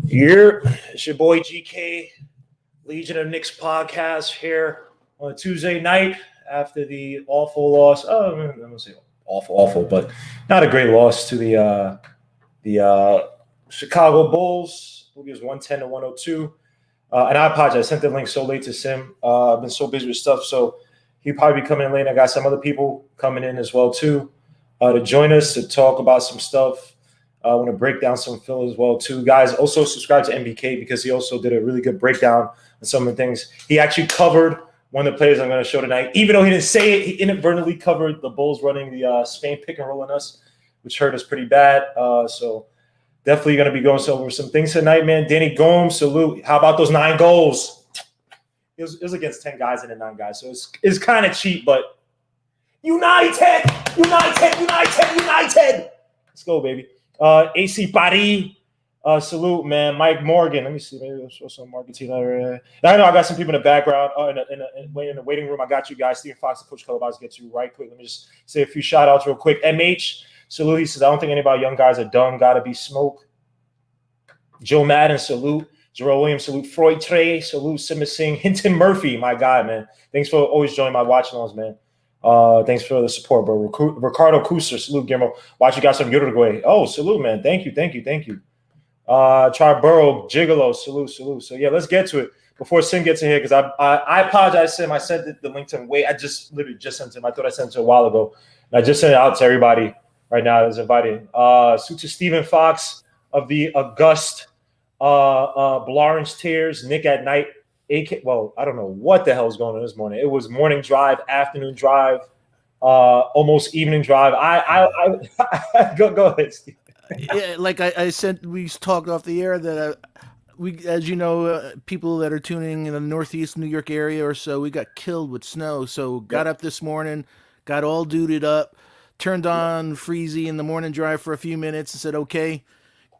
Here, it's your boy GK, Legion of Knicks podcast here on a Tuesday night after the awful loss. Oh, I'm gonna say awful, but not a great loss to the Chicago Bulls. It was 110-102. And I apologize. I sent the link so late to Sim. I've been so busy with stuff, so he'll probably be coming in late. I got some other people coming in as well too to join us to talk about some stuff. I want to break down some Phil as well too. Guys, also subscribe to NBK because he also did a really good breakdown on some of the things. He actually covered one of the players I'm going to show tonight. Even though he didn't say it, he inadvertently covered the Bulls running the Spain pick and roll on us, which hurt us pretty bad. So definitely going to be going over some things tonight, man. Danny Gomes, salute. How about those 9 goals? It was against 10 guys and 9 guys. So it's kind of cheap, but United! Let's go, baby. AC Paris, salute, man. Mike Morgan. Let me see. Maybe I'll show some marketing. I know I got some people in the background. In the waiting room, I got you guys. Stephen Fox and Coach Colabaz get you right quick. Let me just say a few shout outs real quick. MH, salute. He says, I don't think any of our young guys are dumb. Gotta be smoke. Joe Madden, salute. Jerome Williams, salute. Freud Trey, salute. Simba Singh. Hinton Murphy, my guy, man. Thanks for always joining my watch alongs, man. Thanks for the support, bro. Ricardo Kuster, salute, Guillermo. Watch you guys from Uruguay. Oh, salute, man. Thank you. Charborough, Gigolo, salute. So yeah, let's get to it before Sim gets in here because I apologize, Sim. I sent the link to him. I just literally just sent him. I thought I sent it a while ago. And I just sent it out to everybody right now that's invited. Salute to Stephen Fox of the August Blarens Tears, Nick at Night. Well, I don't know what the hell is going on this morning. It was morning drive, afternoon drive, almost evening drive. I go ahead, Steve. Yeah, like I said, we talked off the air that we, as you know, people that are tuning in the Northeast New York area or so, we got killed with snow. So got up this morning, got all duded up, turned on Freezy in the morning drive for a few minutes and said, okay,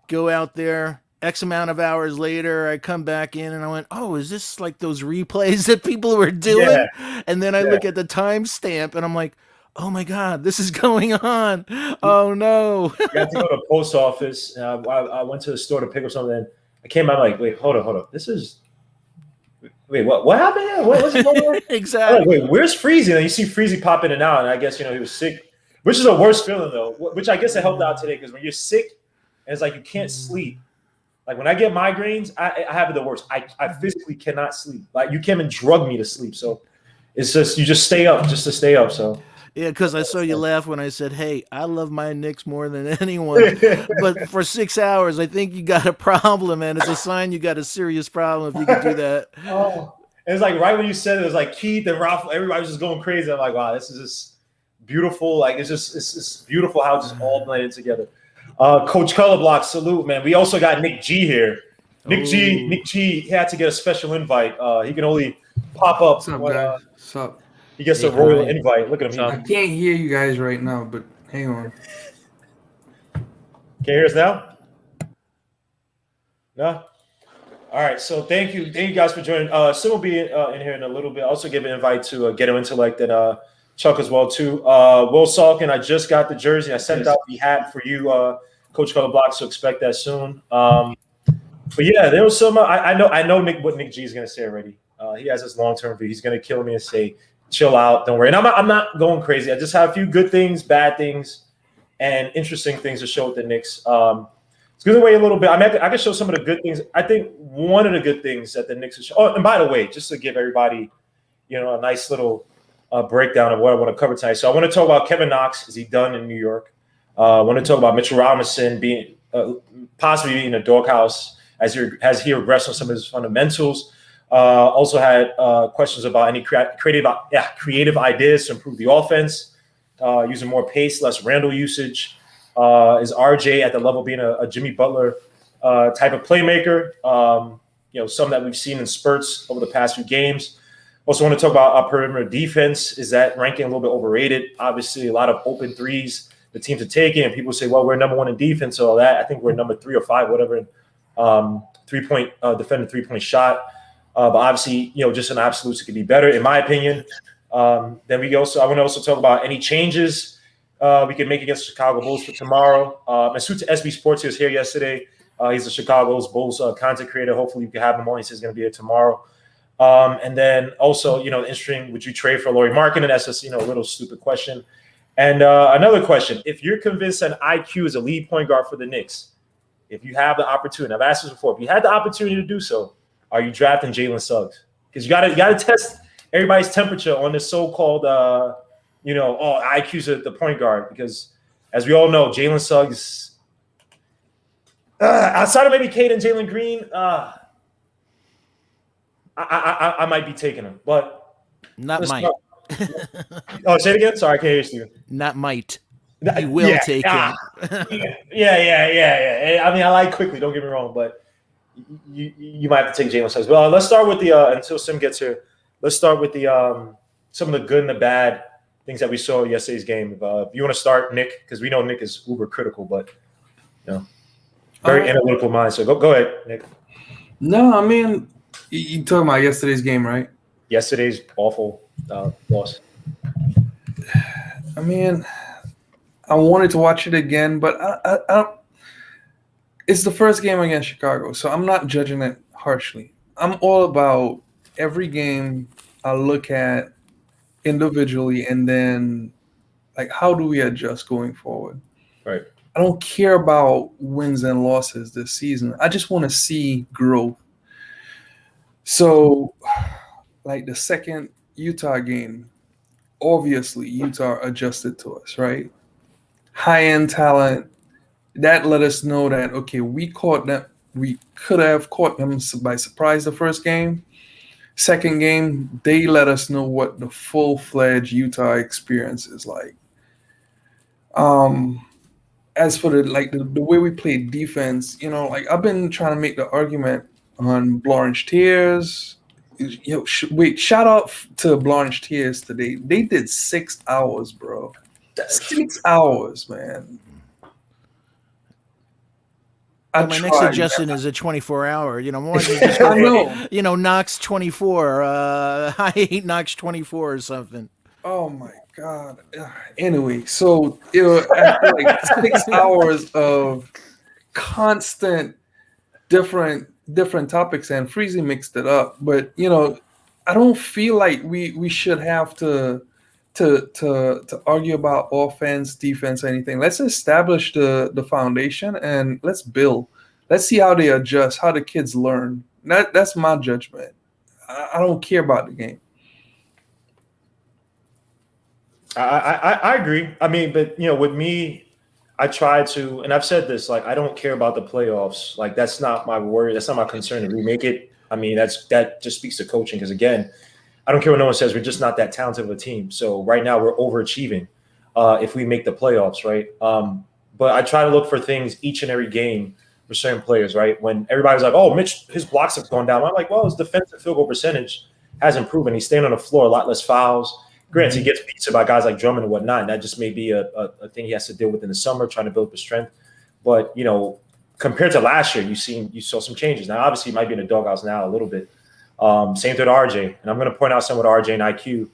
go out there. X amount of hours later, I come back in and I went, oh, is this like those replays that people were doing? Yeah. And then I look at the timestamp and I'm like, oh my God, this is going on. Oh no. I had to go to the post office. I went to the store to pick up something. I came out like, wait, hold on. What happened here? What was it going on? Exactly. Like, wait, where's Freezy? And you see Freezy pop in and out. And I guess, he was sick, which is a worse feeling though, which I guess it helped out today because when you're sick and it's like you can't sleep. Like when I get migraines, I have it the worst. I physically cannot sleep. Like you can't even drug me to sleep. So it's just, you just stay up just to stay up. So yeah, because I saw you laugh when I said, hey, I love my Knicks more than anyone. But for 6 hours, I think you got a problem, man. It's a sign you got a serious problem if you could do that. Oh, and it's like right when you said it was like Keith and Ralph, everybody was just going crazy. I'm like, wow, this is just beautiful. Like it's beautiful how it's just all blended together. Coach Colorblock, salute, man. We also got Nick G here. Nick G, he had to get a special invite. He can only pop up. What's up, guys? What's up? He gets a royal invite. Look at him. I can't hear you guys right now, but hang on. Can you hear us now? No? All right. So thank you guys for joining. Sim will be in here in a little bit. Also give an invite to Ghetto Intellect and Chuck as well too. Will Salkin, I just got the jersey. I sent out the hat for you, Coach Colorblock, so expect that soon. But yeah, there was some. I know what Nick G is gonna say already. He has this long-term view. He's gonna kill me and say, "Chill out, don't worry." And I'm not going crazy. I just have a few good things, bad things, and interesting things to show with the Knicks. It's gonna wait a little bit. I can show some of the good things. I think one of the good things that the Knicks show. Oh, and by the way, just to give everybody, a nice little breakdown of what I want to cover tonight. So I want to talk about Kevin Knox. Is he done in New York? I want to talk about Mitch Robinson being possibly being a doghouse as he regressed on some of his fundamentals. Also had questions about any creative ideas to improve the offense, using more pace, less Randall usage. Is RJ at the level of being a Jimmy Butler type of playmaker? Some that we've seen in spurts over the past few games. Also want to talk about our perimeter defense. Is that ranking a little bit overrated? Obviously, a lot of open threes the teams are taking, and people say, well, we're number 1 in defense, so all that. I think we're number 3 or 5, whatever, in three-point defending three-point shot. But obviously, just an absolutes, it could be better, in my opinion. Then I want to also talk about any changes we can make against the Chicago Bulls for tomorrow. Masuta SB Sports was here yesterday. He's a Chicago Bulls content creator. Hopefully you can have him on. He says he's going to be here tomorrow. And then also, interesting, would you trade for Lauri Markkanen? That's just, a little stupid question. And another question, if you're convinced that IQ is a lead point guard for the Knicks, if you have the opportunity, I've asked this before, if you had the opportunity to do so, are you drafting Jalen Suggs? Because you gotta test everybody's temperature on this so-called, IQ's the point guard. Because as we all know, Jalen Suggs, outside of maybe Cade and Jalen Green, I might be taking him, but not might. Oh, say it again. Sorry, I can't hear you, Steven. Not might. You will take him. Yeah. I mean, I like quickly. Don't get me wrong, but you might have to take Jalen Suggs. Well, let's start with the until Sim gets here. Let's start with the some of the good and the bad things that we saw in yesterday's game. If you want to start, Nick, because we know Nick is uber critical, but very analytical mind. So go ahead, Nick. No, I mean, you talking about yesterday's game, right? Yesterday's awful loss. I mean, I wanted to watch it again, but I it's the first game against Chicago, so I'm not judging it harshly. I'm all about every game I look at individually and then, like, how do we adjust going forward? Right. I don't care about wins and losses this season. I just want to see growth. So, like the second Utah game, obviously Utah adjusted to us, right? High-end talent. That let us know that, okay, we could have caught them by surprise the first game. Second game, they let us know what the full-fledged Utah experience is like. As for the way we play defense, I've been trying to make the argument on Blanche Tears. Shout out to Blanche Tears today. They did 6 hours, bro. 6 hours, man. My next suggestion is a 24-hour. More than just I know. Knox 24. I hate Knox 24 or something. Oh my God. Anyway, so after like 6 hours of constant different topics, and Freezy mixed it up, but I don't feel like we should have to argue about offense, defense, anything. Let's establish the foundation and let's build. Let's see how they adjust, how the kids learn. That's my judgment. I don't care about the game. I agree. I mean, but with me, I try to, and I've said this, like, I don't care about the playoffs. Like, that's not my worry. That's not my concern. If we make it, I mean, that just speaks to coaching. Because again, I don't care what no one says. We're just not that talented of a team. So right now we're overachieving if we make the playoffs, right? But I try to look for things each and every game for certain players, right? When everybody's like, oh, Mitch, his blocks have gone down. I'm like, well, his defensive field goal percentage has improved. He's staying on the floor, a lot less fouls. Granted, he gets beat by guys like Drummond and whatnot, and that just may be a thing he has to deal with in the summer, trying to build up his strength. But, compared to last year, you saw some changes. Now, obviously, he might be in the doghouse now a little bit. Same with RJ, and I'm going to point out some with RJ and IQ.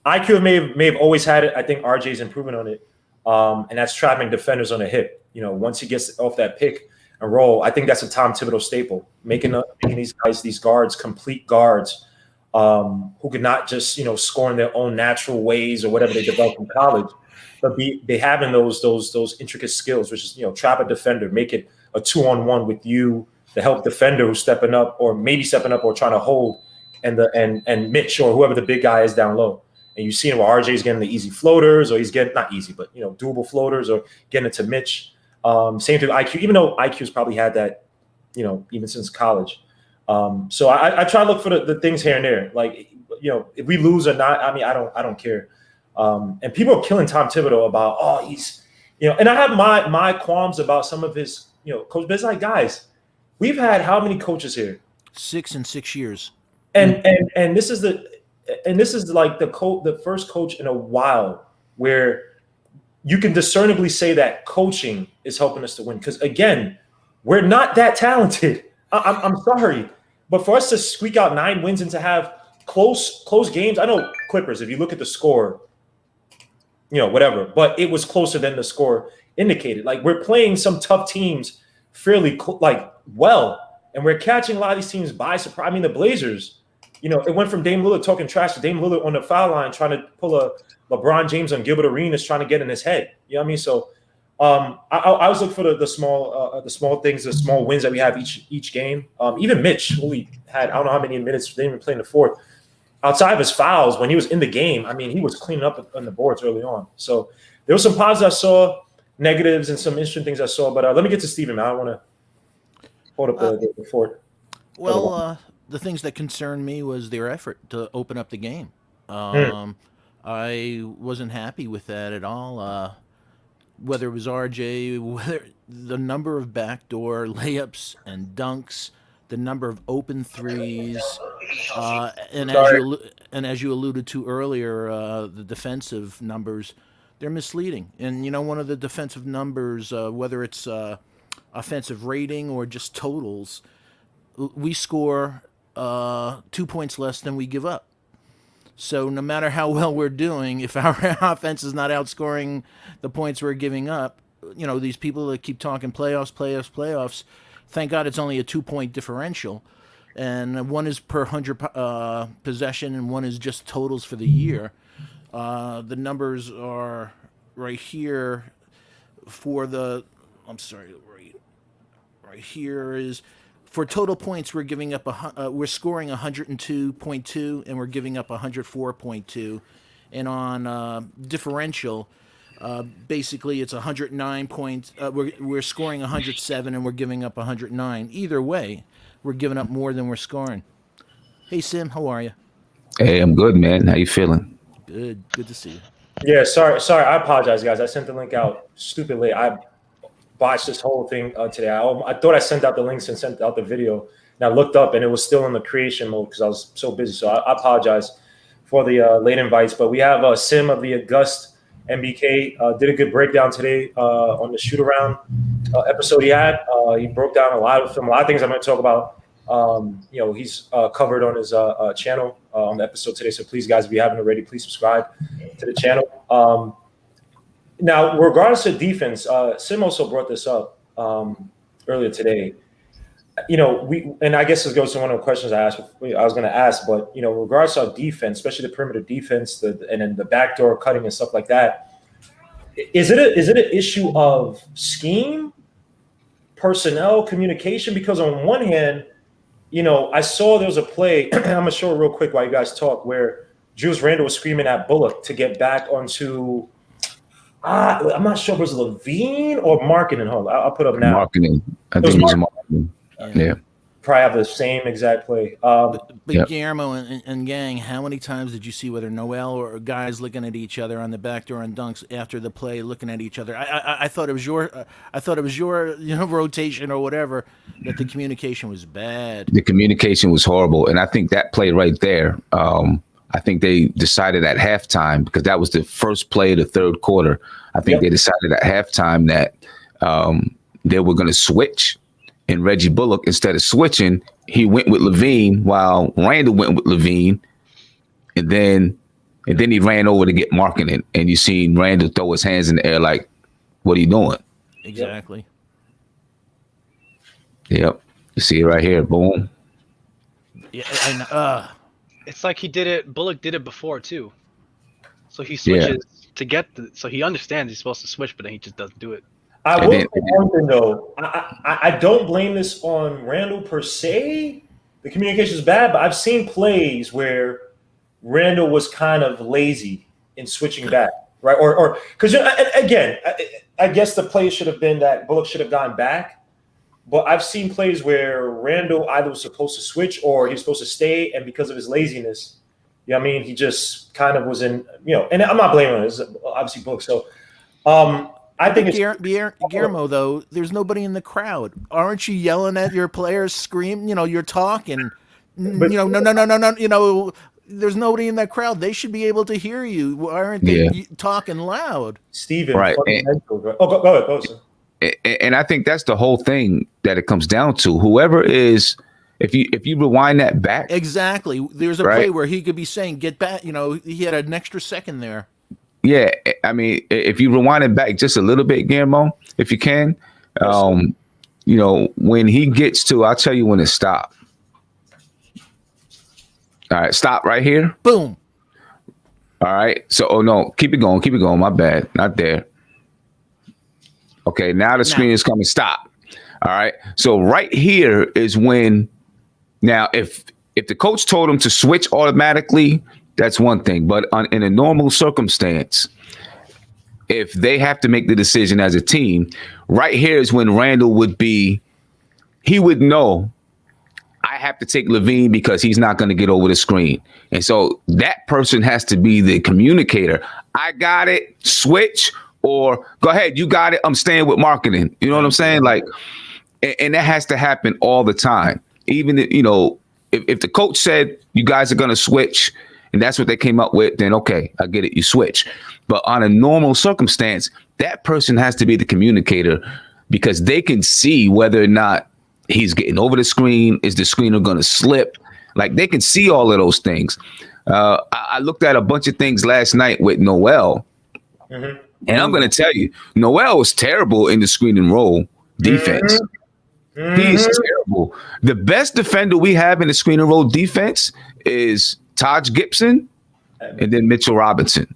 IQ may have always had it. I think RJ's improving on it, and that's trapping defenders on the hip. Once he gets off that pick and roll, I think that's a Tom Thibodeau staple, making these guys, these guards, complete guards who could not just score in their own natural ways or whatever they developed in college, but they having those intricate skills, which is trap a defender, make it a 2-on-1 with you. The help defender who's stepping up or maybe stepping up or trying to hold, and Mitch or whoever the big guy is down low. And you see where RJ's getting the easy floaters, or he's getting not easy, but doable floaters, or getting it to Mitch. Same thing with IQ, even though IQ's probably had that, even since college. So I try to look for the things here and there. Like, if we lose or not, I mean, I don't care. And people are killing Tom Thibodeau about, he's, and I have my qualms about some of his, coach, but it's like, guys, we've had how many coaches here? 6 in 6 years. And this is like the first coach in a while where you can discernibly say that coaching is helping us to win. Because again, we're not that talented. I'm sorry, but for us to squeak out 9 wins and to have close games, I know Clippers, if you look at the score, whatever, but it was closer than the score indicated. Like, we're playing some tough teams fairly and we're catching a lot of these teams by surprise. I mean, the Blazers, it went from Dame Lillard talking trash to Dame Lillard on the foul line trying to pull a LeBron James on Gilbert Arenas trying to get in his head. You know what I mean? So I always look for the small things, the small wins that we have each game. Even Mitch, who he had, I don't know how many minutes, they didn't even play in the fourth. Outside of his fouls, when he was in the game, I mean, he was cleaning up on the boards early on. So there was some positives I saw, negatives, and some interesting things I saw. But let me get to Steven, man. I want to hold up the fort. Well, the things that concerned me was their effort to open up the game. I wasn't happy with that at all. Whether it was RJ, whether the number of backdoor layups and dunks, the number of open threes, and as you alluded to earlier, the defensive numbers, they're misleading. And one of the defensive numbers, whether it's offensive rating or just totals, we score 2 points less than we give up. So no matter how well we're doing, if our offense is not outscoring the points we're giving up, these people that keep talking playoffs, thank God it's only a 2-point differential. And one is per 100 possession and one is just totals for the year. The numbers are right here for right here is for total points, we're giving up we're scoring 102.2 and we're giving up 104.2, and on differential, basically it's 109 points. We're scoring 107 and we're giving up 109. Either way, we're giving up more than we're scoring. Hey Sim, how are you? Hey, I'm good, man. How you feeling? Good to see you. Yeah, sorry. I apologize, guys. I sent the link out stupidly. I botched this whole thing today. I thought I sent out the links and sent out the video, and I looked up and it was still in the creation mode because I was so busy. So I apologize for the late invites. But we have Sim of the August NBK did a good breakdown today on the shoot around episode he had. He broke down a lot of things I'm going to talk about. He's covered on his channel on the episode today. So please, guys, if you haven't already, please subscribe to the channel. Now, regardless of defense, Sim also brought this up earlier today. And I guess this goes to one of the questions I was going to ask, but regardless of defense, especially the perimeter defense, and then the backdoor cutting and stuff like that, is it an issue of scheme, personnel, communication? Because on one hand, I saw there was a play. I'm gonna show it real quick while you guys talk, where Julius Randle was screaming at Bullock to get back onto. I'm not sure if it was Levine or Markkanen. Hold on, I'll put up now. Markkanen. I think it was Markkanen. Yeah. Probably have the same exact play. But Guillermo and gang, how many times did you see whether Noel or guys looking at each other on the backdoor and dunks after the play, looking at each other? I thought it was your rotation or whatever, that the communication was bad. The communication was horrible, and I think that play right there. I think they decided at halftime, because that was the first play of the third quarter. I think they decided at halftime that they were going to switch. And Reggie Bullock, instead of switching, he went with Levine while Randall went with Levine. And then he ran over to get Markkanen. And you seen Randall throw his hands in the air like, what are you doing? Exactly. Yep. You see it right here. Boom. Yeah. It's like Bullock did it before too. So he switches to get so he understands he's supposed to switch, but then he just doesn't do it. I will say one thing though. I don't blame this on Randall per se. The communication is bad, but I've seen plays where Randall was kind of lazy in switching back, right? Or because again, I guess the play should have been that Bullock should have gone back. But I've seen plays where Randall either was supposed to switch or he was supposed to stay, and because of his laziness, he just kind of was in, and I'm not blaming him. It's obviously Bullock. So I think Guillermo, though, there's nobody in the crowd. Aren't you yelling at your players, scream? You're talking. No. There's nobody in that crowd. They should be able to hear you. Why aren't they talking loud? Steven, right. Go ahead, sir. And I think that's the whole thing that it comes down to. Whoever is, if you rewind that back. Exactly. There's a play where he could be saying, get back. He had an extra second there. Yeah. I mean, if you rewind it back just a little bit, Guillermo, if you can, when he gets to, I'll tell you when to stop. All right, stop right here. Boom. All right. So, oh no, keep it going. My bad. Not there. Okay, now the screen is coming. Stop. All right. So right here is when, now if the coach told him to switch automatically, that's one thing. But in a normal circumstance, if they have to make the decision as a team, right here is when Randall he would know, I have to take Levine because he's not going to get over the screen. And so that person has to be the communicator. I got it, switch, or go ahead, you got it, I'm staying with marketing. You know what I'm saying? Like, and that has to happen all the time. Even, if the coach said you guys are going to switch, and that's what they came up with, then okay, I get it, you switch. But on a normal circumstance, that person has to be the communicator because they can see whether or not he's getting over the screen. Is the screener going to slip? Like, they can see all of those things. I looked at a bunch of things last night with Noel, and I'm going to tell you, Noel was terrible in the screen and roll defense. He's terrible. The best defender we have in the screen and roll defense is Taj Gibson and then Mitchell Robinson.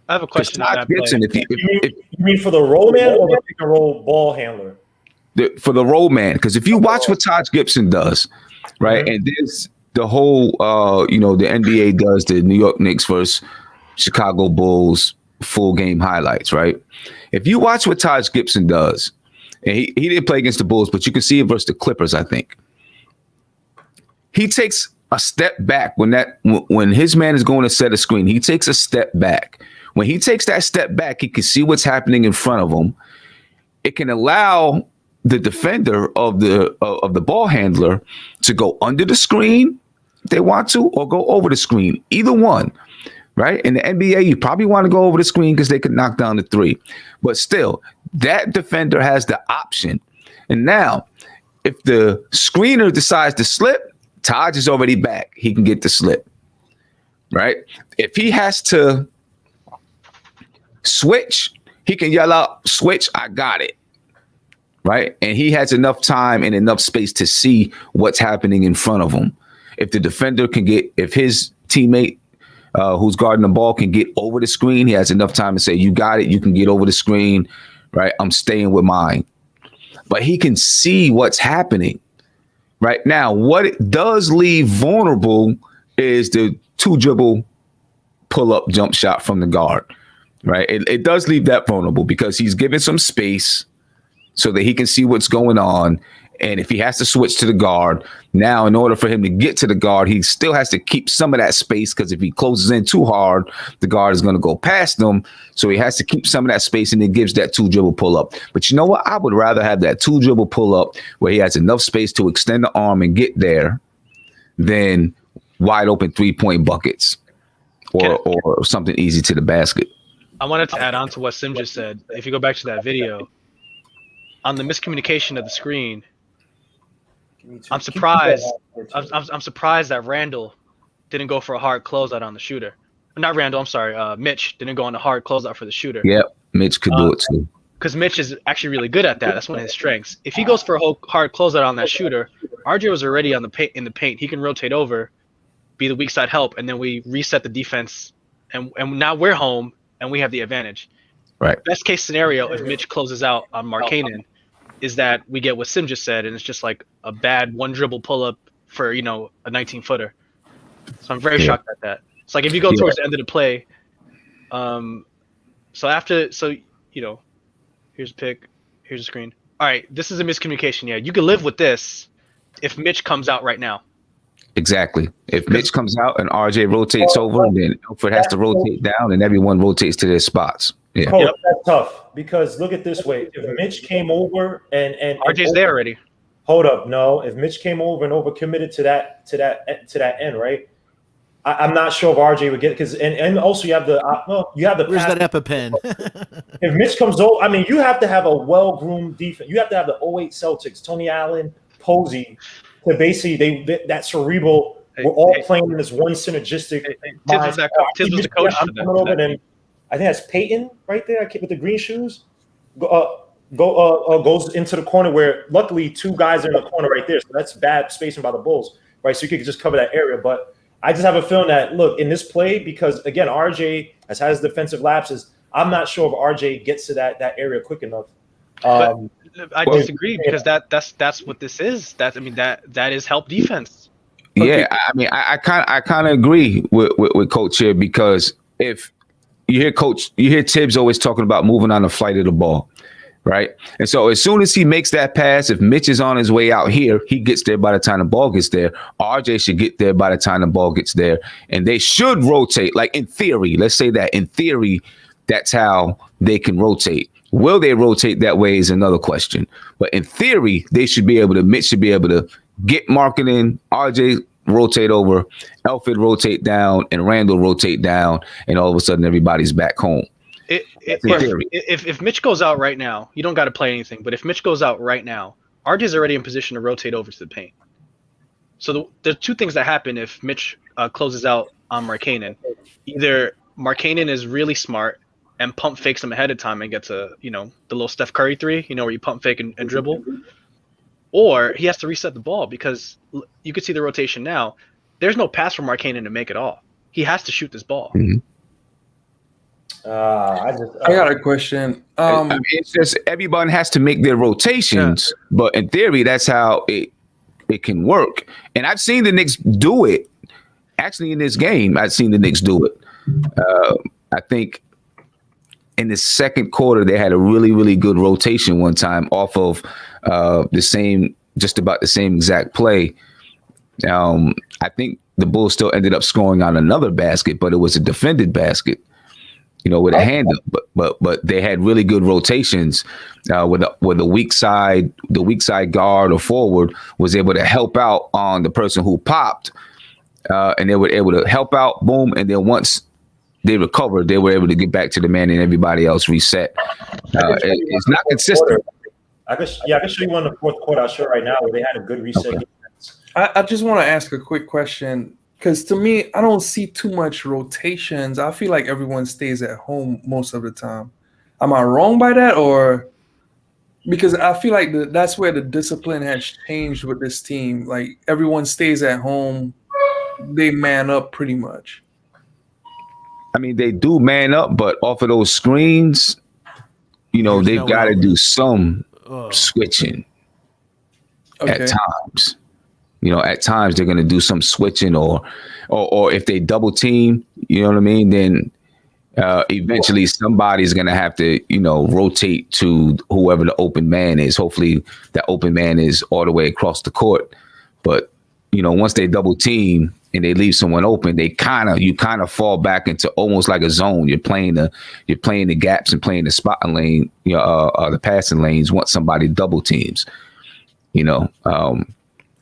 I have a question. Taj Gibson, you mean for the roll man or the pick and roll ball handler? For the roll man, because if you watch what Taj Gibson does, right, and there's the whole, the NBA does the New York Knicks versus Chicago Bulls full game highlights, right? If you watch what Taj Gibson does, and he didn't play against the Bulls, but you can see it versus the Clippers, I think. He takes a step back when his man is going to set a screen. He takes a step back. When he takes that step back, he can see what's happening in front of him. It can allow the defender of the ball handler to go under the screen if they want to, or go over the screen. Either one, right? In the NBA, you probably want to go over the screen because they could knock down the three. But still, that defender has the option. And now, if the screener decides to slip, Taj is already back. He can get the slip, right? If he has to switch, he can yell out, switch, I got it, right? And he has enough time and enough space to see what's happening in front of him. If the defender if his teammate who's guarding the ball can get over the screen, he has enough time to say, you got it, you can get over the screen, right? I'm staying with mine. But he can see what's happening. Right now, what it does leave vulnerable is the 2-dribble pull-up jump shot from the guard. Right, it does leave that vulnerable because he's given some space so that he can see what's going on. And if he has to switch to the guard, now in order for him to get to the guard, he still has to keep some of that space because if he closes in too hard, the guard is going to go past him. So he has to keep some of that space, and it gives that 2-dribble pull-up. But you know what? I would rather have that 2-dribble pull-up where he has enough space to extend the arm and get there than wide open 3-point buckets or something easy to the basket. I wanted to add on to what Sim just said. If you go back to that video, on the miscommunication of the screen, I'm surprised. I'm surprised that Randall didn't go for a hard closeout on the shooter. Not Randall. I'm sorry. Mitch didn't go on a hard closeout for the shooter. Yep, Mitch could do it too. Because Mitch is actually really good at that. That's one of his strengths. If he goes for a hard closeout on that shooter, RJ was already in the paint. He can rotate over, be the weak side help, and then we reset the defense. And now we're home and we have the advantage. Right. Best case scenario, if Mitch closes out on Markkanen, is that we get what Sim just said, and it's just like a bad 1-dribble pull up for a 19-footer. So I'm very shocked at that. It's like if you go towards the end of the play, here's a pick, here's a screen. All right, this is a miscommunication. Yeah, you can live with this if Mitch comes out right now. Exactly. If Mitch comes out and RJ rotates over, then Ilford has to rotate down, and everyone rotates to their spots. Yeah, that's tough because look at this way: if Mitch came over and RJ's there already. Hold up, no. If Mitch came over and overcommitted to that end, right? I'm not sure if RJ would get it because and also you have the where's that EpiPen? If Mitch comes over, I mean, you have to have a well-groomed defense. You have to have the 08 Celtics, Tony Allen, Posey, to basically that cerebral. We're all playing in this one synergistic. Thib was the coach. I'm coming over, and I think that's Peyton right there with the green shoes. goes into the corner where luckily two guys are in the corner right there. So that's bad spacing by the Bulls, right? So you could just cover that area. But I just have a feeling that, look, in this play, because, again, RJ has had his defensive lapses, I'm not sure if RJ gets to that area quick enough. I disagree because that's what this is. That is help defense. Yeah, I mean, I kind of agree with Coach here, because if you hear Tibbs always talking about moving on the flight of the ball, right? And so as soon as he makes that pass, if Mitch is on his way out here, he gets there by the time the ball gets there. RJ should get there by the time the ball gets there, and they should rotate. Like in theory, let's say that in theory, that's how they can rotate. Will they rotate that way is another question. But in theory, Mitch should be able to get marketing, RJ rotate over, Elfrid rotate down, and Randall rotate down, and all of a sudden everybody's back home. If Mitch goes out right now, you don't got to play anything. But if Mitch goes out right now, RJ's already in position to rotate over to the paint. So there's two things that happen if Mitch closes out on Markkanen. Either Markkanen is really smart and pump fakes him ahead of time and gets the little Steph Curry three, where you pump fake and dribble. Or he has to reset the ball, because you can see the rotation now. There's no pass for Markkanen to make at all. He has to shoot this ball. Mm-hmm. I got a question. It's just everyone has to make their rotations, but in theory, that's how it can work. And I've seen the Knicks do it. Actually, in this game, I've seen the Knicks do it. I think in the second quarter, they had a really, really good rotation one time off of just about the same exact play. I think the Bulls still ended up scoring on another basket, but it was a defended basket, with a hand up. But they had really good rotations with the weak side guard or forward was able to help out on the person who popped, and they were able to help out, boom, and then once they recovered, they were able to get back to the man and everybody else reset. It's not consistent. I can show you one in the fourth quarter. I'll show you right now where they had a good reset. Okay. I just want to ask a quick question, because to me, I don't see too much rotations. I feel like everyone stays at home most of the time. Am I wrong by that? Or because I feel like that's where the discipline has changed with this team. Like everyone stays at home. They man up pretty much. I mean, they do man up, but off of those screens, they've got to do some switching at times. At times they're going to do some switching, or if they double team, then eventually somebody's going to have to, rotate to whoever the open man is. Hopefully that open man is all the way across the court. But, once they double team and they leave someone open, you kind of fall back into almost like a zone. You're playing the gaps and playing the spot lane, the passing lanes once somebody double teams,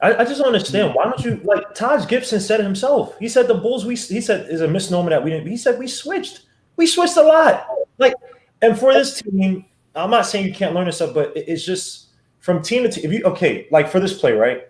I just don't understand. Why don't you, like Taj Gibson said it himself? He said the Bulls, he said is a misnomer that we didn't. He said we switched. We switched a lot. And for this team, I'm not saying you can't learn this stuff, but it's just from team to team. Like for this play, right?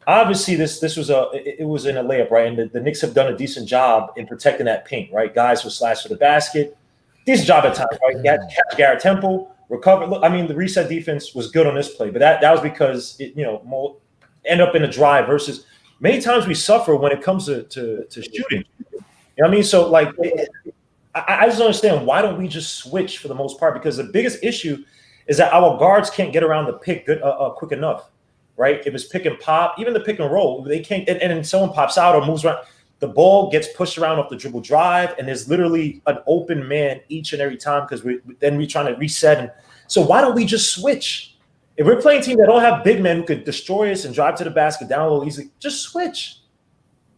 Obviously, this was it was in a layup, right? And the Knicks have done a decent job in protecting that paint, right? Guys will slash for the basket. Decent job at times, right? You had to catch Garrett Temple, recover. Look, I mean, the reset defense was good on this play, but that was because more end up in a drive versus many times we suffer when it comes to shooting. You know what I mean? So I just don't understand, why don't we just switch for the most part? Because the biggest issue is that our guards can't get around the pick quick enough, right? If it's pick and pop, even the pick and roll, they can't. And then someone pops out or moves around, the ball gets pushed around off the dribble drive, and there's literally an open man each and every time because we're trying to reset. And so why don't we just switch? If we're playing a team that don't have big men who could destroy us and drive to the basket down a little easily, just switch.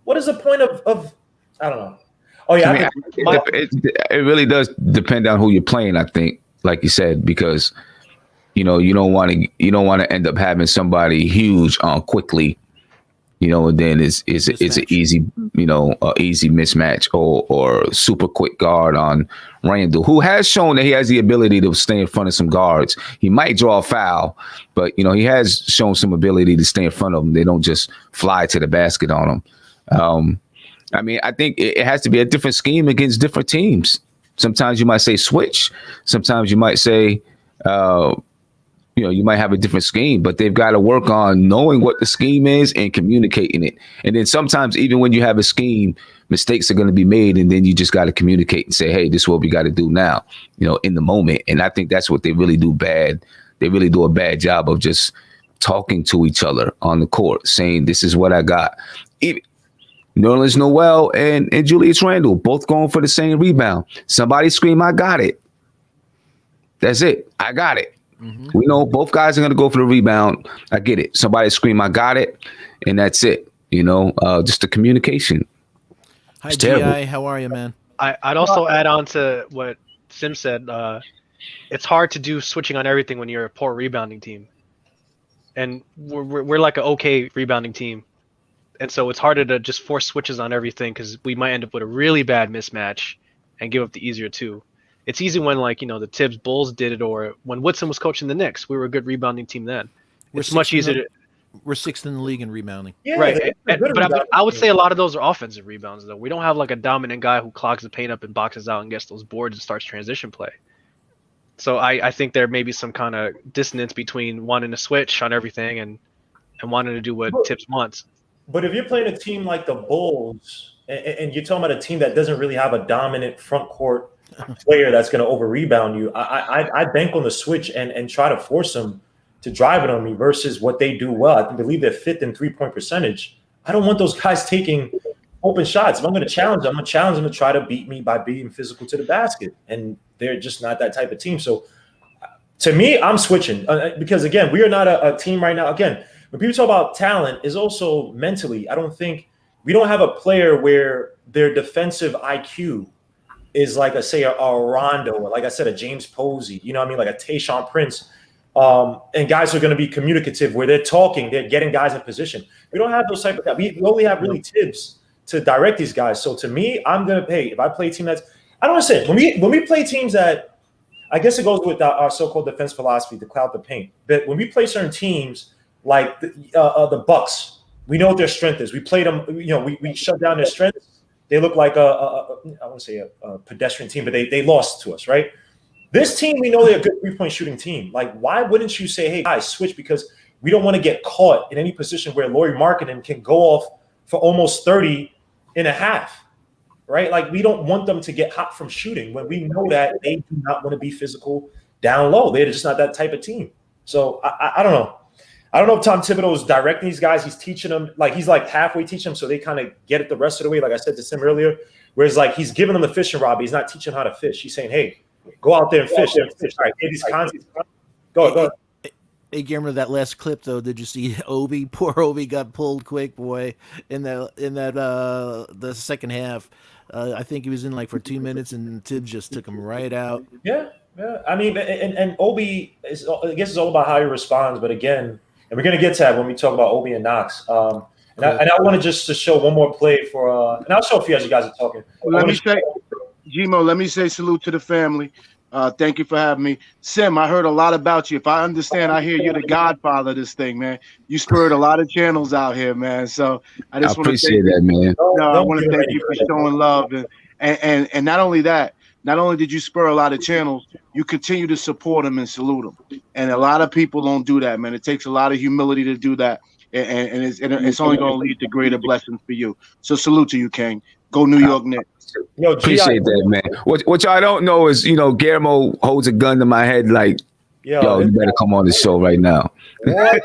What is the point of I don't know. Oh yeah, it really does depend on who you're playing. I think, like you said, because you don't want to end up having somebody huge on quickly, and then it's an easy easy mismatch or super quick guard on Randall, who has shown that he has the ability to stay in front of some guards. He might draw a foul, but he has shown some ability to stay in front of them. They don't just fly to the basket on him. I mean, I think it has to be a different scheme against different teams. Sometimes you might say switch. Sometimes you might say, you might have a different scheme, but they've got to work on knowing what the scheme is and communicating it. And then sometimes even when you have a scheme, mistakes are going to be made, and then you just got to communicate and say, hey, this is what we got to do now, in the moment. And I think that's what they really do bad. They really do a bad job of just talking to each other on the court, saying, this is what I got. Even Nerlens Noel and Julius Randle both going for the same rebound. Somebody scream, I got it. That's it. I got it. Mm-hmm. We know both guys are going to go for the rebound. I get it. Somebody scream, I got it. And that's it. Just the communication. Hi, G.I. How are you, man? I'd also add on to what Sim said. It's hard to do switching on everything when you're a poor rebounding team. And we're like an okay rebounding team. And so it's harder to just force switches on everything because we might end up with a really bad mismatch and give up the easier two. It's easy when, the Thibs Bulls did it, or when Woodson was coaching the Knicks. We were a good rebounding team then. It's much easier. We're sixth in the league in rebounding. Yeah, right. But I would say a lot of those are offensive rebounds, though. We don't have a dominant guy who clogs the paint up and boxes out and gets those boards and starts transition play. So I think there may be some kind of dissonance between wanting to switch on everything and wanting to do what Thibs wants. But if you're playing a team like the Bulls, and you're talking about a team that doesn't really have a dominant front court player that's going to over rebound you, I bank on the switch and try to force them to drive it on me versus what they do well. I believe they're fifth in 3-point percentage. I don't want those guys taking open shots. If I'm going to challenge them, I'm going to challenge them to try to beat me by being physical to the basket. And they're just not that type of team. So to me, I'm switching because, again, we are not a team right now. Again, when people talk about talent, is also mentally. I don't think we don't have a player where their defensive IQ is like say a Rondo, or like I said, a James Posey, like a Tayshaun Prince. And guys are going to be communicative where they're talking, they're getting guys in position. We don't have those type of guys. We only have really Thibs to direct these guys. So to me, I'm going to if I play a team I don't understand. When we play teams that, I guess it goes with our so-called defense philosophy, to cloud the paint. But when we play certain teams like the Bucks, we know what their strength is. We played them, we shut down their strengths. They look like I won't say a pedestrian team, but they lost to us, right? This team, we know they're a good three-point shooting team. Why wouldn't you say, hey, guys, switch? Because we don't want to get caught in any position where Lauri Markkanen can go off for almost 30 and a half, right? We don't want them to get hot from shooting when we know that they do not want to be physical down low. They're just not that type of team. So I don't know. I don't know if Tom Thibodeau is directing these guys. He's teaching them, he's halfway teaching them so they kind of get it the rest of the way, like I said to Sim earlier. Whereas he's giving them the fishing rod, but he's not teaching how to fish. He's saying, hey, go out there and fish. All right, get these concepts. Go. Hey, Guillermo, that last clip though, did you see Obi? Poor Obi got pulled quick, boy, in that the second half. I think he was in for 2 minutes, and Thibs just took him right out. Yeah. I mean, and Obi is, I guess, it's all about how he responds. But again, and we're gonna get to that when we talk about Obi and Knox. I want to just to show one more play for, and I'll show a few as you guys are talking. Let me say, Gmo, let me say salute to the family. Thank you for having me. Sim, I heard a lot about you. If I understand, I hear you're the godfather of this thing, man. You spurred a lot of channels out here, man. So I just want to appreciate that, man. I want to thank you for showing love. And not only that, not only did you spur a lot of channels, you continue to support them and salute them. And a lot of people don't do that, man. It takes a lot of humility to do that. And it's only going to lead to greater blessings for you. So salute to you, King. Go New York Knicks. Yo, appreciate that, man. What y'all don't know is, Guillermo holds a gun to my head yo, you better come on the show right now. What?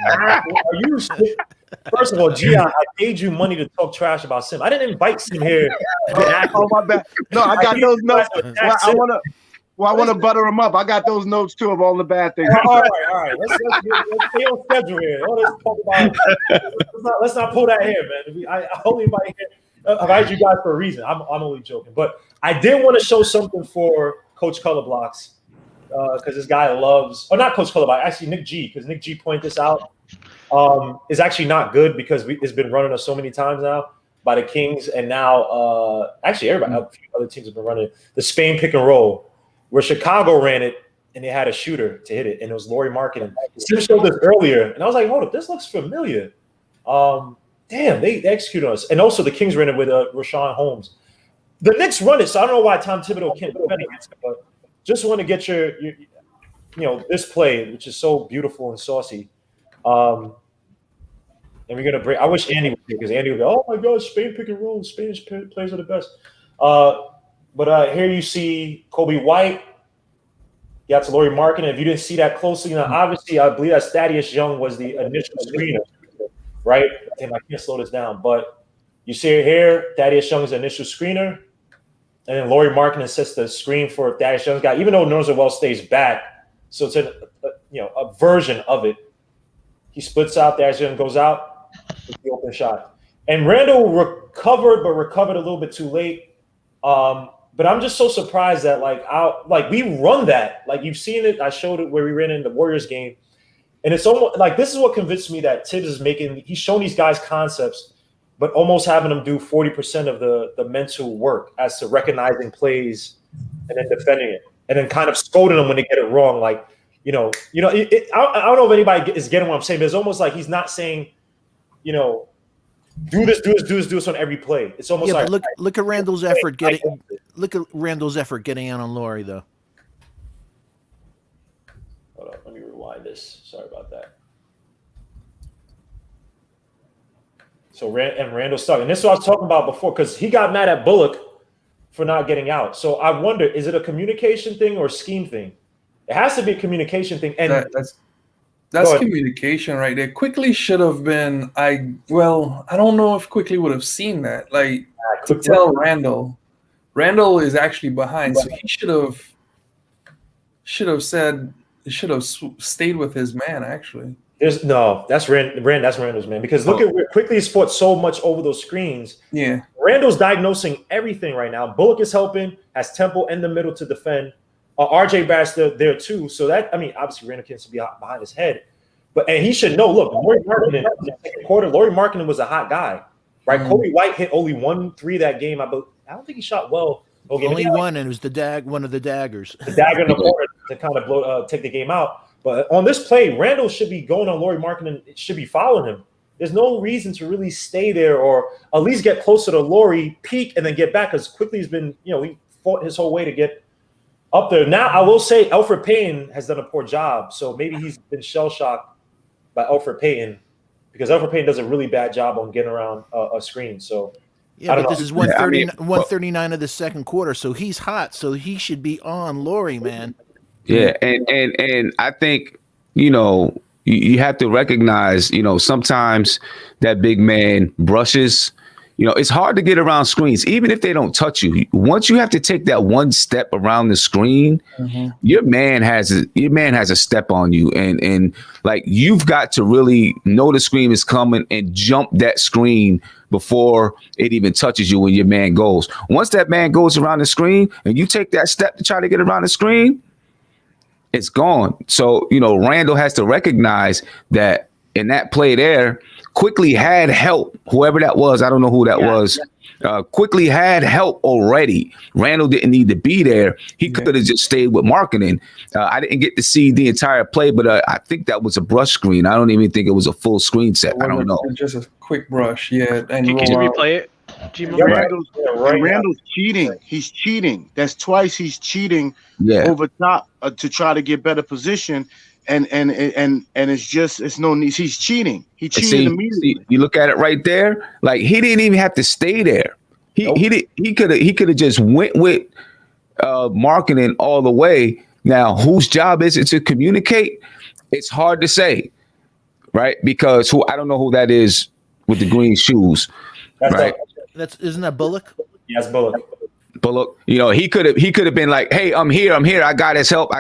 Are you? First of all, I paid you money to talk trash about Sim. I didn't invite Sim here. Oh, my bad. No, I got those notes. I want to butter him up. I got those notes, too, of all the bad things. All right. Let's stay on schedule here. Let's talk about. Let's not pull that hair, man. I only invite here. I invite you guys for a reason. I'm only joking, but I did want to show something for Coach Colorblocks because this guy loves, or not Coach Colorblocks, actually Nick G, because Nick G pointed this out. Is actually not good because it's been running us so many times now by the Kings, and now actually everybody, a few other teams have been running the Spain pick and roll, where Chicago ran it and they had a shooter to hit it, and it was Lauri Markkanen. Sim showed this earlier, and I was like, hold up, this looks familiar. Damn, they executed us. And also the Kings ran it with Rashawn Holmes. The Knicks run it, so I don't know why Tom Thibodeau can't defend it, but just want to get your this play, which is so beautiful and saucy. And we're gonna break. I wish Andy was here because Andy would go, "Oh my God, Spain pick and roll. Spanish players are the best." But here you see Kobe White. You got to Lauri Markkanen. If you didn't see that closely, now obviously I believe that Thaddeus Young was the initial screener, right? Damn, I can't slow this down, but you see it here. Thaddeus Young is the initial screener, and then Lauri Markkanen sets the screen for Thaddeus Young's guy. Even though Nerlens Noel stays back, so it's a version of it. He splits out. Thaddeus Young goes out. It's the open shot. And Randall recovered a little bit too late. But I'm just so surprised that we run that. Like you've seen it. I showed it where we ran in the Warriors game. And it's almost like this is what convinced me that Thibs is he's showing these guys concepts, but almost having them do 40% of the mental work as to recognizing plays and then defending it. And then kind of scolding them when they get it wrong. Like, I don't know if anybody is getting what I'm saying, but it's almost like he's not saying, do this on every play. It's almost like look at Randall's effort getting out on Lauri though. Hold on, let me rewind this. Sorry about that. So Randall stuck, and this is what I was talking about before because he got mad at Bullock for not getting out. So I wonder, is it a communication thing or a scheme thing? It has to be a communication thing, and that's communication right there. Quickly should have been. I don't know if Quickly would have seen that. Like to tell Randall is actually behind, so he should have stayed with his man. Actually, that's Randall's man. Because look at where Quickly has fought so much over those screens. Yeah, Randall's diagnosing everything right now. Bullock is helping, has tempo in the middle to defend. RJ Barrett's there too. So obviously Randall can't be behind his head, and he should know. Look, Lauri Markkanen in the second quarter. Lauri Markkanen was a hot guy, right? Kobe White hit only 1-3 that game. I don't think he shot well. Only one, and it was one of the daggers. The dagger in the corner to kind of take the game out. But on this play, Randall should be going on Lauri Markkanen. It should be following him. There's no reason to really stay there or at least get closer to Lauri, peak, and then get back. Because Quickly has been, he fought his whole way to get up there. Now, I will say Elfrid Payton has done a poor job. So maybe he's been shell-shocked by Elfrid Payton because Elfrid Payton does a really bad job on getting around a screen. So, yeah, but this is 139 of the second quarter. So he's hot. So he should be on Lauri, man. Yeah, and I think, you have to recognize, sometimes that big man brushes. It's hard to get around screens, even if they don't touch you. Once you have to take that one step around the screen, your man has a step on you, and like you've got to really know the screen is coming and jump that screen before it even touches you when your man goes. Once that man goes around the screen and you take that step to try to get around the screen, it's gone. So Randall has to recognize that in that play there. Quickly had help, whoever that was. I don't know who that was. Quickly had help already. Randall didn't need to be there. He could have just stayed with Markkanen. I didn't get to see the entire play, but I think that was a brush screen. I don't even think it was a full screen set. I don't know. Just a quick brush, yeah. And can you replay it? Randall's cheating. He's cheating. That's twice he's cheating over top to try to get better position. And it's no need. He's cheating. He cheated immediately. You look at it right there. Like he didn't even have to stay there. He could have just went with Markkanen all the way. Now, whose job is it to communicate? It's hard to say, right? Because I don't know who that is with the green shoes, right? Isn't that Bullock? Yes, Bullock. Bullock. He could have been like, "Hey, I'm here. I got his help.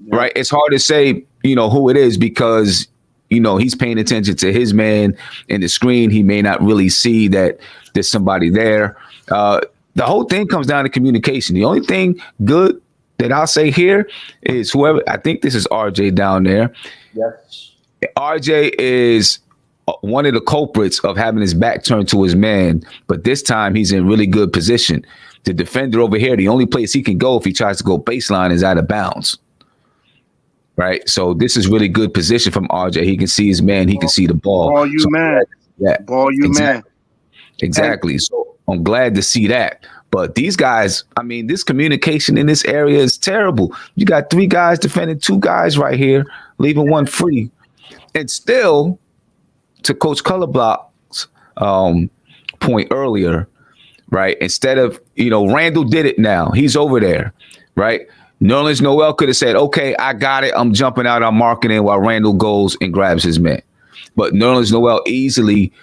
Right. It's hard to say, who it is because, he's paying attention to his man in the screen. He may not really see that there's somebody there. The whole thing comes down to communication. The only thing good that I'll say here is whoever, I think this is RJ down there. Yes. RJ is one of the culprits of having his back turned to his man. But this time he's in really good position. The defender over here, the only place he can go if he tries to go baseline is out of bounds. Right, so this is really good position from RJ. He can see his man. He can see the ball. Man. Yeah, man. Exactly. So I'm glad to see that. But these guys, I mean, this communication in this area is terrible. You got 3 guys defending 2 guys right here, leaving 1 free. And still, to Coach Colorblock's point earlier, right? Instead of, Randall did it now. He's over there, right? Nerlens Noel could have said, okay, I got it. I'm jumping out. I'm marking in while Randall goes and grabs his man. But Nerlens Noel easily,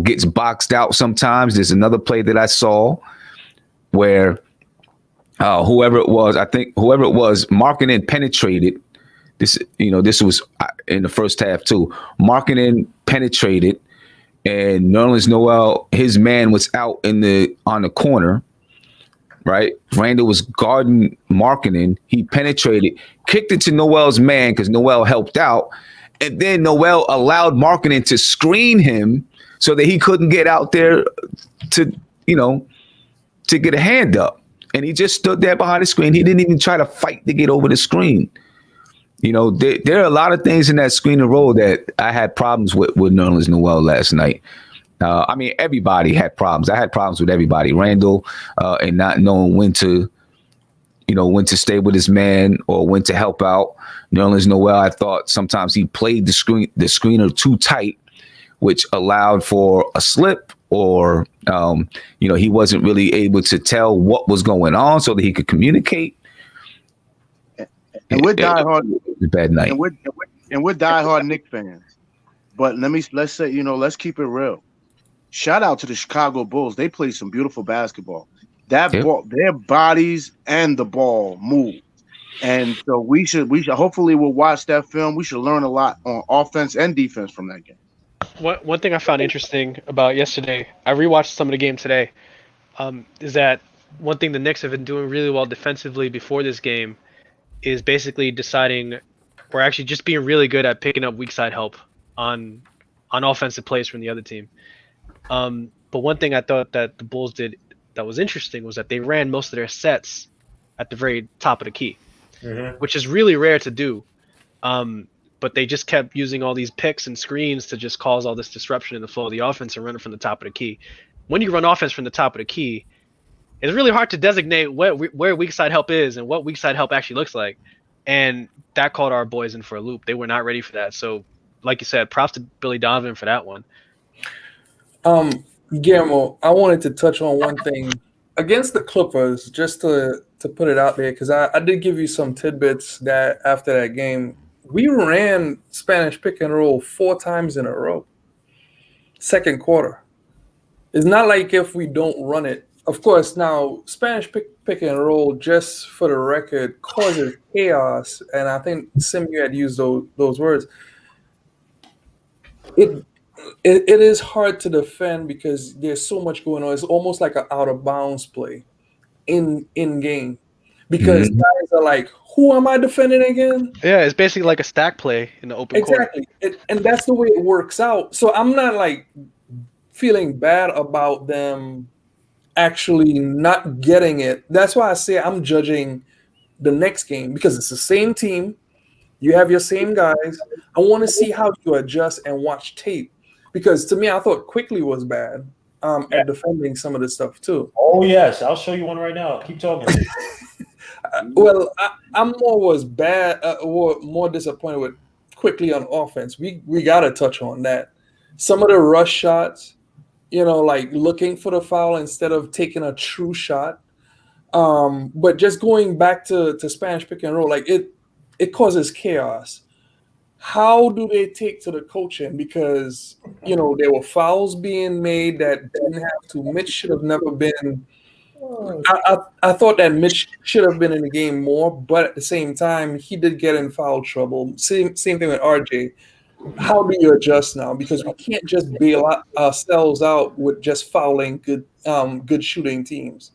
gets boxed out sometimes. There's another play that I saw where whoever it was, marking in penetrated. This was in the first half too. Marking in penetrated, and Nerlens Noel, his man was out on the corner. Right, Randall was guarding Markkanen. He penetrated, kicked it to Noel's man because Noel helped out, and then Noel allowed Markkanen to screen him so that he couldn't get out there to get a hand up, and he just stood there behind the screen. He didn't even try to fight to get over the screen. There are a lot of things in that screen and roll that I had problems with Nerlens Noel last night. I mean, everybody had problems. I had problems with everybody. Randall and not knowing when to stay with his man or when to help out. Nerlens Noel, I thought sometimes he played the screener too tight, which allowed for a slip, or he wasn't really able to tell what was going on so that he could communicate. And we're diehard. Bad night. And we're diehard Knicks fans. But let's say, let's keep it real. Shout out to the Chicago Bulls. They play some beautiful basketball. Ball, their bodies and the ball move. And so we should hopefully we'll watch that film. We should learn a lot on offense and defense from that game. One thing I found interesting about yesterday, I rewatched some of the game today, is that one thing the Knicks have been doing really well defensively before this game is basically deciding, or actually just being really good at picking up weak side help on offensive plays from the other team. But one thing I thought that the Bulls did that was interesting was that they ran most of their sets at the very top of the key, which is really rare to do. But they just kept using all these picks and screens to just cause all this disruption in the flow of the offense and run it from the top of the key. When you run offense from the top of the key, it's really hard to designate where weak side help is and what weak side help actually looks like. And that caught our boys in for a loop. They were not ready for that. So, like you said, props to Billy Donovan for that one. Guillermo, I wanted to touch on one thing against the Clippers, just to put it out there, because I did give you some tidbits that after that game, we ran Spanish pick and roll 4 times in a row. Second quarter. It's not like if we don't run it. Of course, now Spanish pick and roll, just for the record, causes chaos, and I think Simeon had used those words. It is hard to defend because there's so much going on. It's almost like an out of bounds play in game, because guys are like, "Who am I defending again?" Yeah, it's basically like a stack play in the open court. Exactly, and that's the way it works out. So I'm not like feeling bad about them actually not getting it. That's why I say I'm judging the next game, because it's the same team. You have your same guys. I want to see how you adjust and watch tape. Because to me, I thought Quickly was bad at defending some of the stuff too. Oh yes, I'll show you one right now. Keep talking. Well, I'm more disappointed with Quickly on offense. We got to touch on that. Some of the rush shots, like looking for the foul instead of taking a true shot. But just going back to Spanish pick and roll, like it causes chaos. How do they take to the coaching? Because, there were fouls being made that didn't have to. Mitch should have never been. I thought that Mitch should have been in the game more, but at the same time, he did get in foul trouble. Same thing with RJ. How do you adjust now? Because we can't just bail ourselves out with just fouling good shooting teams.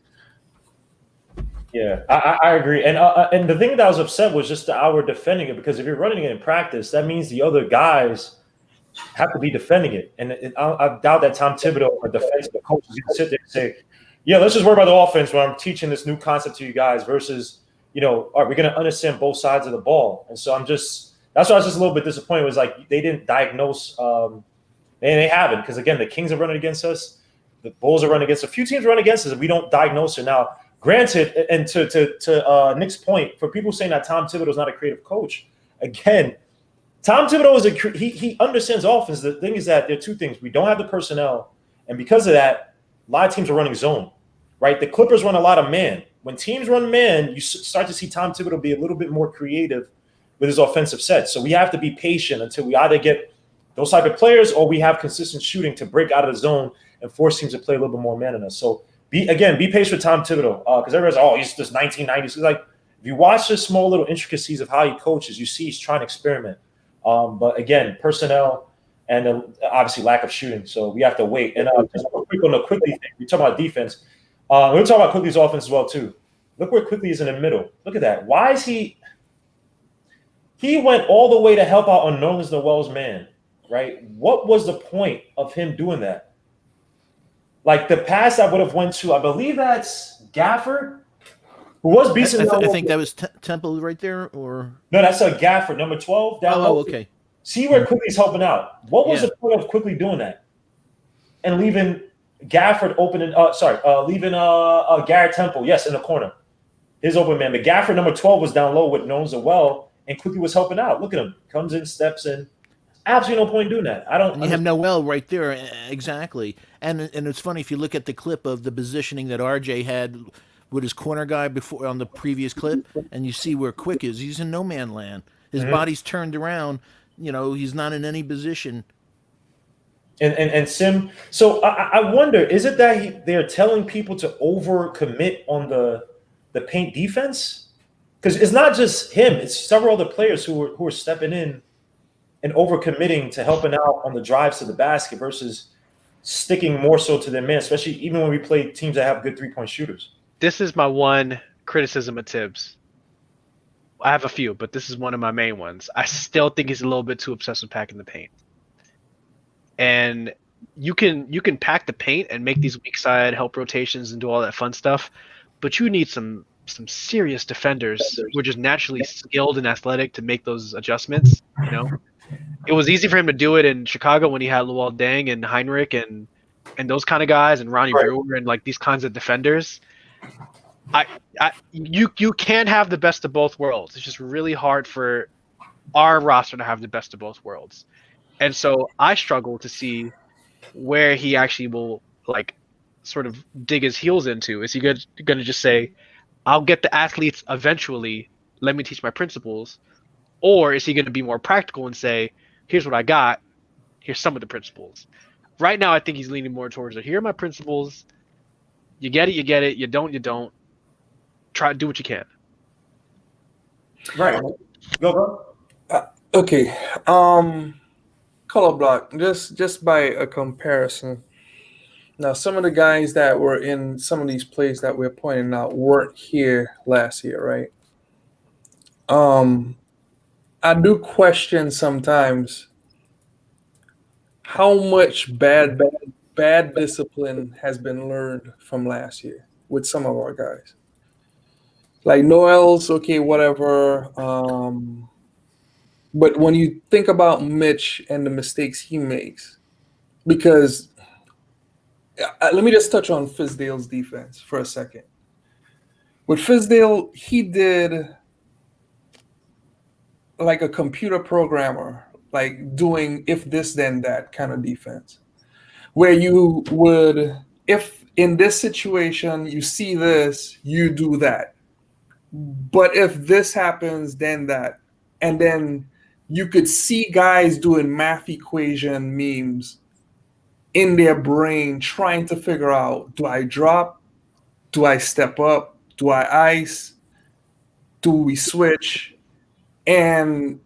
Yeah, I agree. And the thing that I was upset was just our defending it, because if you're running it in practice, that means the other guys have to be defending it. And I doubt that Tom Thibodeau, a defensive coach, is going to sit there and say, yeah, let's just worry about the offense when I'm teaching this new concept to you guys versus, all right, we're going to understand both sides of the ball. And so that's why I was just a little bit disappointed. It was like they didn't diagnose, and they haven't, because, again, the Kings are running against us. the Bulls are running against. A few teams run against us, and we don't diagnose it. Now, granted, and to Nick's point, for people saying that Tom Thibodeau is not a creative coach, again, Tom Thibodeau is he understands offense. The thing is that there are two things: we don't have the personnel, and because of that, a lot of teams are running zone. Right, the Clippers run a lot of man. When teams run man, you start to see Tom Thibodeau be a little bit more creative with his offensive sets. So we have to be patient until we either get those type of players or we have consistent shooting to break out of the zone and force teams to play a little bit more man in us. So be patient with Tom Thibodeau because everyone's he's just 1990s. It's like if you watch the small little intricacies of how he coaches, you see he's trying to experiment. But again, personnel and obviously lack of shooting. So we have to wait. And just real quick on the Quickly thing, we talk about defense. We're talking about Quickly's offense as well too. Look where Quickly is in the middle. Look at that. Why is he went all the way to help out on Nerlens Noel's man, right? What was the point of him doing that? Like the pass that would have went to, I believe that's Gafford, who was beating. I think that was Temple right there, or no, that's a Gafford, number 12. Down low. Okay. See where Quickly's helping out. What was the point of Quickly doing that and leaving Gafford opening? Leaving Garrett Temple, yes, in the corner, his open man. But Gafford, number 12, was down low with Nerlens Noel, and Quickly was helping out. Look at him, comes in, steps in. Absolutely no point in doing that. And you have Noel right there, exactly. And it's funny if you look at the clip of the positioning that RJ had with his corner guy before on the previous clip, and you see where Quick is. He's in no man land. His body's turned around. He's not in any position. And Sim. So I wonder, is it that they're telling people to overcommit on the paint defense? Because it's not just him; it's several other players who are stepping in and overcommitting to helping out on the drives to the basket versus sticking more so to their man, especially even when we play teams that have good 3-point shooters. This is my one criticism of Tibbs. I have a few, but this is one of my main ones. I still think he's a little bit too obsessed with packing the paint. And you can pack the paint and make these weak side help rotations and do all that fun stuff, but you need some serious defenders who are just naturally skilled and athletic to make those adjustments. It was easy for him to do it in Chicago when he had Luol Deng and Heinrich and those kind of guys and Ronnie Brewer and like these kinds of defenders. You can't have the best of both worlds. It's just really hard for our roster to have the best of both worlds. And so I struggle to see where he actually will like sort of dig his heels into. Is he going to just say, I'll get the athletes eventually, let me teach my principles? Or is he going to be more practical and say, here's what I got, here's some of the principles? Right now, I think he's leaning more towards here are my principles. You get it, you get it. You don't, you don't. Try to do what you can. Right. Go, bro. Okay. Color block, just by a comparison. Now, some of the guys that were in some of these plays that we're pointing out weren't here last year, right? I do question sometimes how much bad discipline has been learned from last year with some of our guys. Like Noel's, okay, whatever. But when you think about Mitch and the mistakes he makes, because let me just touch on Fizdale's defense for a second. With Fizdale, he did like a computer programmer, like doing if this, then that kind of defense, where you would, if in this situation you see this, you do that. But if this happens, then that. And then you could see guys doing math equation memes in their brain trying to figure out, do I drop? Do I step up? Do I ice? Do we switch? But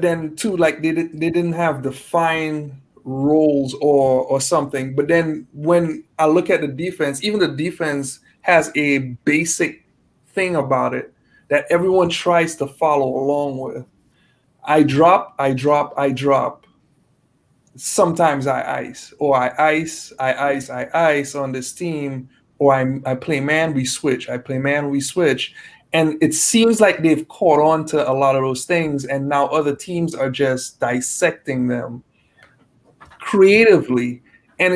then too, like they didn't have defined roles or something. But then when I look at the defense, even the defense has a basic thing about it that everyone tries to follow along with. I drop. Sometimes I ice, or I ice on this team, or I play man, we switch. I play man, we switch. And it seems like they've caught on to a lot of those things, and now other teams are just dissecting them creatively. And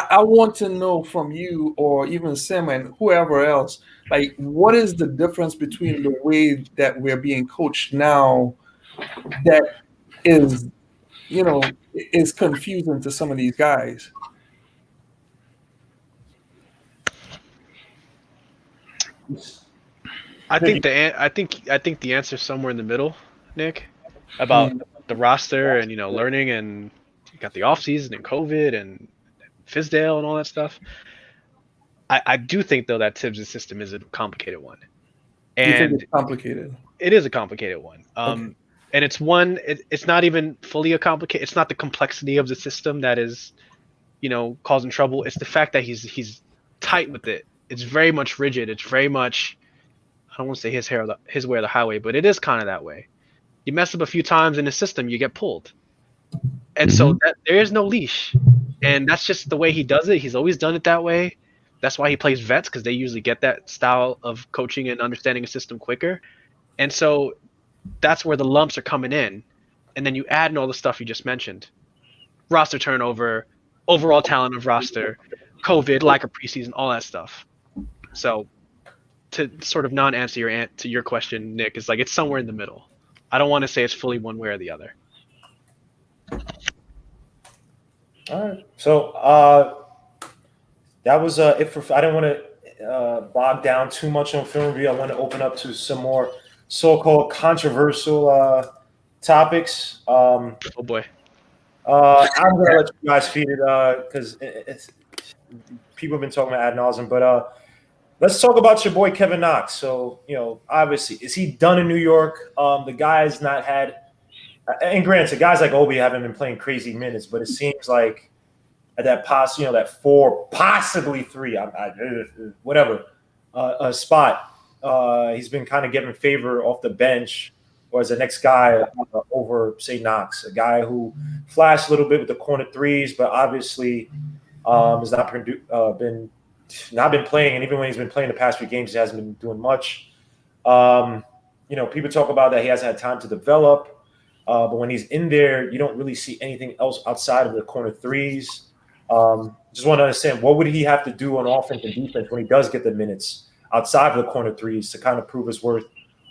I want to know from you or even Sim and whoever else, like, what is the difference between the way that we're being coached now that is, is confusing to some of these guys? I think the answer is somewhere in the middle, Nick, about the roster and learning, and you got the off season and COVID and Fizdale and all that stuff. I do think though that Thibs' system is a complicated one, You think and it's complicated? it is a complicated one. Okay. And it's one. It's not even fully a complicated. It's not the complexity of the system that is, causing trouble. It's the fact that he's tight with it. It's very much rigid. It's very much. I don't want to say his way or the highway, but it is kind of that way. You mess up a few times in the system, you get pulled, and so there is no leash, and that's just the way he does it. He's always done it that way. That's why he plays vets, because they usually get that style of coaching and understanding a system quicker, and so that's where the lumps are coming in. And then you add in all the stuff you just mentioned: roster turnover, overall talent of roster, COVID, lack of preseason, all that stuff. So to sort of non-answer your question, Nick, is like it's somewhere in the middle. I don't want to say it's fully one way or the other. All right. So that was it for. I don't want to bog down too much on film review. I want to open up to some more so-called controversial topics. Oh boy. I'm gonna let you guys feed it because it's people have been talking about ad nauseum, but let's talk about your boy Kevin Knox. So obviously, is he done in New York? The guy's not had, and granted, guys like Obi haven't been playing crazy minutes, but it seems like at that that 4, possibly 3, whatever spot. He's been kind of getting favor off the bench or as the next guy over, say, Knox, a guy who flashed a little bit with the corner threes, but obviously has not been playing. And even when he's been playing the past few games, he hasn't been doing much. People talk about that he hasn't had time to develop, but when he's in there, you don't really see anything else outside of the corner threes. Just want to understand, what would he have to do on offense and defense when he does get the minutes outside of the corner threes to kind of prove his worth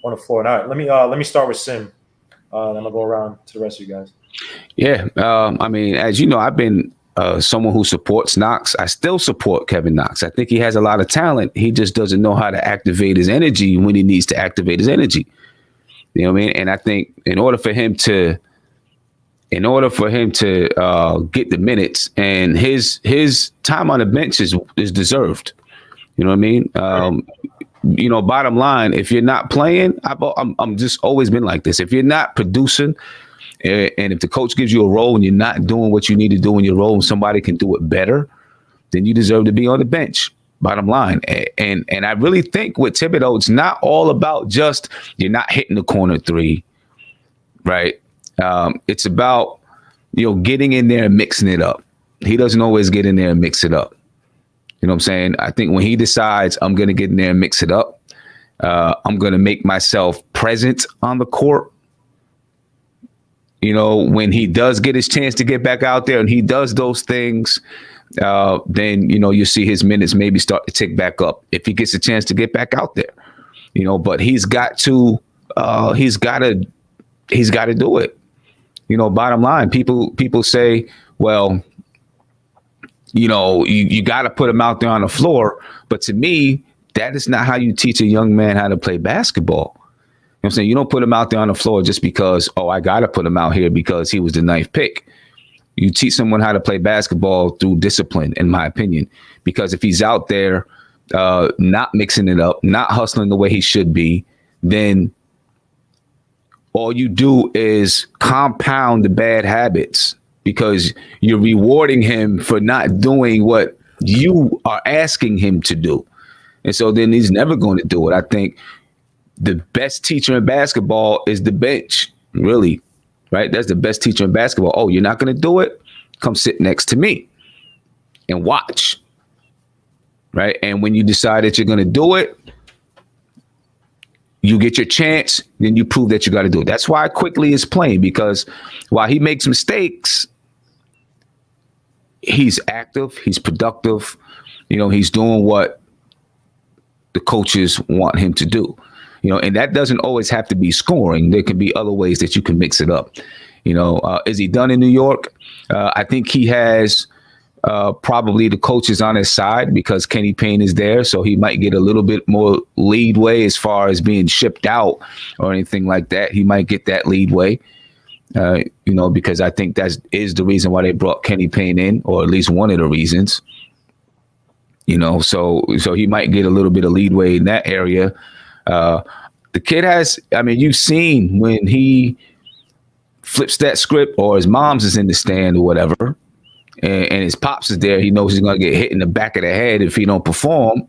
on the floor? All right, let me start with Sim. Then I'll go around to the rest of you guys. Yeah, I mean, as you know, I've been someone who supports Knox. I still support Kevin Knox. I think he has a lot of talent. He just doesn't know how to activate his energy when he needs to activate his energy. You know what I mean? And I think in order for him to get the minutes, and his time on the bench is deserved. You know what I mean? Bottom line, if you're not playing, I'm just always been like this. If you're not producing, and if the coach gives you a role and you're not doing what you need to do in your role, and somebody can do it better, then you deserve to be on the bench. Bottom line. And I really think with Thibodeau, it's not all about just you're not hitting the corner three, right? It's about getting in there and mixing it up. He doesn't always get in there and mix it up. You know what I'm saying? I think when he decides I'm going to get in there and mix it up, I'm going to make myself present on the court. When he does get his chance to get back out there and he does those things, then, you see his minutes maybe start to tick back up if he gets a chance to get back out there, but he's got to do it. Bottom line, people say, well, you got to put him out there on the floor. But to me, that is not how you teach a young man how to play basketball. You know what I'm saying? You don't put him out there on the floor just because, I got to put him out here because he was the 9th pick. You teach someone how to play basketball through discipline, in my opinion, because if he's out there not mixing it up, not hustling the way he should be, then all you do is compound the bad habits because you're rewarding him for not doing what you are asking him to do. And so then he's never going to do it. I think the best teacher in basketball is the bench, really, right? That's the best teacher in basketball. Oh, you're not going to do it? Come sit next to me and watch, right? And when you decide that you're going to do it, you get your chance, then you prove that you got to do it. That's why Quickly is playing, because while he makes mistakes, he's active, he's productive, he's doing what the coaches want him to do, and that doesn't always have to be scoring. There can be other ways that you can mix it up. Is he done in New York? I think he has probably the coaches on his side because Kenny Payne is there. So he might get a little bit more leadway as far as being shipped out or anything like that. He might get that leadway, because I think that is the reason why they brought Kenny Payne in, or at least one of the reasons. So he might get a little bit of leadway in that area. The kid has, you've seen when he flips that script or his mom's is in the stand or whatever, and his pops is there, he knows he's going to get hit in the back of the head if he don't perform,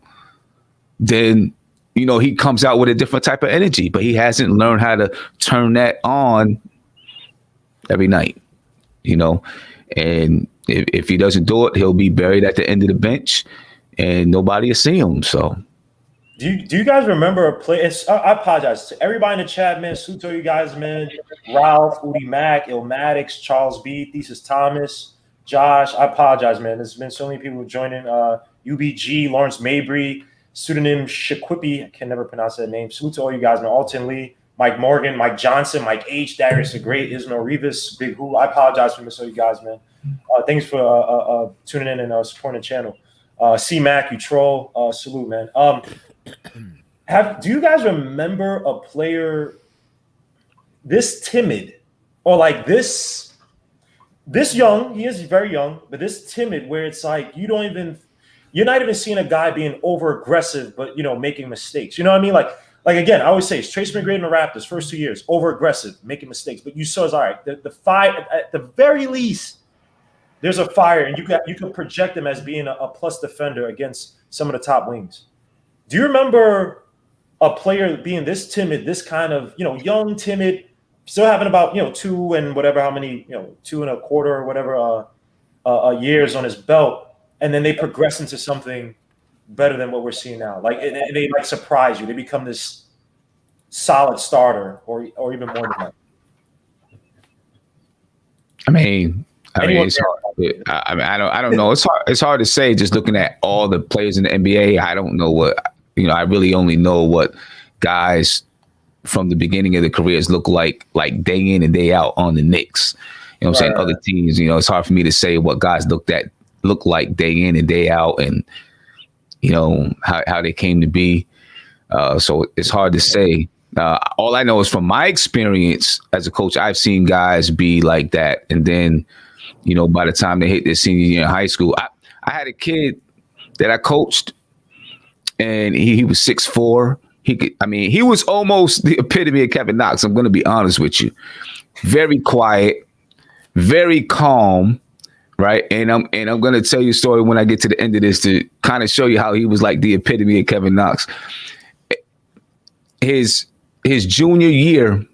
then, he comes out with a different type of energy, but he hasn't learned how to turn that on every night, and if he doesn't do it, he'll be buried at the end of the bench and nobody will see him. So do you guys remember a play? I apologize to everybody in the chat, man. Suto, you guys, man. Ralph, Udi Mack, Ilmatics, Charles B, Thesis Thomas, Josh. I apologize, man. There's been so many people joining. UBG, Lawrence Mabry, pseudonym Shaquippy. I can never pronounce that name. Salute to all you guys, man. Alton Lee, Mike Morgan, Mike Johnson, Mike H, Darius the Great, Ismail Rivas, Big Who. I apologize for missing all you guys, man. Thanks for tuning in and supporting the channel. C Mac, you troll. Salute, man. Do you guys remember a player this timid or like this young? He is very young, but this timid where it's like you're not even seeing a guy being over aggressive, but making mistakes. You know what I mean? Like again, I always say it's Trace McGrady in the Raptors first 2 years, over aggressive, making mistakes. But you saw, all right, the fire at the very least, there's a fire, and you can project him as being a plus defender against some of the top wings. Do you remember a player being this timid, this kind of young, timid, still having about 2 and whatever, how many 2 and a quarter or whatever years on his belt, and then they progress into something better than what we're seeing now? Like and they like surprise you. They become this solid starter, or even more than that. It's hard. I don't know. It's hard to say just looking at all the players in the NBA. I don't know what I really only know what guys from the beginning of the careers look like day in and day out on the Knicks. You know what I'm saying? Other teams, it's hard for me to say what guys look like day in and day out, and how they came to be. So it's hard to say. All I know is from my experience as a coach, I've seen guys be like that, and then by the time they hit their senior year in high school, I had a kid that I coached, and he was 6'4". He was almost the epitome of Kevin Knox. I'm going to be honest with you. Very quiet, very calm, right? And I'm going to tell you a story when I get to the end of this to kind of show you how he was like the epitome of Kevin Knox. His junior year,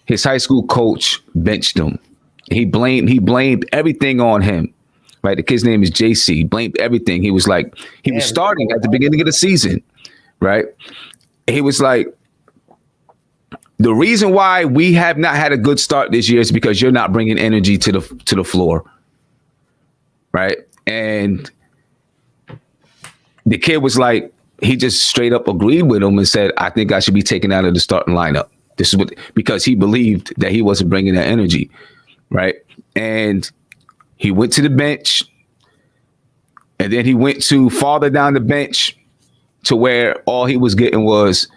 his high school coach benched him. He blamed everything on him. Right, the kid's name is JC. He blamed everything. He was like, he was starting at the beginning of the season, right? He was like, the reason why we have not had a good start this year is because you're not bringing energy to the floor, right? And the kid was like, he just straight up agreed with him and said, I think I should be taken out of the starting lineup. This is because he believed that he wasn't bringing that energy, right? And he went to the bench, and then he went to farther down the bench to where all he was getting was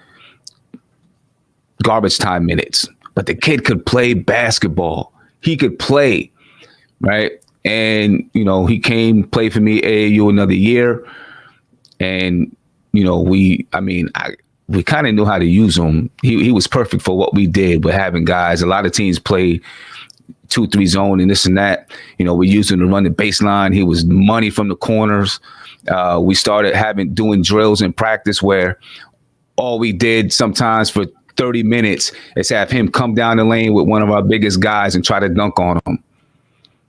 garbage time minutes. But the kid could play basketball. He could play, right? And, he came, played for me AAU another year. And, we kind of knew how to use him. He was perfect for what we did with having guys. A lot of teams play 2-3 zone and this and that. We used him to run the baseline. He was money from the corners. We started doing drills in practice where all we did sometimes for 30 minutes is have him come down the lane with one of our biggest guys and try to dunk on him,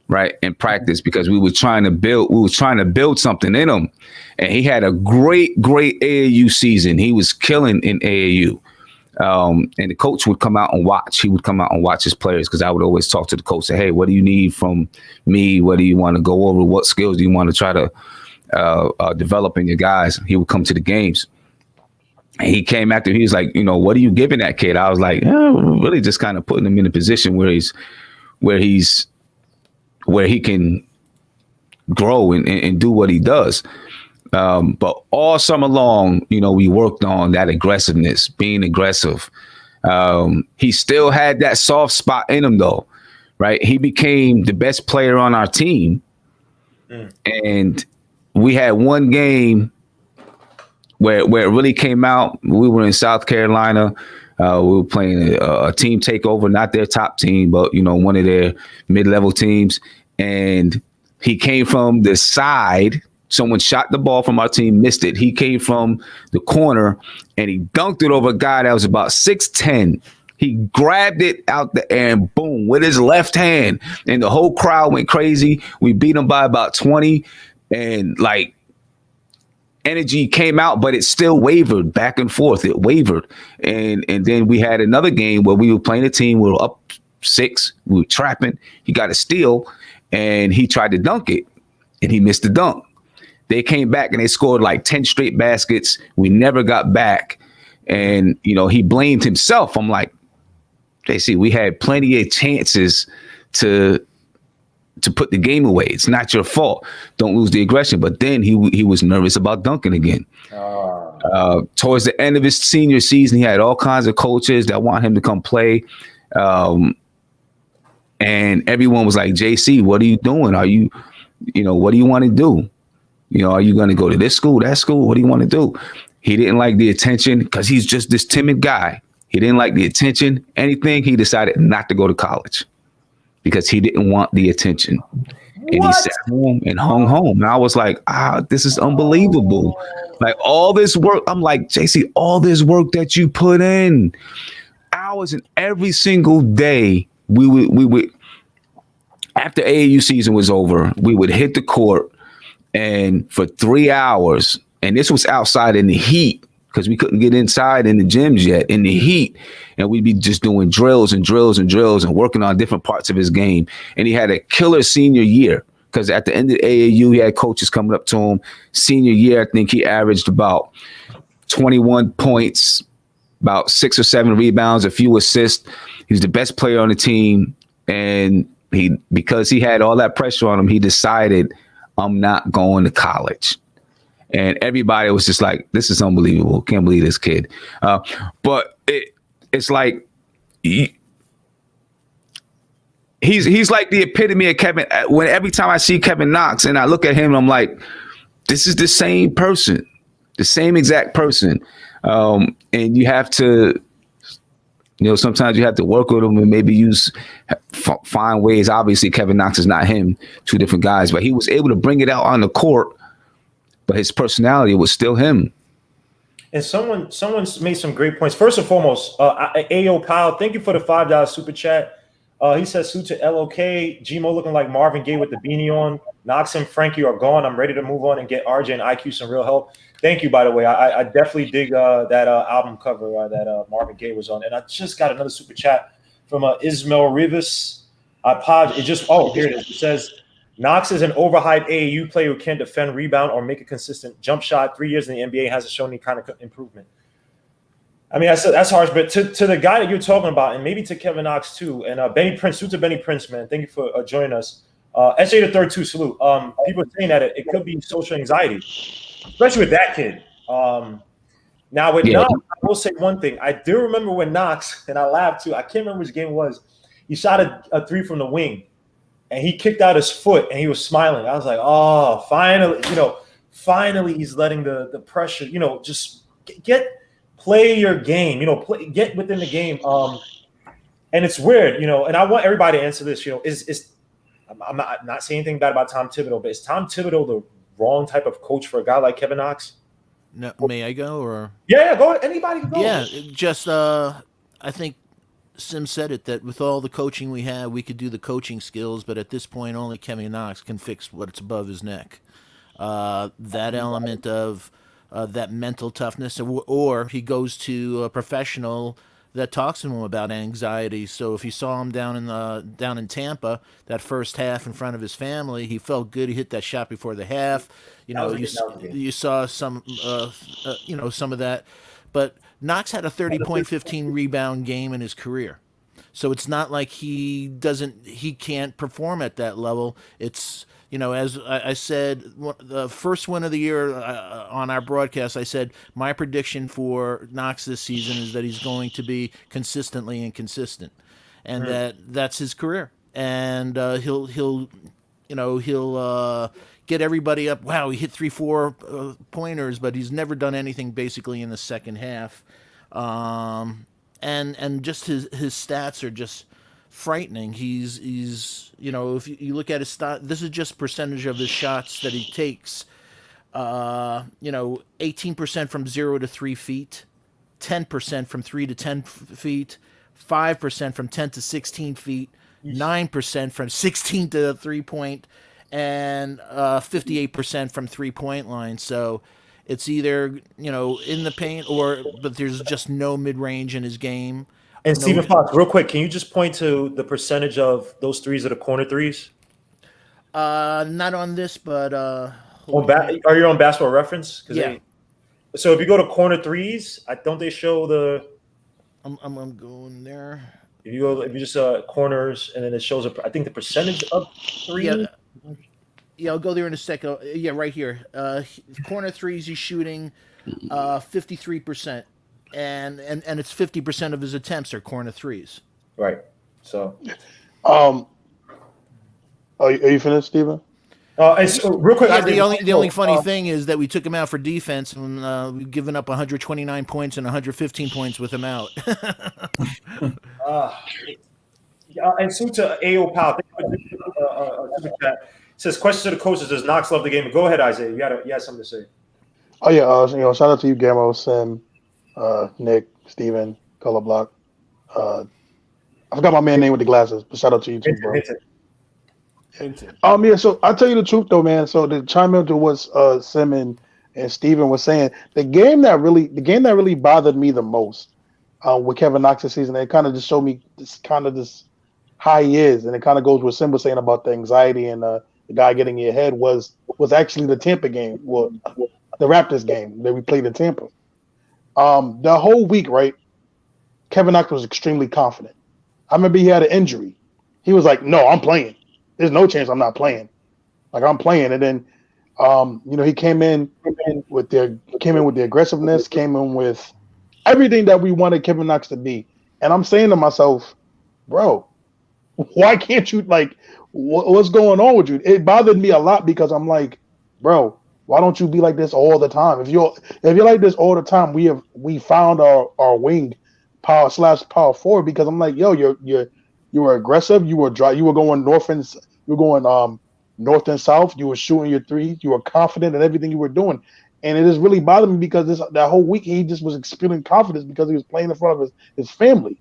right, in practice, because we were trying to build something in him. And he had a great AAU season. He was killing in AAU. And the coach would come out and watch. He would come out and watch his players because I would always talk to the coach, say, hey, what do you need from me? What do you want to go over? What skills do you want to try to develop in your guys? He would come to the games. And he came after, he was like, what are you giving that kid? I was like, really just kind of putting him in a position where he can grow and do what he does. But all summer long, we worked on that aggressiveness, being aggressive. He still had that soft spot in him, though, right? He became the best player on our team. And we had one game where it really came out. We were in South Carolina. We were playing a team takeover, not their top team, but, one of their mid-level teams. And he came from the side. Someone shot the ball from our team, missed it. He came from the corner and he dunked it over a guy that was about 6'10". He grabbed it out the air and boom, with his left hand. And the whole crowd went crazy. We beat him by about 20 and energy came out, but it still wavered back and forth. It wavered. And then we had another game where we were playing a team. We were up 6. We were trapping. He got a steal and he tried to dunk it and he missed the dunk. They came back and they scored like 10 straight baskets. We never got back. And, he blamed himself. I'm like, JC, we had plenty of chances to put the game away. It's not your fault. Don't lose the aggression. But then he was nervous about dunking again. Towards the end of his senior season, he had all kinds of coaches that want him to come play. And everyone was like, JC, what are you doing? Are you, what do you want to do? Are you going to go to this school, that school? What do you want to do? He didn't like the attention because he's just this timid guy. He didn't like the attention, anything. He decided not to go to college because he didn't want the attention. And he sat home and hung home. And I was like, this is unbelievable. Like all this work. I'm like, JC, all this work that you put in, hours, and every single day we would after AAU season was over, we would hit the court. And for 3 hours, and this was outside in the heat because we couldn't get inside in the gyms yet, in the heat. And we'd be just doing drills and drills and drills and working on different parts of his game. And he had a killer senior year because at the end of the AAU, he had coaches coming up to him. Senior year, I think he averaged about 21 points, about 6 or 7 rebounds, a few assists. He was the best player on the team. And because he had all that pressure on him, he decided, I'm not going to college. And everybody was just like, this is unbelievable. Can't believe this kid. But it's like he's like the epitome of Kevin. When every time I see Kevin Knox and I look at him, I'm like, this is the same person, the same exact person. And you have to, sometimes you have to work with him and maybe find ways. Obviously, Kevin Knox is not him, 2 different guys, but he was able to bring it out on the court, but his personality was still him. And someone's made some great points. First and foremost, Ayo Kyle, thank you for the $5 super chat. He says, suit to LOK, Gmo looking like Marvin Gaye with the beanie on. Knox and Frankie are gone. I'm ready to move on and get RJ and IQ some real help. Thank you, by the way. I definitely dig that album cover that Marvin Gaye was on. And I just got another super chat from Ismail Rivas. Here it is. It says, Knox is an overhyped AAU player who can't defend, rebound, or make a consistent jump shot. 3 years in the NBA hasn't shown any kind of improvement. I mean, that's harsh, but to the guy that you're talking about, and maybe to Kevin Knox too, and Benny Prince, to Benny Prince, man, thank you for joining us. SJ the third too, salute. People are saying that it could be social anxiety, especially with that kid. Now with Knox, I will say one thing. I do remember when Knox, and I laughed too. I can't remember which game it was. He shot a 3 from the wing, and he kicked out his foot, and he was smiling. I was like, oh, finally, he's letting the pressure, just play your game, get within the game. And it's weird, and I want everybody to answer this, I'm not saying anything bad about Tom Thibodeau, but is Tom Thibodeau the wrong type of coach for a guy like Kevin Knox? No, may I go or? Yeah, go. Anybody can go. Yeah, just I think Sim said it, that with all the coaching we have, we could do the coaching skills, but at this point, only Kevin Knox can fix what's above his neck. That element of that mental toughness, or he goes to a professional that talks to him about anxiety. So if you saw him down in Tampa, that first half in front of his family, he felt good. He hit that shot before the half. You saw some some of that, but Knox had a 30-point, 15 rebound game in his career. So it's not like he can't perform at that level. It's, as I said, the first win of the year on our broadcast, I said my prediction for Knox this season is that he's going to be consistently inconsistent, and that's his career. And he'll get everybody up. Wow, he hit 3-4 pointers, but he's never done anything basically in the second half. And just his stats are just frightening. He's if you look at his stat, this is just percentage of his shots that he takes. 18% from 0 to 3 feet, 10% from 3 to 10 feet, 5% from 10 to 16 feet, 9% from 16 to 3-point, and 58% from 3-point line. So it's either in the paint but there's just no mid-range in his game. And Stephen Fox, real quick, can you just point to the percentage of those threes that are corner threes? Not on this, but are you on Basketball Reference? Yeah. So if you go to corner threes, don't they show the? I'm going there. If you just corners, and then it shows I think the percentage of three. Yeah, I'll go there in a second. Yeah, right here. Corner threes, he's shooting 53%, and it's 50% of his attempts are corner threes. Right. So, are you finished, Steven? And so real quick, the only funny thing is that we took him out for defense, and we've given up 129 points and 115 points with him out. And so to AO Powell, says, question to the coaches, does Knox love the game? Go ahead, Isaiah. You had something to say. Oh yeah, shout out to you, Gammo, Sim, Nick, Steven, Color Block. I forgot my man's name with the glasses, but shout out to you too, bro. Yeah, so I'll tell you the truth though, man. So to chime into what Sim and Steven was saying, the game that really bothered me the most with Kevin Knox this season, it kind of just showed me this how he is, and it kind of goes with Sim was saying about the anxiety and the guy getting in your head was actually the Tampa game, the Raptors game that we played in Tampa. The whole week, right? Kevin Knox was extremely confident. I remember he had an injury. He was like, "No, I'm playing. There's no chance I'm not playing. Like I'm playing." And then, he came in with the aggressiveness, came in with everything that we wanted Kevin Knox to be. And I'm saying to myself, bro, why can't you what's going on with you? It bothered me a lot because I'm like, bro, why don't you be like this all the time? If you're like this all the time, we found our wing power /power forward, because I'm like, yo, you were aggressive, you were dry, you were going north and south, you were shooting your threes, you were confident in everything you were doing. And it is really bothered me because that whole week he just was experiencing confidence because he was playing in front of his family.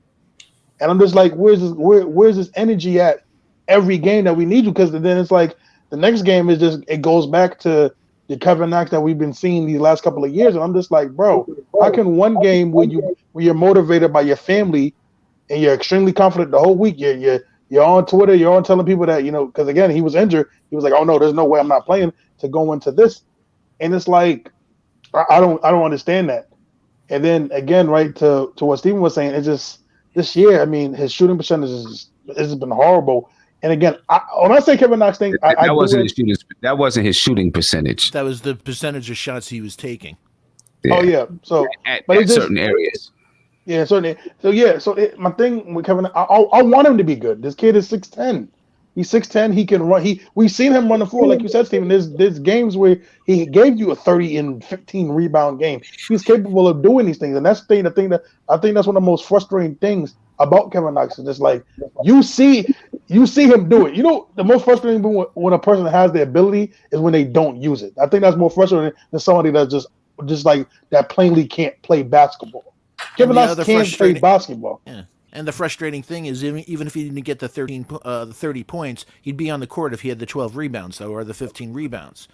And I'm just like, where's this energy at every game that we need you? Because then it's like the next game is just, it goes back to the Kevin Knox that we've been seeing these last couple of years. And I'm just like, bro, how can one game where you're motivated by your family and you're extremely confident the whole week, you're on Twitter, you're on telling people that, because again, he was injured. He was like, oh no, there's no way I'm not playing, to go into this. And it's like, I don't understand that. And then again, right to what Steven was saying, it's just this year, I mean, his shooting percentage has been horrible. And again, when I say Kevin Knox thing, that wasn't his shooting percentage. That was the percentage of shots he was taking. Yeah. Oh yeah, so at certain areas. Yeah, certainly. So my thing with Kevin, I want him to be good. This kid is 6'10". He's 6'10". He can run. We've seen him run the floor, like you said, Steven. There's games where he gave you a 30 and 15 rebound game. He's capable of doing these things, and that's the thing that I think that's one of the most frustrating things about Kevin Knox is just like you see him do it. The most frustrating thing when a person has the ability is when they don't use it. I think that's more frustrating than somebody that's just like that plainly can't play basketball. Kevin Knox can't play basketball. Yeah. And the frustrating thing is, even if he didn't get the 30 points, he'd be on the court if he had the 12 rebounds, though, or the 15 rebounds.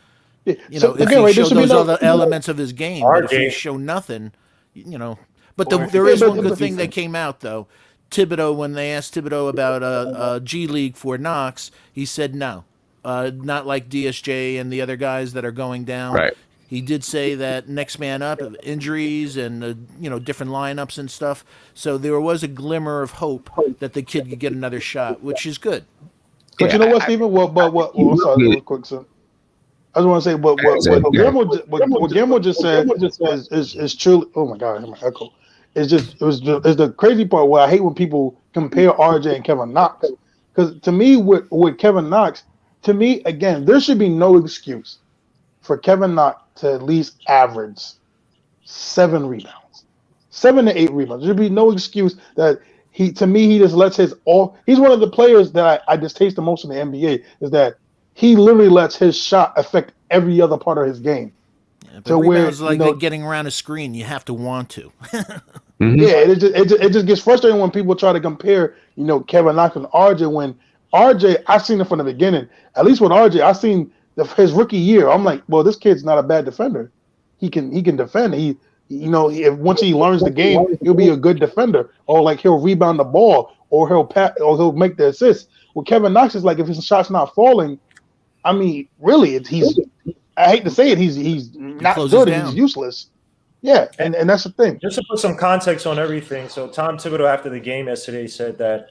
You So, know, if again, he right, there showed should be those no- other elements of his game, but if he RJ. show nothing, you know. But Or if there he is did one the good thing that defense. came out though. Thibodeau, when they asked Thibodeau about G League for Knox, he said no, not like DSJ and the other guys that are going down. Right. He did say that next man up, injuries and different lineups and stuff. So there was a glimmer of hope that the kid could get another shot, which is good. But Yeah, you know what, Stephen? I'm sorry, real quick, sir. I just want to say, what Guillermo just said is truly. Oh my God, I hear my echo. It's the crazy part where I hate when people compare RJ and Kevin Knox, because to me, with Kevin Knox, to me again, there should be no excuse for Kevin Knox to at least average 7 rebounds, 7 to 8 rebounds. There should be no excuse that he just lets his all. He's one of the players that I distaste the most in the NBA. Is that he literally lets his shot affect every other part of his game. Yeah, but To where, rebounds like getting around a screen, you have to want to. Mhm. Yeah, it just gets frustrating when people try to compare, Kevin Knox and RJ. When RJ, I've seen it from the beginning. At least with RJ, I've seen his rookie year. I'm like, well, this kid's not a bad defender. He can defend. Once he learns the game, he'll be a good defender. Or like he'll rebound the ball, or he'll make the assist. Well, Kevin Knox is like, if his shot's not falling, I mean, really, I hate to say it, he's not good. down. He's useless. Yeah, and that's the thing. Just to put some context on everything, so Tom Thibodeau after the game yesterday said that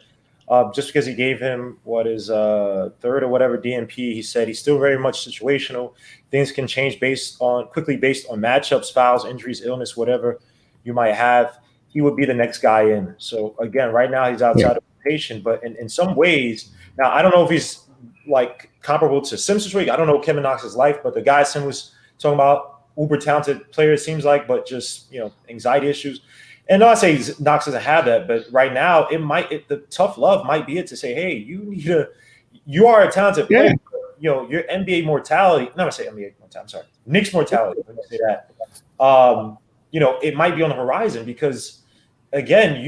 just because he gave him what is third or whatever DNP, he said he's still very much situational. Things can change quickly based on matchups, fouls, injuries, illness, whatever you might have. He would be the next guy in. So again, right now he's outside of rotation, but in some ways, now I don't know if he's like comparable to Sim's situation. I don't know Kevin Knox's life, but the guy Sim was talking about, uber talented player, it seems like, but just anxiety issues. And not say Knox doesn't have that, but right now the tough love might be it to say, hey, you are a talented player. Yeah. Your NBA mortality. Not gonna say NBA mortality. I'm sorry, Knicks mortality. Let me say that. It might be on the horizon because, again,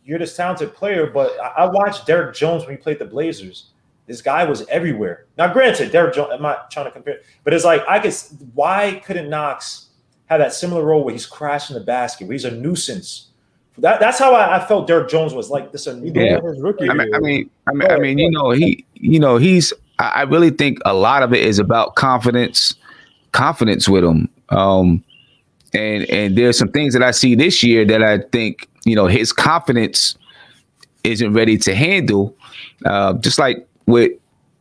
you're this talented player. But I watched Derrick Jones when he played the Blazers. This guy was everywhere. Now, granted, Derrick Jones, I'm not trying to compare, but it's like why couldn't Knox have that similar role where he's crashing the basket, where he's a nuisance? That's how I felt Derrick Jones was like this. Yeah. His rookie. I really think a lot of it is about confidence with him. And there's some things that I see this year that I think, his confidence isn't ready to handle. Just like with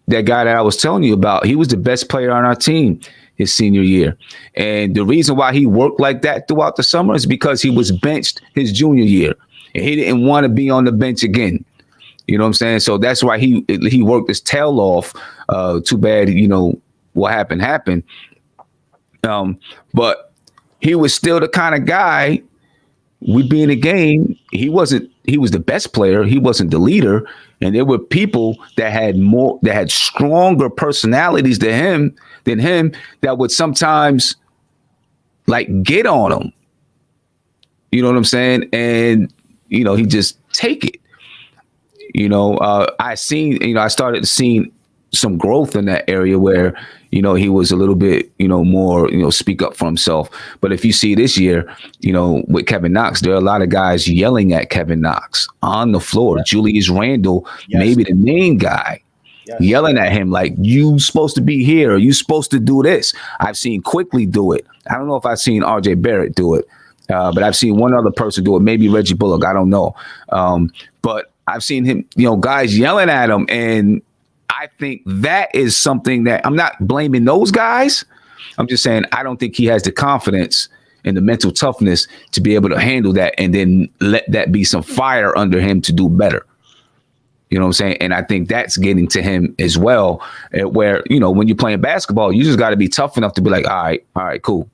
that guy that I was telling you about, he was the best player on our team his senior year. And the reason why he worked like that throughout the summer is because he was benched his junior year and he didn't want to be on the bench again. You know what I'm saying? So that's why he worked his tail off. Too bad, what happened. But he was still the kind of guy, we'd be in a game. He was the best player. He wasn't the leader. And there were people that had stronger personalities than him that would sometimes like get on him. You know what I'm saying? And, he just take it. I started seeing some growth in that area where, he was a little bit, more, speak up for himself. But if you see this year, with Kevin Knox, there are a lot of guys yelling at Kevin Knox on the floor. Yes. Julius Randle, maybe the main guy, yelling at him like, you supposed to be here, or you supposed to do this. I've seen Quickly do it. I don't know if I've seen RJ Barrett do it, but I've seen one other person do it, maybe Reggie Bullock. I don't know. But I've seen him, guys yelling at him. And I think that is something that I'm not blaming those guys. I'm just saying I don't think he has the confidence and the mental toughness to be able to handle that and then let that be some fire under him to do better. You know what I'm saying? And I think that's getting to him as well, where, when you're playing basketball, you just got to be tough enough to be like, all right, cool.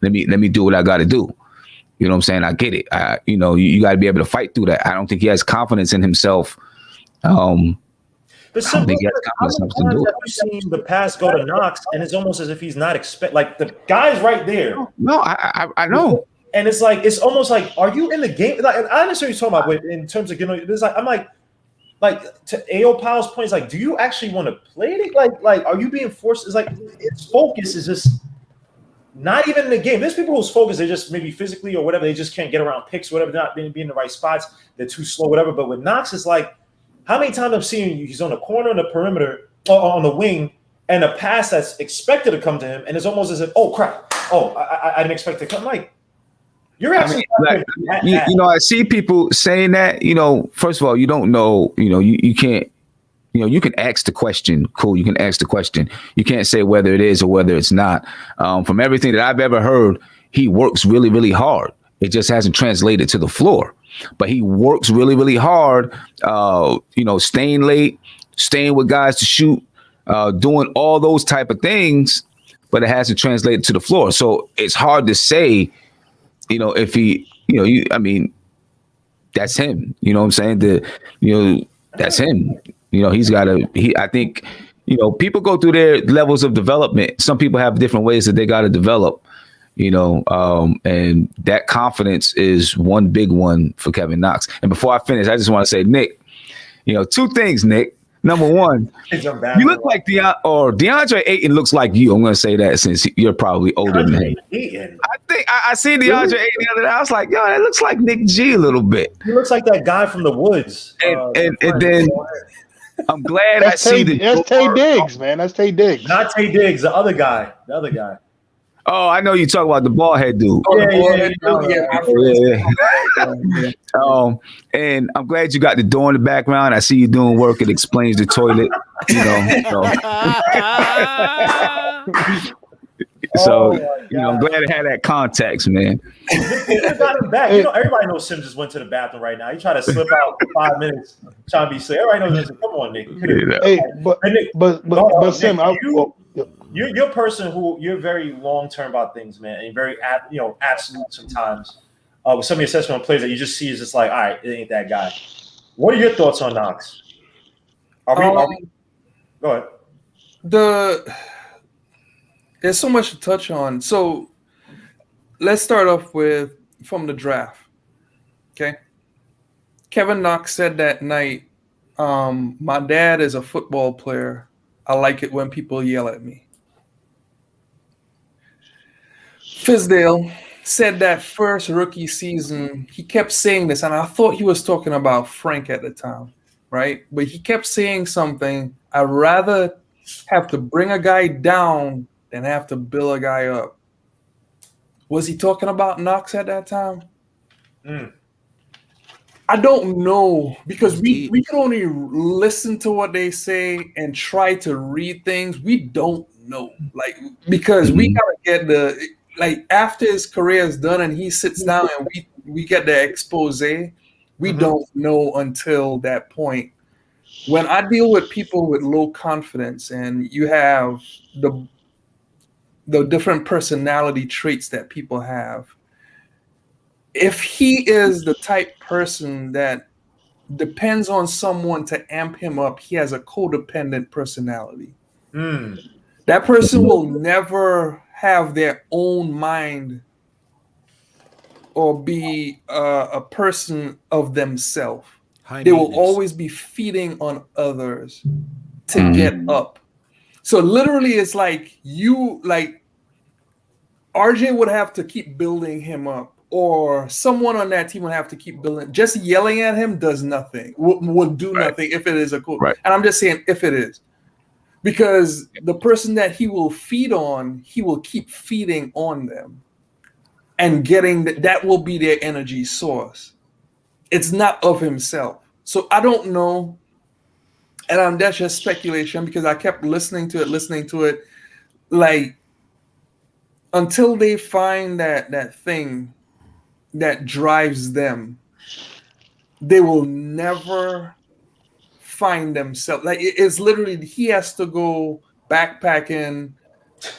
Let me do what I got to do. You know what I'm saying? I get it. You got to be able to fight through that. I don't think he has confidence in himself. But how many times have you seen the pass go to Knox, and it's almost as if he's not like the guy's right there. No, I know. And it's almost like, are you in the game? Like, I understand what you're talking about in terms of, it's like, I'm like like to A.O. Powell's point, is like, do you actually want to play it? Like, are you being forced? It's like its focus is just not even in the game. There's people whose focus, they just maybe physically or whatever, they just can't get around picks, whatever, not being in the right spots, they're too slow, whatever. But with Knox, it's like, how many times I've seen he's on the corner, on the perimeter, or on the wing, and a pass that's expected to come to him, and it's almost as if, oh crap, I didn't expect it to come. Like, you're actually I see people saying that, first of all, you don't know, you can't, you can ask the question. Cool. You can ask the question. You can't say whether it is or whether it's not. From everything that I've ever heard, he works really, really hard. It just hasn't translated to the floor, but he works really, really hard, staying late, staying with guys to shoot, doing all those type of things, but it hasn't translated to the floor. So it's hard to say, if he, that's him. You know what I'm saying? That's him. I think, people go through their levels of development. Some people have different ways that they got to develop, and that confidence is one big one for Kevin Knox. And before I finish, I just want to say, Nick, two things, Nick. Number one, you look like DeAndre Ayton looks like you. I'm going to say that since you're probably older than him. I think I seen DeAndre Ayton the other day. I was like, yo, that looks like Nick G a little bit. He looks like that guy from the woods. And then I'm glad I see that's Tay Diggs, man. That's Tay Diggs. Not Tay Diggs, the other guy. Oh, I know you talk about the bald head dude. Yeah. And I'm glad you got the door in the background. I see you doing work. It explains the toilet. So I'm glad it had that context, man. Got him back. Everybody knows Sim just went to the bathroom right now. He tried to slip out for 5 minutes, trying to be safe. Everybody knows this. Come on, Nick. Hey, but Sim, you're a person who you're very long term about things, man, and very absolute sometimes. With some of the assessment on players that you just see is just like, all right, it ain't that guy. What are your thoughts on Knox? Go ahead. There's so much to touch on. So let's start off from the draft. Okay. Kevin Knox said that night, my dad is a football player. I like it when people yell at me. Fizdale said that first rookie season, he kept saying this, and I thought he was talking about Frank at the time, right? But he kept saying something, I'd rather have to bring a guy down than have to build a guy up. Was he talking about Knox at that time? I don't know, because we can only listen to what they say and try to read things. We don't know, because we gotta get after his career is done and he sits down and we get the expose. We don't know until that point. When I deal with people with low confidence and you have the different personality traits that people have, if he is the type person that depends on someone to amp him up, he has a codependent personality. That person will never have their own mind or be a person of themselves. They will always be feeding on others to get up. So literally it's like RJ would have to keep building him up, or someone on that team would have to keep building. Just yelling at him does nothing, will do nothing if it is a coach. Right. And I'm just saying if it is. Because the person that he will feed on, he will keep feeding on them and getting that will be their energy source. It's not of himself. So I don't know. And that's just speculation because I kept listening to it. Like, until they find that thing that drives them, they will never find themselves. Like, it's literally, he has to go backpacking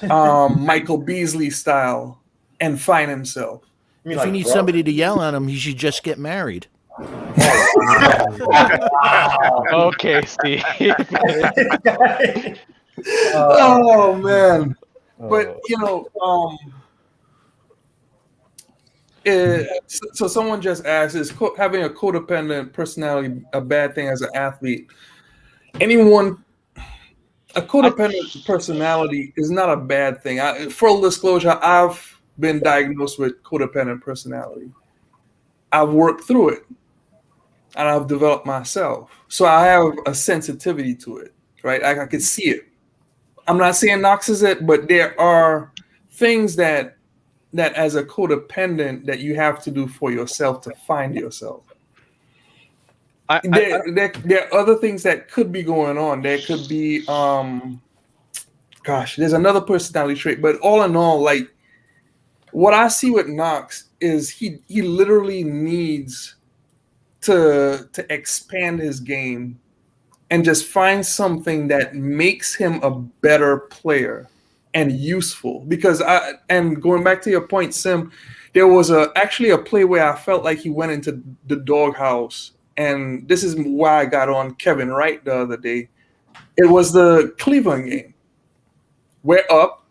Michael Beasley style and find himself. If you need somebody to yell at him, he should just get married. Okay, Steve. Oh man. But So someone just asked, is having a codependent personality a bad thing as an athlete? A codependent personality is not a bad thing. Full disclosure, I've been diagnosed with codependent personality. I've worked through it, and I've developed myself. So I have a sensitivity to it, right? I can see it. I'm not saying Knox is it, but there are things that as a codependent that you have to do for yourself to find yourself. There are other things that could be going on. There could be, there's another personality trait. But all in all, like what I see with Knox is he literally needs to expand his game and just find something that makes him a better player and useful. Because and going back to your point, Sim, there was actually a play where I felt like he went into the doghouse. And this is why I got on Kevin Wright the other day. It was the Cleveland game. We're up.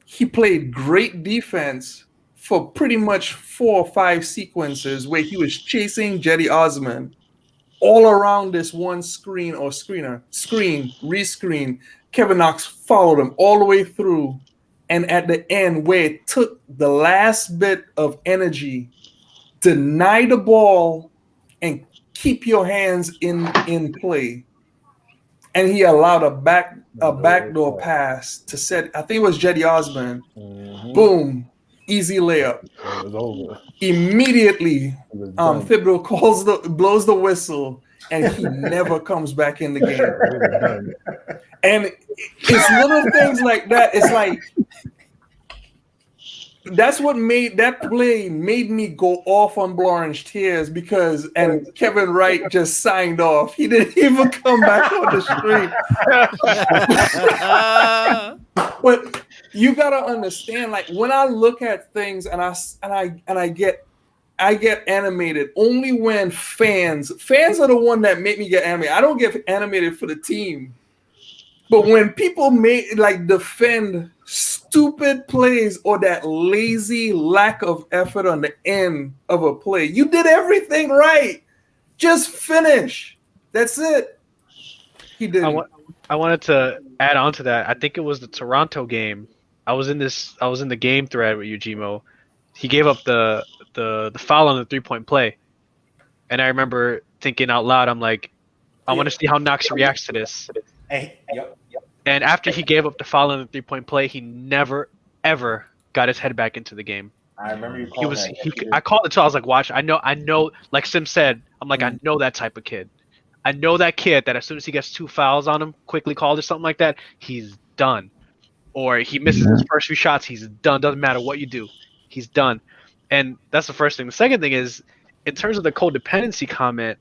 He played great defense for pretty much 4 or 5 sequences where he was chasing Jetty Osman all around this one screen or screen, rescreen. Kevin Knox followed him all the way through. And at the end, where it took the last bit of energy, deny the ball and keep your hands in play. And he allowed a backdoor pass to set, I think it was Jetty Osman. Mm-hmm. Boom. Easy layup. It was over. Immediately, Thib blows the whistle, and he never comes back in the game. And it's little things like that. It's like that's what made that play made me go off on Blanche Tears and Kevin Wright just signed off. He didn't even come back on the street. But you gotta understand, like when I look at things and I get animated only when fans are the one that make me get animated. I don't get animated for the team. But when people defend stupid plays or that lazy lack of effort on the end of a play, you did everything right. Just finish. That's it. He didn't. I wanted to add on to that. I think it was the Toronto game. I was in the game thread with Ujimo. He gave up the foul on the 3-point play, and I remember thinking out loud, I'm like, I want to see how Knox reacts to this. Hey, yep. And after he gave up the foul on the 3-point play, he never ever got his head back into the game. I remember you called I called it too. I was like, watch, I know, like Sim said, I'm like, I know that type of kid. I know that kid that as soon as he gets 2 fouls on him, quickly called or something like that, he's done. Or he misses his first few shots, he's done. Doesn't matter what you do, he's done. And that's the first thing. The second thing is, in terms of the codependency comment,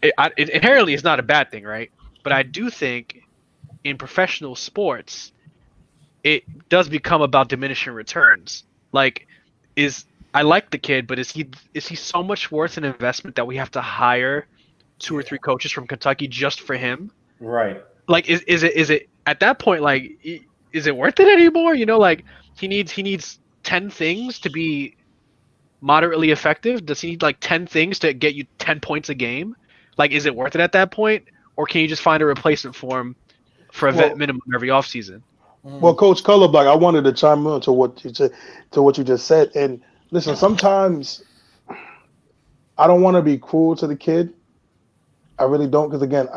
it inherently is not a bad thing, right? But I do think in professional sports, it does become about diminishing returns. Like, I like the kid, but is he so much worth an investment that we have to hire 2 or 3 coaches from Kentucky just for him? Right. Like, is it at that point, like, is it worth it anymore? You know, like he needs 10 things to be moderately effective. Does he need like 10 things to get you 10 points a game? Like, is it worth it at that point? Or can you just find a replacement for him for a vet minimum every offseason? Well, Coach Colorblick, I wanted to chime in to what you just said. And listen, sometimes I don't want to be cruel to the kid. I really don't, because again,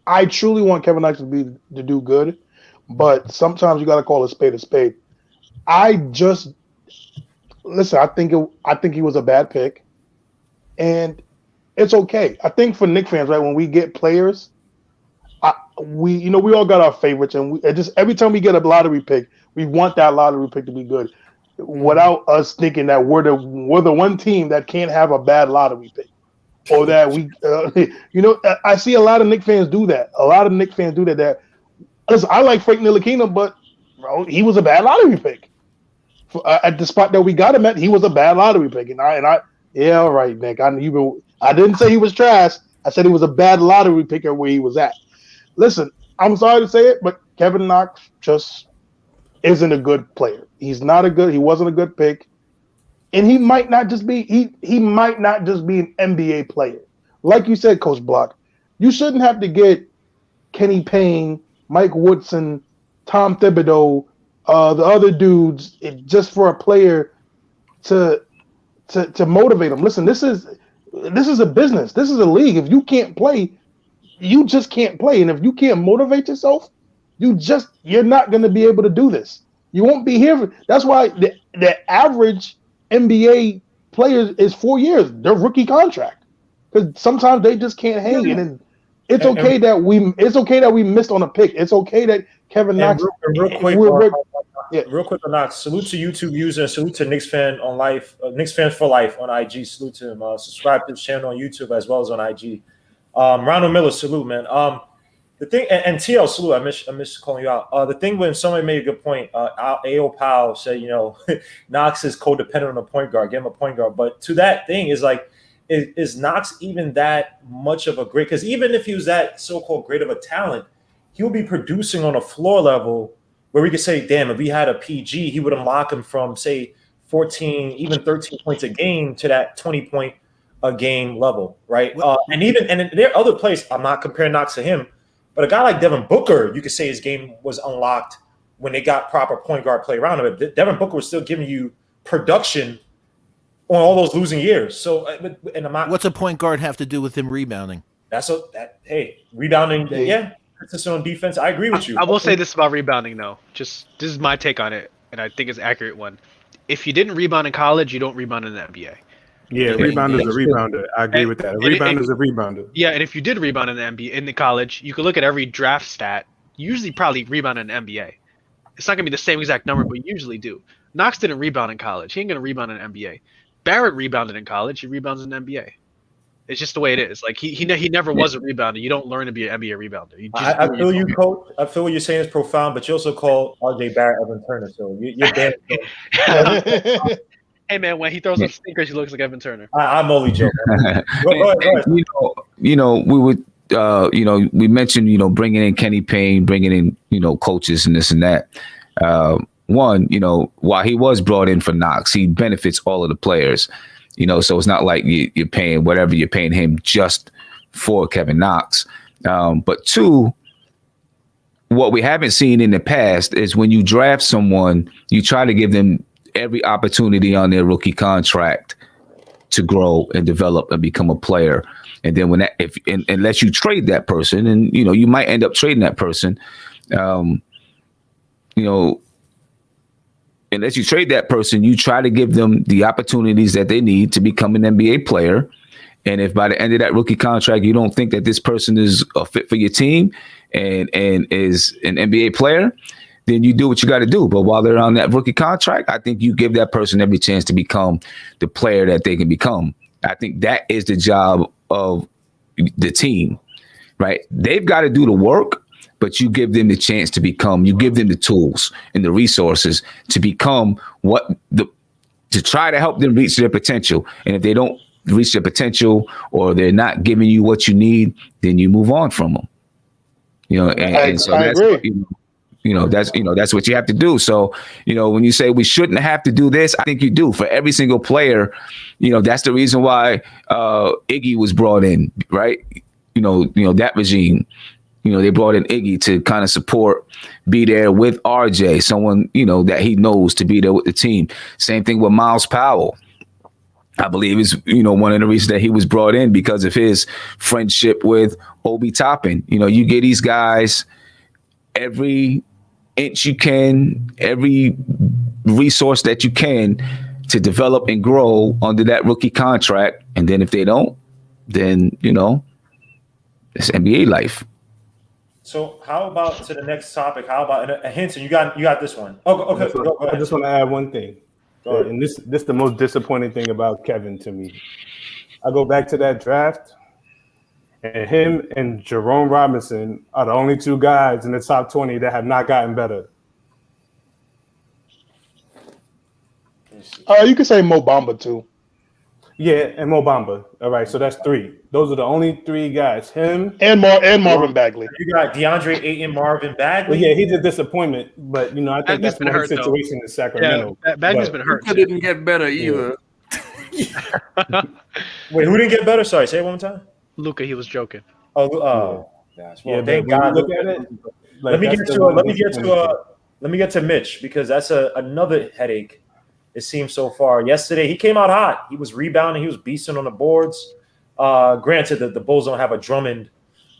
I truly want Kevin Knox to do good, but sometimes you got to call a spade a spade. I think he was a bad pick, and it's okay. I think for Knicks fans, right, when we get players, we all got our favorites, and just every time we get a lottery pick, we want that lottery pick to be good, without us thinking that we're the one team that can't have a bad lottery pick, or that we, I see a lot of Knicks fans do that. A lot of Knicks fans do that. That listen, I like Frank Ntilikina, but bro, he was a bad lottery pick. At the spot that we got him at, he was a bad lottery pick, and I yeah, all right, Nick. I didn't say he was trash. I said he was a bad lottery pick at where he was at. Listen, I'm sorry to say it, but Kevin Knox just isn't a good player. He wasn't a good pick. and he might not just be he might not just be an NBA player. Like you said, Coach Block, you shouldn't have to get Kenny Payne, Mike Woodson, Tom Thibodeau, the other dudes just for a player to motivate them. Listen, this is a business. This is a league. If you can't play, you just can't play. And if you can't motivate yourself, you're not going to be able to do this. You won't be here. That's why the average NBA player is 4 years. Their rookie contract, because sometimes they just can't hang. And then it's okay that we missed on a pick. It's okay that Kevin Knox. Real quick, Knox. Salute to YouTube user. Salute to Knicks fan on life. Knicks fan for life on IG. Salute to him. Subscribe to his channel on YouTube as well as on IG. Ronald Miller, salute, man. The thing, and TL, salute. I miss calling you out. The thing when somebody made a good point, A.O. Powell said, Knox is codependent on a point guard. Give him a point guard. But to that thing is like, is Knox even that much of a great? Because even if he was that so-called great of a talent, he would be producing on a floor level where we could say, damn, if we had a PG, he would unlock him from, say, 14, even 13 points a game to that 20-point a game level, right? And there are other players. I'm not comparing Knox to him, but a guy like Devin Booker, you could say his game was unlocked when they got proper point guard play around him. But Devin Booker was still giving you production on all those losing years. So, and I'm not. What's a point guard have to do with him rebounding? Rebounding. Yeah, consistent on defense. I agree with you. I will say this about rebounding, though. This is my take on it, and I think it's an accurate one. If you didn't rebound in college, you don't rebound in the NBA. Yeah, rebounder is a rebounder. I agree with that. A rebounder is a rebounder. Yeah, and if you did rebound in the NBA, in the college, you could look at every draft stat. You usually probably rebound in the NBA. It's not gonna be the same exact number, but you usually do. Knox didn't rebound in college. He ain't gonna rebound in the NBA. Barrett rebounded in college. He rebounds in the NBA. It's just the way it is. Like he never was a rebounder. You don't learn to be an NBA rebounder. I feel you, Coach. I feel what you're saying is profound, but you also call RJ Barrett Evan Turner. So you're damn. Hey man, when he throws some stinkers, he looks like Evan Turner. I'm only joking. Go ahead. We would. We mentioned, bringing in Kenny Payne, bringing in, coaches and this and that. One, while he was brought in for Knox, he benefits all of the players, so it's not like you're paying whatever you're paying him just for Kevin Knox. But two, what we haven't seen in the past is when you draft someone, you try to give them every opportunity on their rookie contract to grow and develop and become a player. And then unless you trade that person, and you might end up trading that person, unless you trade that person, you try to give them the opportunities that they need to become an NBA player. And if by the end of that rookie contract, you don't think that this person is a fit for your team and is an NBA player, then you do what you got to do. But while they're on that rookie contract, I think you give that person every chance to become the player that they can become. I think that is the job of the team, right? They've got to do the work, but you give them the chance to become, you give them the tools and the resources to become to try to help them reach their potential. And if they don't reach their potential or they're not giving you what you need, then you move on from them. And so that's that's what you have to do. So, when you say we shouldn't have to do this, I think you do for every single player. That's the reason why Iggy was brought in, right? That regime, they brought in Iggy to kind of support, be there with RJ, someone, that he knows to be there with the team. Same thing with Miles Powell. I believe is, one of the reasons that he was brought in because of his friendship with Obi Toppin. You get these guys every inch you can, every resource that you can to develop and grow under that rookie contract. And then if they don't, then, it's NBA life. So how about to the next topic? How about Henson? You got this one. Oh, okay. Go ahead. I just want to add one thing. And this is the most disappointing thing about Kevin to me. I go back to that draft, and him and Jerome Robinson are the only two guys in the top 20 that have not gotten better. You could say Mo Bamba too. Yeah, and Mo Bamba. All right, so that's 3. Those are the only 3 guys. Him and Marvin Bagley. You got DeAndre Ayton, Marvin Bagley. Well, yeah, he's a disappointment, but I think Bagley's that's been more his hurt, though. situation in Sacramento. Yeah, Bagley's But- been hurt. Luka didn't get better either. Wait, who didn't get better? Sorry, say it one more time. Luka, he was joking. Oh, gosh. Well, Yeah, thank but when God. you look at it, like, Let me that's get the to one let me get to Mitch, because that's another headache. It seems so far. Yesterday he came out hot. He was rebounding. He was beasting on the boards. Granted that the Bulls don't have a Drummond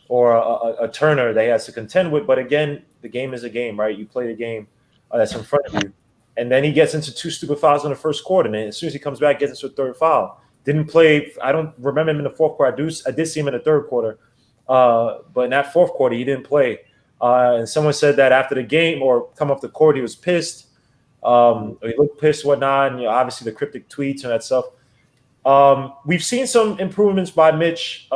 or a Turner that he has to contend with, but again, the game is a game, right? You play the game that's in front of you, and then he gets into 2 stupid fouls in the first quarter, and then as soon as he comes back, gets into a 3rd foul. Didn't play. I don't remember him in the 4th quarter. I did see him in the 3rd quarter, but in that 4th quarter he didn't play. And someone said that after the game or come off the court, he was pissed. He looked pissed, whatnot, and obviously the cryptic tweets and that stuff. We've seen some improvements by Mitch.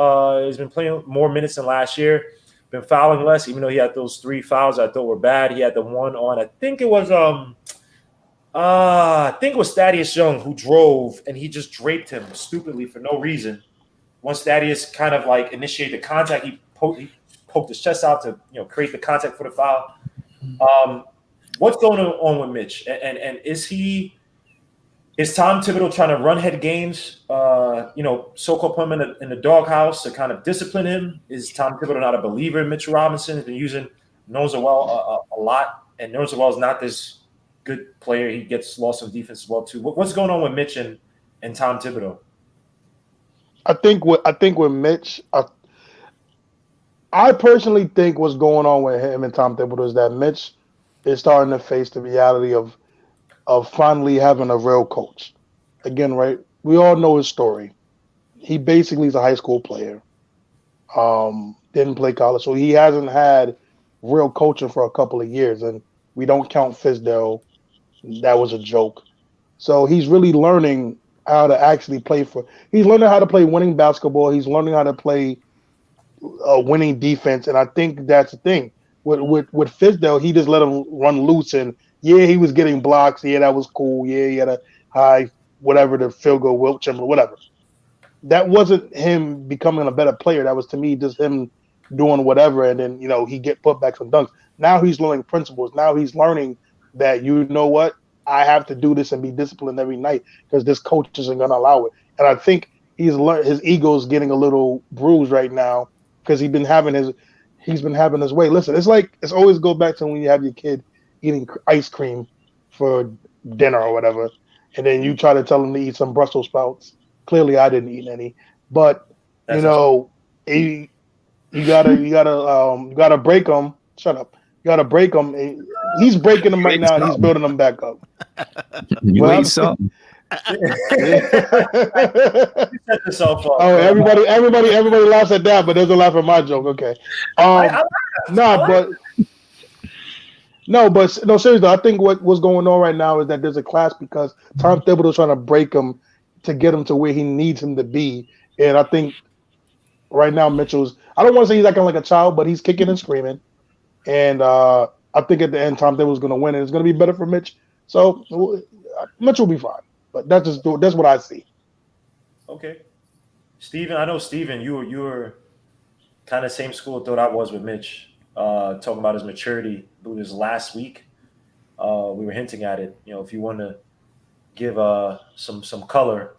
He's been playing more minutes than last year, been fouling less, even though he had those 3 fouls I thought were bad. He had the one on, I think it was Thaddeus Young who drove and he just draped him stupidly for no reason. Once Thaddeus kind of like initiated the contact, he poked his chest out to create the contact for the foul. What's going on with Mitch? And is Tom Thibodeau trying to run head games? So-called put him in the doghouse to kind of discipline him. Is Tom Thibodeau not a believer in Mitch Robinson? He's been using Norzawell a lot, and Norzawell is not this good player. He gets lost in defense as well too. What's going on with Mitch and Tom Thibodeau? I think with Mitch, I personally think what's going on with him and Tom Thibodeau is that Mitch is starting to face the reality of finally having a real coach. Again, right? We all know his story. He basically is a high school player. Didn't play college, so he hasn't had real coaching for a couple of years, and we don't count Fizdale. That was a joke. So he's really learning how to actually play he's learning how to play winning basketball. He's learning how to play winning defense, and I think that's the thing. With Fizdale, he just let him run loose, and he was getting blocks. Yeah, that was cool. Yeah, he had a high, whatever, the field goal, Wilt Chamberlain, whatever. That wasn't him becoming a better player. That was, to me, just him doing whatever, and then, he get putbacks and dunks. Now he's learning principles. Now he's learning that, what, I have to do this and be disciplined every night because this coach isn't going to allow it. And I think his ego's getting a little bruised right now because he's been having his way. Listen, it's always go back to when you have your kid eating ice cream for dinner or whatever, and then you try to tell him to eat some Brussels sprouts. Clearly, I didn't eat any, but you gotta break him. Shut up. You gotta break him. He's breaking them right now, and he's building them back up. You ate something. Set yourself up. Oh, everybody laughs at that, but doesn't laugh at my joke. Okay. No, seriously, I think what's going on right now is that there's a clash because Tom Thibodeau's trying to break him to get him to where he needs him to be, and I think right now Mitchell's. I don't want to say he's acting like a child, but he's kicking and screaming, and I think at the end Tom Thibodeau's going to win, and it's going to be better for Mitch. So Mitch will be fine. But that's what I see. Okay, Steven, I know Steven, you were kind of same school of thought I was with Mitch. Talking about his maturity. I believe it was last week. We were hinting at it. If you want to give some color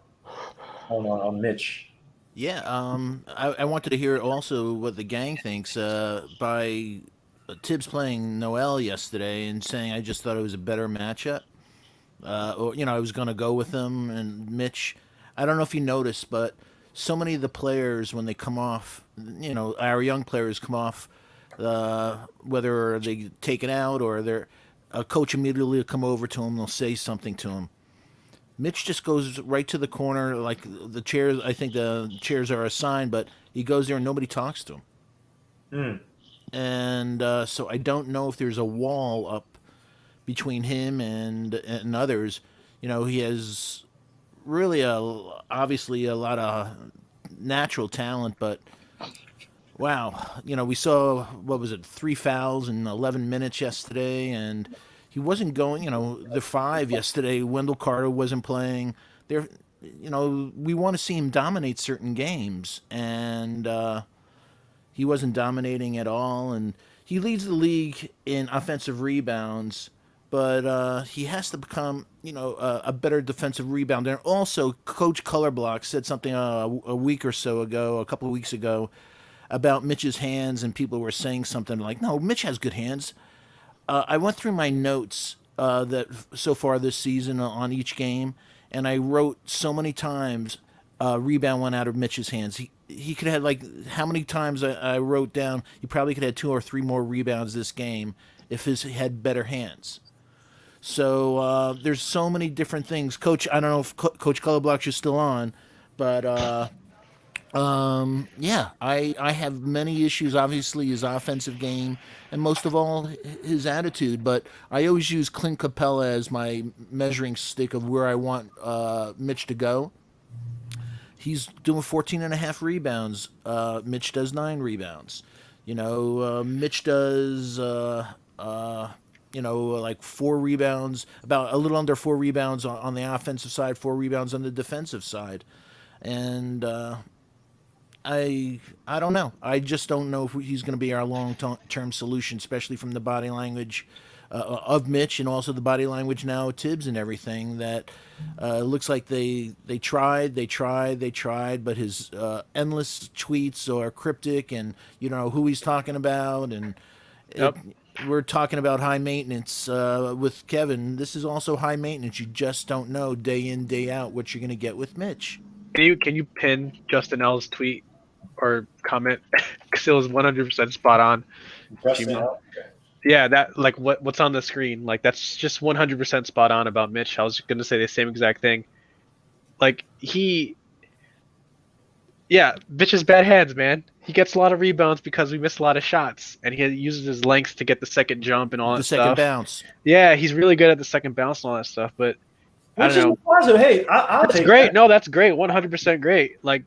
on Mitch. Yeah, I wanted to hear also what the gang thinks by Thibs playing Noel yesterday and saying I just thought it was a better matchup. I was going to go with him and Mitch. I don't know if you noticed, but so many of the players, when they come off, our young players come off, whether they take it out or a coach immediately will come over to him, they'll say something to him. Mitch just goes right to the corner, like the chairs. I think the chairs are assigned, but he goes there and nobody talks to him. And so I don't know if there's a wall up between him and others. He has really obviously a lot of natural talent, but wow, we saw, 3 fouls in 11 minutes yesterday, and he wasn't going, the 5 yesterday. Wendell Carter wasn't playing. we want to see him dominate certain games, and he wasn't dominating at all. And he leads the league in offensive rebounds, but he has to become, a better defensive rebounder. And also, Coach Colorblock said something a week or so ago, a couple of weeks ago, about Mitch's hands, and people were saying something like, "No, Mitch has good hands." I went through my notes that so far this season on each game, and I wrote so many times rebound went out of Mitch's hands. He could have how many times I wrote down, he probably could have 2 or 3 more rebounds this game if he had better hands. So there's so many different things. Coach, I don't know if Coach Colorblock is still on, but yeah, I have many issues. Obviously, his offensive game, and most of all, his attitude. But I always use Clint Capella as my measuring stick of where I want Mitch to go. He's doing 14.5 rebounds. Mitch does 9 rebounds. Mitch does like 4 rebounds, about a little under 4 rebounds on the offensive side, 4 rebounds on the defensive side, and I don't know. I just don't know if he's going to be our long-term solution, especially from the body language of Mitch, and also the body language now of Thibs and everything. That looks like they tried, but his endless tweets are cryptic, and who he's talking about, and we're talking about high maintenance with Kevin. This is also high maintenance. You just don't know day in, day out what you're going to get with Mitch. Can you pin Justin L's tweet or comment? Because it was 100% spot on. Yeah, that what's on the screen, that's just 100% spot on about Mitch. I was going to say the same exact thing. Mitch has bad hands, man. He gets a lot of rebounds because we miss a lot of shots, and he uses his length to get the second jump and all that stuff. The second bounce. Yeah, he's really good at the second bounce and all that stuff, but I don't know. Positive. Hey, I'll that's take great. that. No, that's great. 100% great. But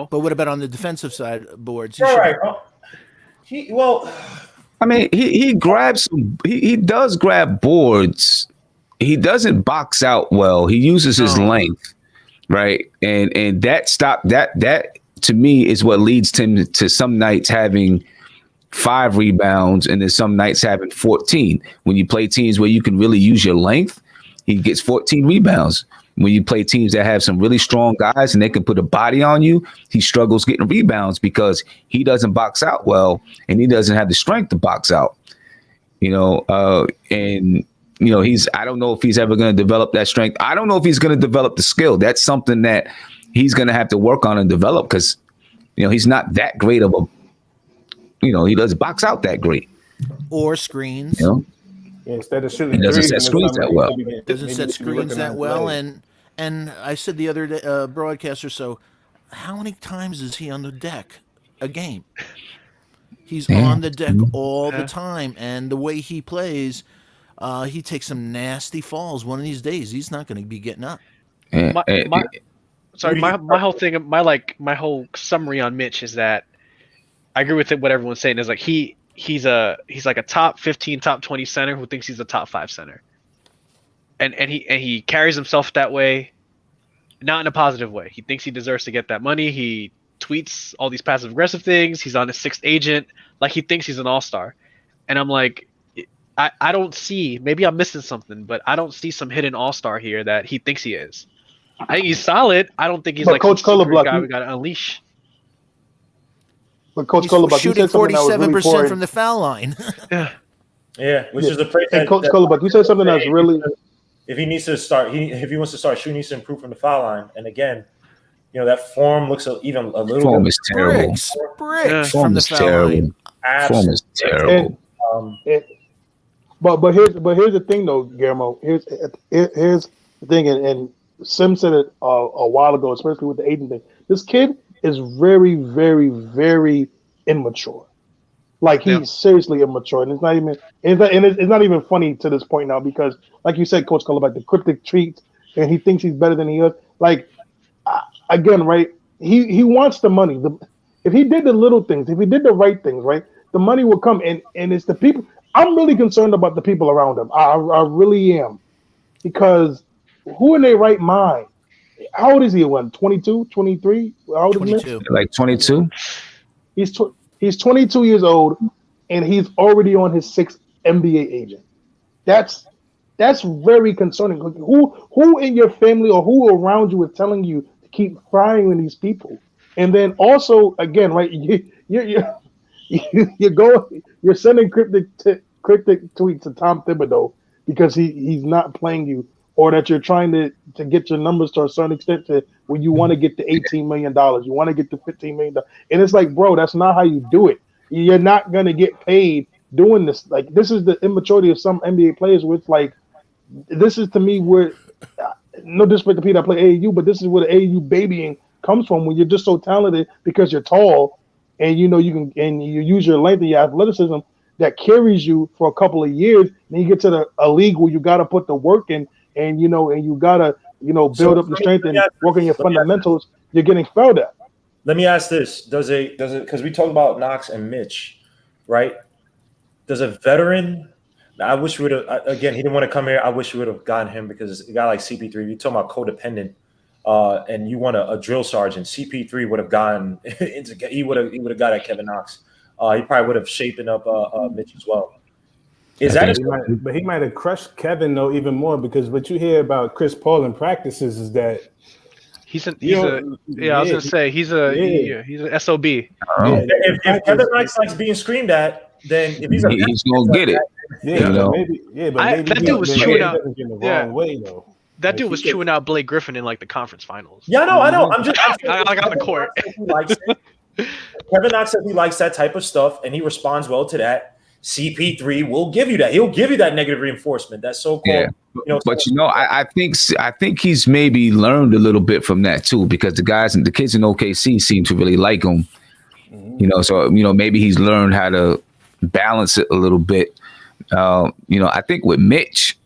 But what about on the defensive side boards? All right. I mean, he grabs he does grab boards. He doesn't box out well. He uses his length, right? And that to me is what leads him to some nights having 5 rebounds and then some nights having 14. When you play teams where you can really use your length, he gets 14 rebounds. When you play teams that have some really strong guys and they can put a body on you, he struggles getting rebounds because he doesn't box out well and he doesn't have the strength to box out. I don't know if he's ever going to develop that strength. I don't know if he's going to develop the skill. That's something that he's going to have to work on and develop because, he's not that great of a, he doesn't box out that great. Or screens. Instead of shooting, he doesn't set screens that well. Doesn't set screens that well, and I said the other day, broadcast or so, how many times is he on the deck a game? He's on the deck all the time, and the way he plays, he takes some nasty falls. One of these days, he's not going to be getting up. My whole thing, my whole summary on Mitch is that I agree with what everyone's saying. Is he's like a top 15, top 20 center who thinks he's a top 5 center. And he carries himself that way, not in a positive way. He thinks he deserves to get that money. He tweets all these passive aggressive things. He's on his 6th agent. He thinks he's an all-star. And I'm like, I don't see, maybe I'm missing something, but I don't see some hidden all-star here that he thinks he is. I think he's solid. I don't think he's Coach Colorblock guy we got to unleash. But Coach He's Colorblock, shooting 47% from the foul line. Yeah, which is a pretty. And Coach Colorblock, you said something that's really. If he needs to start, if he wants to start shooting, he needs to improve from the foul line. And again, that form looks even a little. Form bit is terrible. Bricks from the foul line. Form is terrible. But here's the thing though, Guillermo. Here's the thing, and Sim said it a while ago, especially with the agent thing. This kid is very, very, very immature. He's seriously immature, and it's not even funny to this point now because, like you said, Coach Colorblock, the cryptic tweets, and he thinks he's better than he is. Again, right? He wants the money. If he did the little things, if he did the right things, right, the money will come. And it's the people. I'm really concerned about the people around him. I really am, because who in their right mind How old is he? What, 22, 23? How old is Mitch? 22. Like 22. He's 22 years old, and he's already on his 6th NBA agent. That's very concerning. Who in your family or who around you is telling you to keep frying with these people? And then also, again, right, you're sending cryptic tweets to Tom Thibodeau because he's not playing you, or that you're trying to get your numbers to a certain extent to where you want to get to $18 million, you want to get to $15 million. And it's like, bro, that's not how you do it. You're not gonna get paid doing this. Like, this is the immaturity of some NBA players where it's like, this is to me where, no disrespect to people that play AAU, but this is where the AAU babying comes from, when you're just so talented because you're tall and you use your length and your athleticism that carries you for a couple of years. Then you get to a league where you got to put the work in, and you got to build up the strength and work on your fundamentals. You're getting failed at. Let me ask this: Does it? Because we talked about Knox and Mitch, right? Does a veteran? I wish we would have. Again, he didn't want to come here. I wish we would have gotten him, because a guy like CP3, you're talking about codependent, and you want a drill sergeant. CP3 would have gotten into. He would have got at Kevin Knox. He probably would have shapen up Mitch as well. But he might have crushed Kevin though even more, because what you hear about Chris Paul in practices is that he's an SOB. If Kevin Knox likes being screamed at, then if he's gonna get it. That dude was chewing out. That dude was chewing out Blake Griffin in like the conference finals. Yeah, I know. I'm like on the court. Kevin Knox says he likes that type of stuff, and he responds well to that. CP3 will give you that. He'll give you that negative reinforcement. That's so cool. Yeah. But I think he's maybe learned a little bit from that too, because the kids in OKC seem to really like him. So maybe he's learned how to balance it a little bit. I think with Mitch,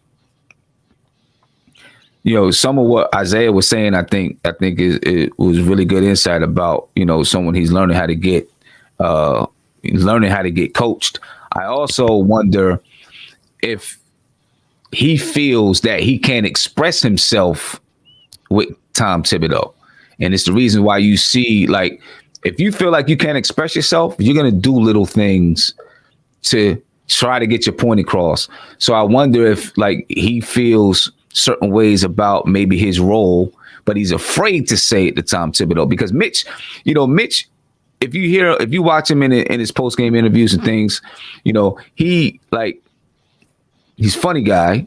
some of what Isaiah was saying, I think it was really good insight about someone he's learning how to get coached. I also wonder if he feels that he can't express himself with Tom Thibodeau, and it's the reason why you see, like, if you feel like you can't express yourself, you're gonna do little things to try to get your point across. So I wonder if, like, he feels certain ways about maybe his role, but he's afraid to say it to Tom Thibodeau, because Mitch, if you watch him in his post game interviews and things, he's a funny guy.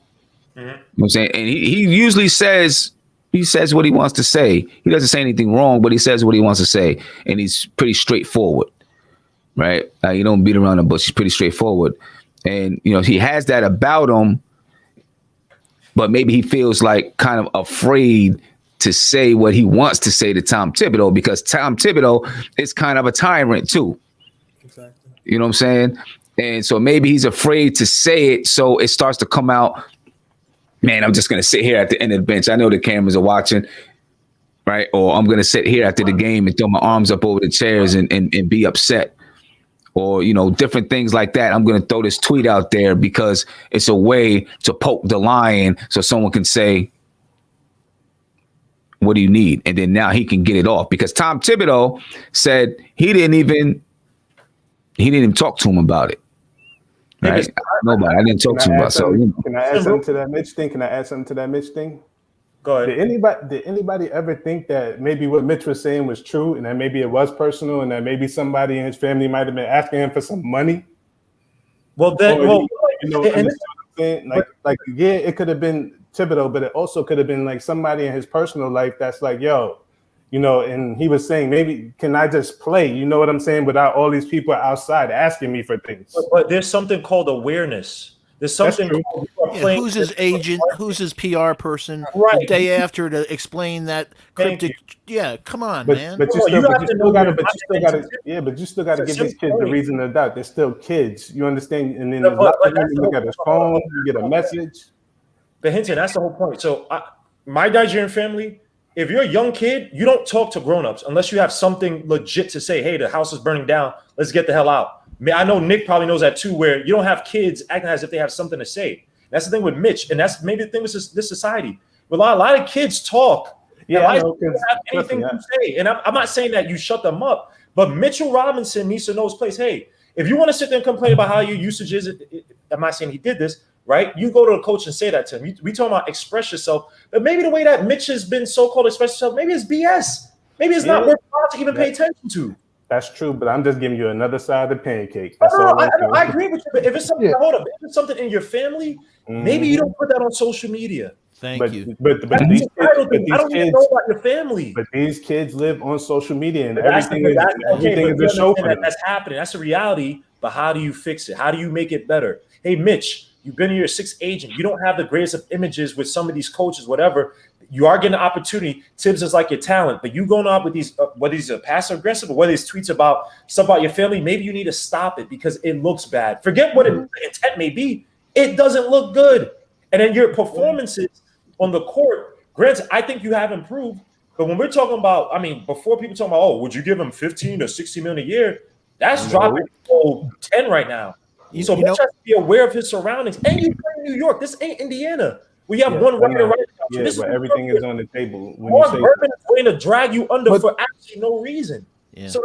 Mm-hmm. You know what I'm saying? And he usually says what he wants to say. He doesn't say anything wrong, but he says what he wants to say, and he's pretty straightforward, right? You don't beat around the bush. He's pretty straightforward, and he has that about him. But maybe he feels like kind of afraid to say what he wants to say to Tom Thibodeau, because Tom Thibodeau is kind of a tyrant too. Exactly. You know what I'm saying? And so maybe he's afraid to say it, so it starts to come out, man, I'm just going to sit here at the end of the bench. I know the cameras are watching, right? Or I'm going to sit here after the game and throw my arms up over the chairs and be upset. Or, different things like that. I'm going to throw this tweet out there because it's a way to poke the lion so someone can say, what do you need? And then now he can get it off, because Tom Thibodeau said he didn't even talk to him about it. Right? Nobody. I didn't talk to him about it. So, can I add something to that Mitch thing? Go ahead. Did anybody ever think that maybe what Mitch was saying was true, and that maybe it was personal, and that maybe somebody in his family might have been asking him for some money? Well, then, it could have been Thibodeau, but it also could have been like somebody in his personal life that's like, yo, and he was saying, maybe can I just play? You know what I'm saying? Without all these people outside asking me for things. But there's something called awareness. There's something. Who's his agent? Who's his PR person? Right. The day after to explain that cryptic. Yeah, come on, man. But you still got to give these kids the reason to doubt. They're still kids. You understand? And then you look at his phone, you get a message. But Hinton, that's the whole point. So my Nigerian family, if you're a young kid, you don't talk to grown-ups unless you have something legit to say. Hey, the house is burning down. Let's get the hell out. I know Nick probably knows that too, where you don't have kids acting as if they have something to say. That's the thing with Mitch, and that's maybe the thing with this society. But a lot of kids talk, Yeah, I And know, you have anything to say. And I'm not saying that you shut them up, but Mitchell Robinson needs to know his place. Hey, if you want to sit there and complain about how your usage is, I'm not saying he did this, right? You go to the coach and say that to him. We talking about express yourself, but maybe the way that Mitch has been so-called express himself, maybe it's BS. Maybe it's not worth to even pay attention to. That's true, but I'm just giving you another side of the pancake. That's all I agree with you. But if it's something, hold up, if it's something in your family, maybe you don't put that on social media. Thank you. But these kids, I don't even know about your family. But these kids live on social media, and That's everything is a show for them. That's happening. That's a reality. But how do you fix it? How do you make it better? Hey, Mitch, you've been your sixth agent. You don't have the greatest of images with some of these coaches, whatever. You are getting an opportunity. Tibbs is like your talent, but you going up with these, whether he's a passive aggressive or whether he's tweets about stuff about your family, maybe you need to stop it because it looks bad. Forget what the intent may be. It doesn't look good. And then your performances on the court, granted, I think you have improved. But when we're talking about, I mean, before people talking about, oh, would you give him 15 or 60 million a year? That's dropping to 10 right now. So Mitch has to be aware of his surroundings. And you play in New York. This ain't Indiana. We have one writer right now. So but everything is on the table. Mark Berman is going to drag you under for absolutely no reason. Yeah. So,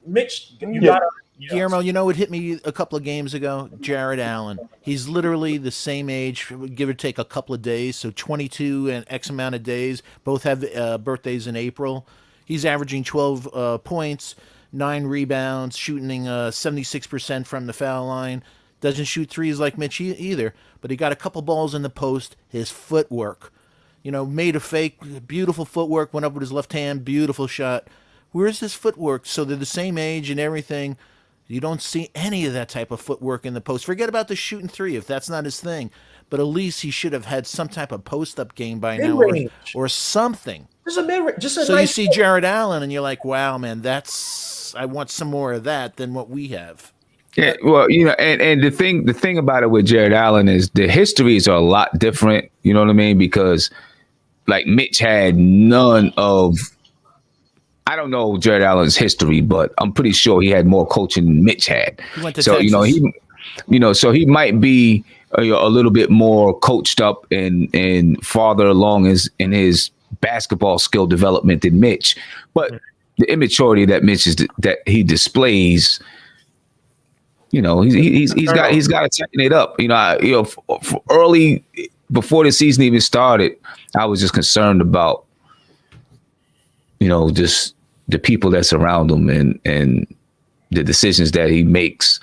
Mitch, you got to. Guillermo, you know, it hit me a couple of games ago. Jared Allen. He's literally the same age, give or take a couple of days. So 22 and X amount of days. Both have birthdays in April. He's averaging 12 points, 9 rebounds, shooting 76% from the foul line. Doesn't shoot threes like Mitch either, but he got a couple balls in the post. His footwork, you know, made a fake, beautiful footwork, went up with his left hand, beautiful shot. Where's his footwork? So they're the same age and everything. You don't see any of that type of footwork in the post. Forget about the shooting three if that's not his thing. But at least he should have had some type of post-up game by now or something. Just a mid-range. So you see Jared Allen and you're like, wow, man, I want some more of that than what we have. Yeah, well, you know, and the thing about it with Jared Allen is the histories are a lot different. You know what I mean? Because like Mitch had none of, I don't know Jared Allen's history, but I'm pretty sure he had more coaching than Mitch had. He went to so Texas. So he might be a little bit more coached up and farther along in his basketball skill development than Mitch, but the immaturity that that he displays. You know, he's got to tighten it up. You know, early before the season even started, I was just concerned about, you know, just the people that surround him and the decisions that he makes.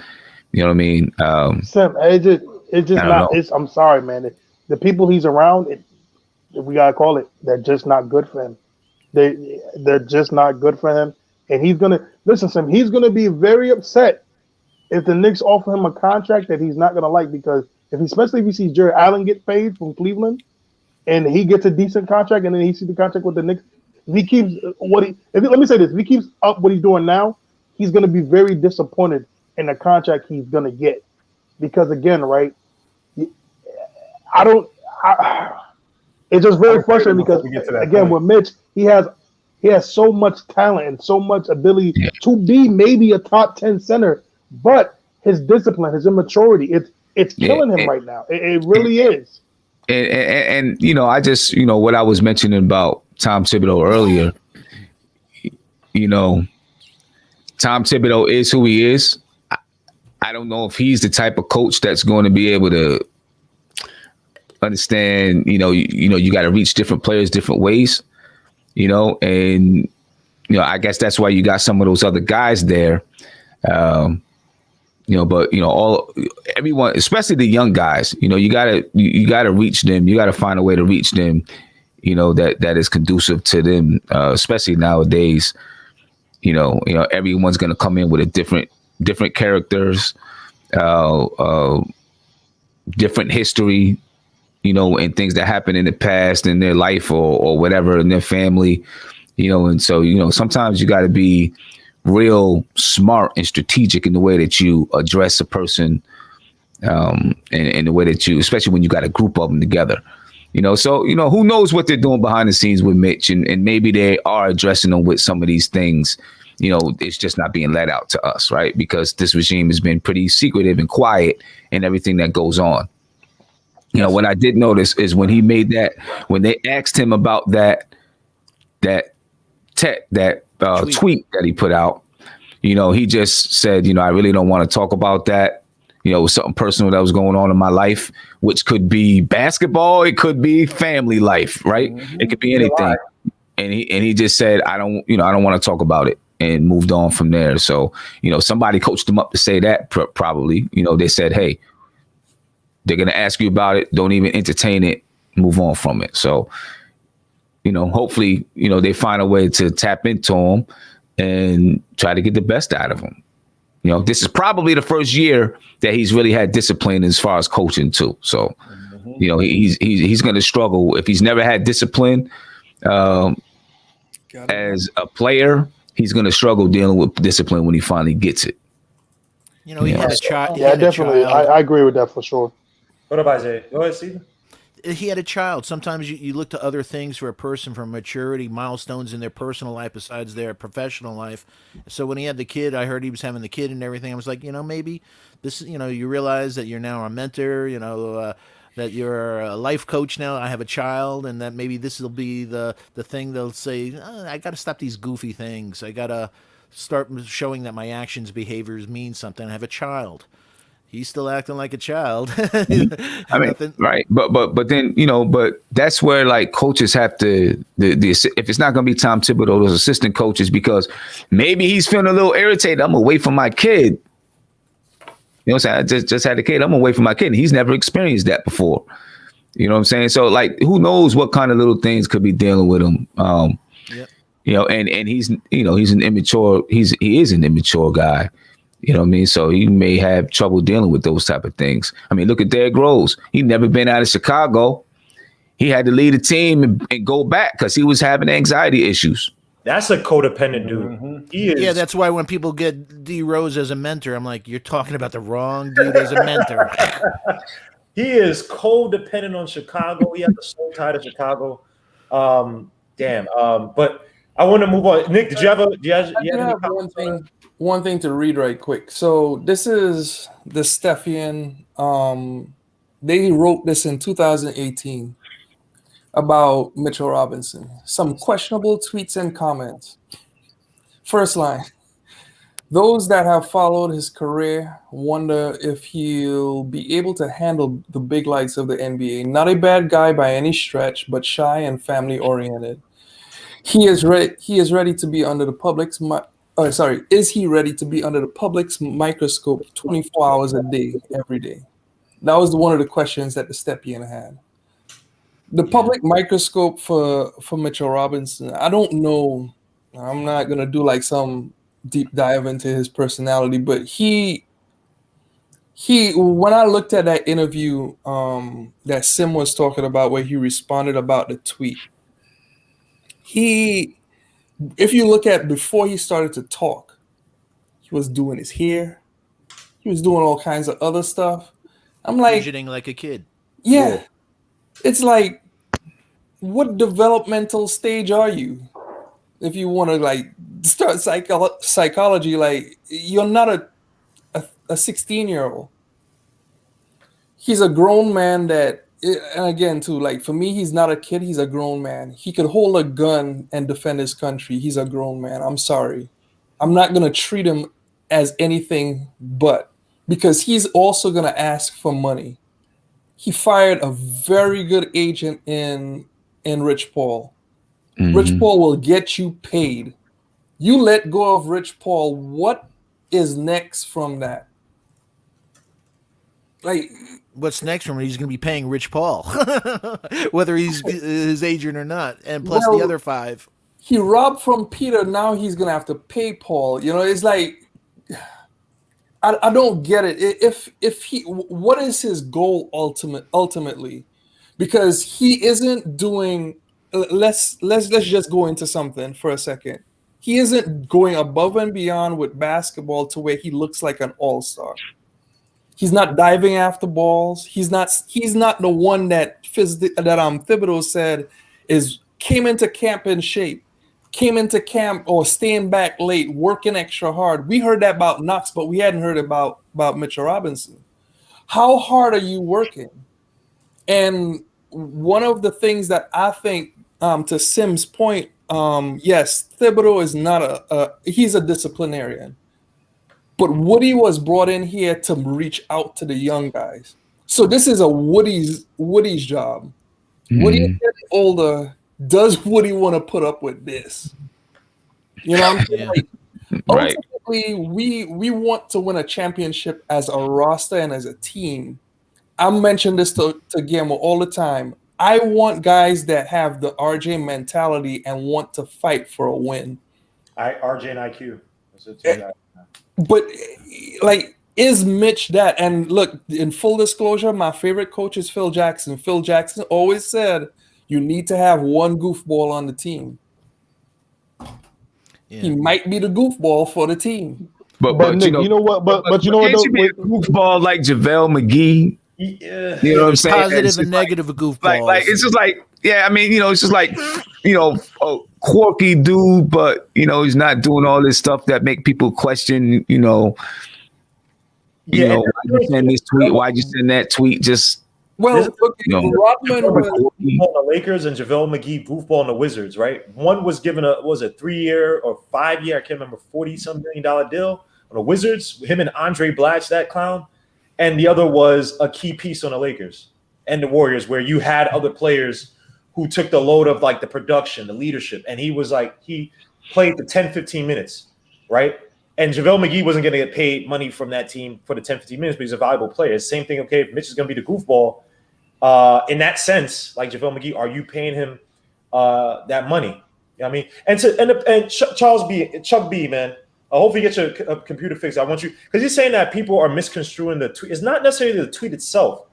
You know what I mean? Sam, it's just not. I'm sorry, man. The people he's around, we gotta call it. They're just not good for him. They're just not good for him. And he's gonna listen, Sam. He's gonna be very upset if the Knicks offer him a contract that he's not gonna like, because especially if he sees Jared Allen get paid from Cleveland, and he gets a decent contract, and then he sees the contract with the Knicks. If he keeps let me say this: if he keeps up what he's doing now, he's gonna be very disappointed in the contract he's gonna get, because again, right? It's just very frustrating because again, with Mitch, he has so much talent and so much ability to be maybe a top 10 center. But his discipline, his immaturity, it's killing him right now. It really is. And you know, I just, you know, what I was mentioning about Tom Thibodeau earlier, you know, Tom Thibodeau is who he is. I don't know if he's the type of coach that's going to be able to understand, you know, you got to reach different players different ways, you know, and, you know, I guess that's why you got some of those other guys there. You know, but you know, everyone, especially the young guys, you know, you gotta reach them. You gotta find a way to reach them, you know, that is conducive to them, especially nowadays. You know, everyone's gonna come in with a different characters, different history, you know, and things that happened in the past in their life or whatever in their family, you know, and so, you know, sometimes you got to be real smart and strategic in the way that you address a person, and the way that you, especially when you got a group of them together, you know. So, you know, who knows what they're doing behind the scenes with Mitch, and maybe they are addressing them with some of these things. You know, it's just not being let out to us, right? Because this regime has been pretty secretive and quiet in everything that goes on. You know, what I did notice is when he made that, when they asked him about that, that Tweet. tweet that he put out, he just said, I really don't want to talk about that. It was something personal that was going on in my life, which could be basketball, it could be family life, right? It could be anything. And he just said, I don't want to talk about it, and moved on from there. So, somebody coached him up to say that probably. They said, hey, they're going to ask you about it. Don't even entertain it. Move on from it. So, hopefully, they find a way to tap into him and try to get the best out of him. This is probably the first year that he's really had discipline as far as coaching too. So, he's going to struggle if he's never had discipline as a player. He's going to struggle dealing with discipline when he finally gets it. He had a child. Yeah, definitely. I agree with that for sure. What about Isaiah? Go ahead, Steven. He had a child. Sometimes you look to other things for a person for maturity, milestones in their personal life besides their professional life. So when he had the kid, I heard he was having the kid and everything. I was like, maybe this, you realize that you're now a mentor, that you're a life coach now. I have a child, and that maybe this will be the thing they'll say, I got to stop these goofy things. I got to start showing that my actions, behaviors mean something. I have a child. He's still acting like a child. I mean, right. But then, but that's where like coaches have to, if it's not going to be Tom Thibodeau, those assistant coaches, because maybe he's feeling a little irritated. I'm away from my kid. What I'm saying? I just had a kid. I'm away from my kid. And he's never experienced that before. You know what I'm saying? So like, who knows what kind of little things could be dealing with him. And he's, he's an immature, he is an immature guy. You know what I mean? So he may have trouble dealing with those type of things. I mean, look at Derrick Rose. He never been out of Chicago. He had to lead a team and go back because he was having anxiety issues. That's a codependent dude. He is. Yeah, that's why when people get D Rose as a mentor, I'm like, you're talking about the wrong dude as a mentor. He is codependent on Chicago. He has a soul tie to Chicago. But I want to move on. Nick, did you have one thing to read right quick. So this is the Stepien. They wrote this in 2018 about Mitchell Robinson. Some questionable tweets and comments. First line. Those that have followed his career wonder if he'll be able to handle the big lights of the NBA. Not a bad guy by any stretch, but shy and family oriented. He is ready to be under the public's is he ready to be under the public's microscope 24 hours a day, every day? That was one of the questions that the Stepien had. The public microscope for Mitchell Robinson, I don't know. I'm not going to do like some deep dive into his personality, but he when I looked at that interview that Sim was talking about where he responded about the tweet, if you look at before he started to talk, he was doing his hair. He was doing all kinds of other stuff. I'm like, fidgeting like a kid. Yeah. It's like, what developmental stage are you? If you want to like start psychology, like you're not a 16-year-old. He's a grown man that, and again, too, like for me, he's not a kid. He's a grown man. He could hold a gun and defend his country. He's a grown man. I'm sorry. I'm not going to treat him as anything but, because he's also going to ask for money. He fired a very good agent in Rich Paul. Mm-hmm. Rich Paul will get you paid. You let go of Rich Paul. What is next from that? Like, what's next from him? He's going to be paying Rich Paul, whether he's his agent or not, and plus the other five. He robbed from Peter. Now he's going to have to pay Paul. You know, it's like, I don't get it. If he, what is his goal ultimately? Because he isn't doing. Let's just go into something for a second. He isn't going above and beyond with basketball to where he looks like an all-star. He's not diving after balls. He's not the one that Thibodeau said came into camp in shape, came into camp or staying back late, working extra hard. We heard that about Knox, but we hadn't heard about Mitchell Robinson. How hard are you working? And one of the things that I think, to Sim's point yes, Thibodeau is not he's a disciplinarian, but Woody was brought in here to reach out to the young guys. So this is a Woody's job. Woody is getting older. Does Woody want to put up with this? You know what I'm saying? Yeah. Like, ultimately, we want to win a championship as a roster and as a team. I mention this to Guillermo all the time. I want guys that have the RJ mentality and want to fight for a win. RJ and IQ. That's the two guys. But like, is Mitch that? And look, in full disclosure, my favorite coach is Phil Jackson. Phil Jackson always said you need to have one goofball on the team. Yeah. He might be the goofball for the team. But Nick, you know what? But you know what? Can't you be a goofball like JaVale McGee? Yeah. You know what I'm saying? Positive and negative of goofballs. Like it's just like, yeah, I mean, it's just like, a quirky dude, but he's not doing all this stuff that make people question, why'd you send this tweet? Why'd you send that tweet? Just Rodman was on the Lakers and JaVale McGee goofball on the Wizards, right? One was given a 3-year or 5-year, I can't remember, $40-some million deal on the Wizards. Him and Andre Blatch, that clown. And the other was a key piece on the Lakers and the Warriors, where you had other players who took the load of like the production, the leadership. And he was like, he played the 10, 15 minutes, right? And JaVale McGee wasn't going to get paid money from that team for the 10, 15 minutes, but he's a valuable player. Same thing, okay, if Mitch is going to be the goofball, in that sense, like JaVale McGee, are you paying him that money? You know what I mean? And Chuck B, man, I hope you get your computer fixed. I want you, because you're saying that people are misconstruing the tweet. It's not necessarily the tweet itself.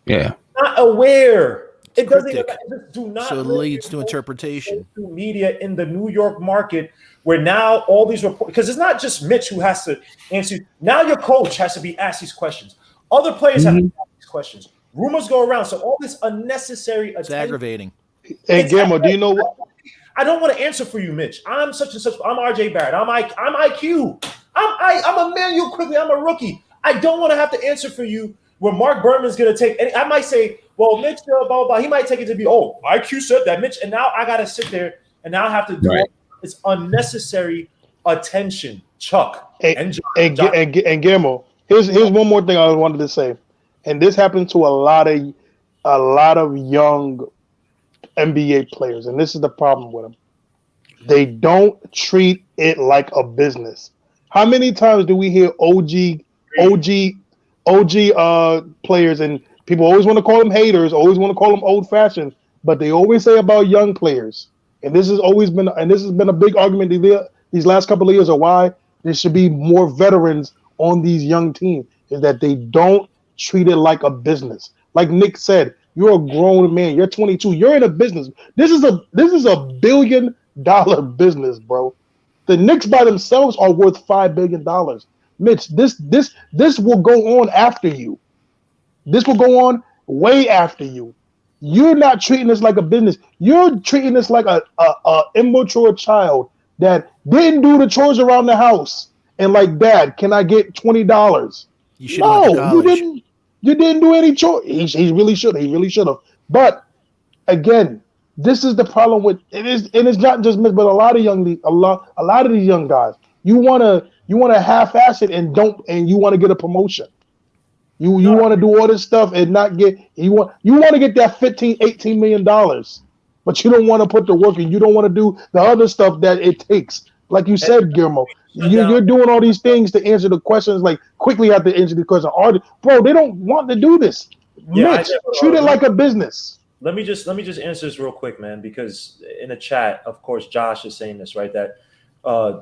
Yeah. Not aware. It doesn't cryptic. do not. So it leads to interpretation. Media in the New York market, where now all these reports, because it's not just Mitch who has to answer. Now your coach has to be asked these questions. Other players have to ask these questions. Rumors go around. So all this unnecessary It's attention. aggravating. Hey, Guillermo, do you know what? I don't want to answer for you, Mitch. I'm such and such. I'm RJ Barrett. I'm IQ. I'm Emmanuel Quigley. I'm a rookie. I don't want to have to answer for you when Mark Berman's going to take. And I might say, well, Mitch, blah, blah, blah. He might take it to be, IQ said that, Mitch. And now I got to sit there and now I have to do all this unnecessary attention, Chuck. And Guillermo, here's one more thing I wanted to say. And this happens to a lot of young NBA players, and this is the problem with them. They don't treat it like a business. How many times do we hear OG players, and people always want to call them haters, always want to call them old-fashioned, but they always say about young players, and this has been a big argument these last couple of years of why there should be more veterans on these young teams, is that they don't treat it like a business. Like Nick said, you're a grown man. You're 22. You're in a business. This is a $1 billion business, bro. The Knicks by themselves are worth $5 billion. Mitch, this will go on after you. This will go on way after you. You're not treating this like a business. You're treating this like a immature child that didn't do the chores around the house and like, Dad, can I get $20? You should have went to college. You didn't do any chores. He really should. He really should have. But again, this is the problem with it. It's not just Mitch, but a lot of these young guys. You wanna half-ass it and you want to get a promotion. You want to do all this stuff and not get you want to get that $15-18 million, but you don't want to put the work in. You don't want to do the other stuff that it takes. Like you said, Guillermo, you're doing all these things to answer the questions. Like quickly have to answer the question. Bro, they don't want to do this. Yeah, Mitch, treat it like a business. Let me just answer this real quick, man, because in the chat, of course, Josh is saying this, right? That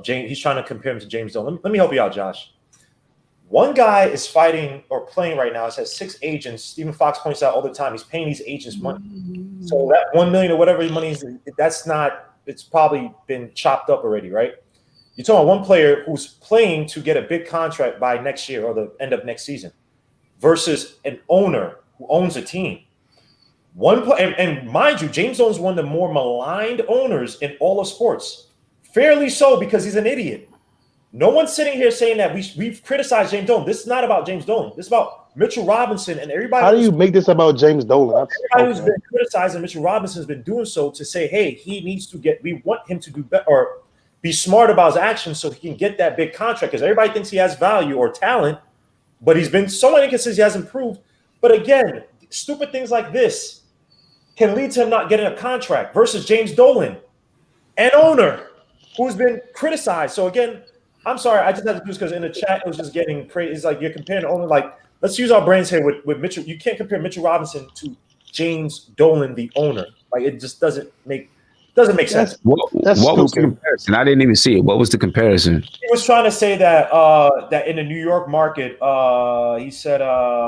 James, he's trying to compare him to James Dolan. Let me help you out, Josh. One guy is fighting or playing right now. It has 6 agents. Stephen Fox points out all the time he's paying these agents money. So that $1 million or whatever money is, it's probably been chopped up already, right? You're talking about one player who's playing to get a big contract by next year or the end of next season versus an owner who owns a team. And mind you, James Dolan's one of the more maligned owners in all of sports. Fairly so, because he's an idiot. No one's sitting here saying that we've criticized James Dolan. This is not about James Dolan. This is about Mitchell Robinson and everybody. How do you make this about James Dolan? Everybody who's been criticizing Mitchell Robinson has been doing so to say, hey, he needs to get. We want him to do better or be smart about his actions so he can get that big contract. Because everybody thinks he has value or talent, but he's been so many instances he hasn't improved. But again, stupid things like this can lead to him not getting a contract versus James Dolan, an owner who's been criticized. So again, I'm sorry, I just had to do this because in the chat it was just getting crazy. It's like you're comparing the owner. Like, let's use our brains here with Mitchell. You can't compare Mitchell Robinson to James Dolan, the owner. Like, it just doesn't make sense. What was the comparison? I didn't even see it. What was the comparison? He was trying to say that that in the New York market, he said,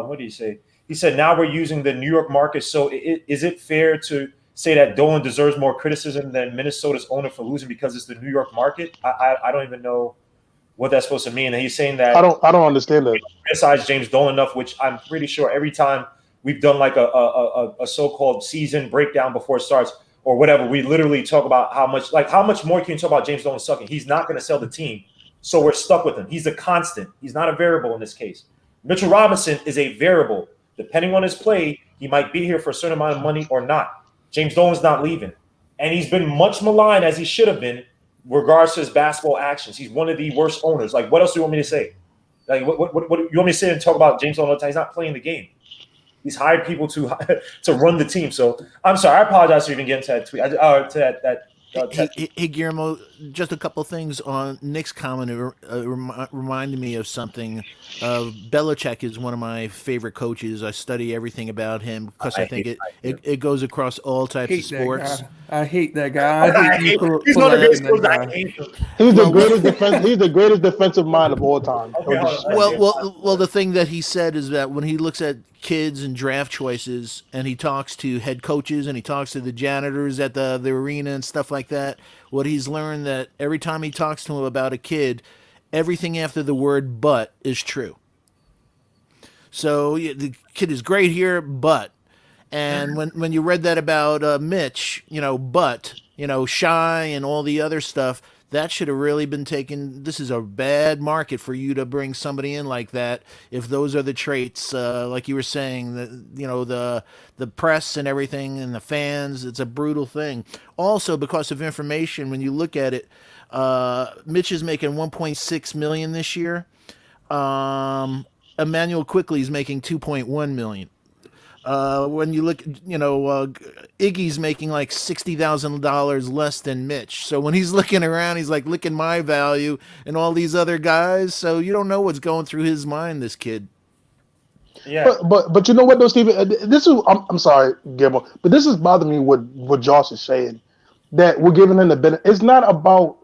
what did he say? He said, now we're using the New York market. So is it fair to say that Dolan deserves more criticism than Minnesota's owner for losing because it's the New York market? I don't even know what that's supposed to mean. And he's saying that I don't understand that. Criticize James Dolan enough, which I'm pretty sure every time we've done like a so-called season breakdown before it starts or whatever, we literally talk about how much more can you talk about James Dolan sucking? He's not going to sell the team. So we're stuck with him. He's a constant. He's not a variable in this case. Mitchell Robinson is a variable. Depending on his play, he might be here for a certain amount of money or not. James Dolan's not leaving. And he's been much maligned as he should have been, regards to his basketball actions. He's one of the worst owners. Like, what else do you want me to say? Like, what you want me to sit and talk about James Dolan all the time? He's not playing the game. He's hired people to run the team. So I'm sorry. I apologize for even getting to that tweet. Hey, Guillermo, just a couple things on Nick's comment reminded me of something. Belichick is one of my favorite coaches. I study everything about him because I think it goes across all types of sports. I hate that guy. He's one of the guys I hate him. He's the greatest defensive mind of all time. Well, the thing that he said is that when he looks at kids and draft choices and he talks to head coaches and he talks to the janitors at the arena and stuff like that, what he's learned that every time he talks to him about a kid, everything after the word "but" is true. So the kid is great here, but. And when you read that about Mitch, but, shy and all the other stuff, that should have really been taken. This is a bad market for you to bring somebody in like that. If those are the traits, like you were saying, the press and everything and the fans, it's a brutal thing. Also, because of information, when you look at it, Mitch is making $1.6 million this year. Emmanuel Quickly is making $2.1 million. When you look, Iggy's making like $60,000 less than Mitch. So when he's looking around, he's like, look at my value and all these other guys. So you don't know what's going through his mind, this kid. Yeah. But you know what though, Steven? This is I'm sorry, Gilmore, but this is bothering me what Josh is saying. That we're giving him the benefit. It's not about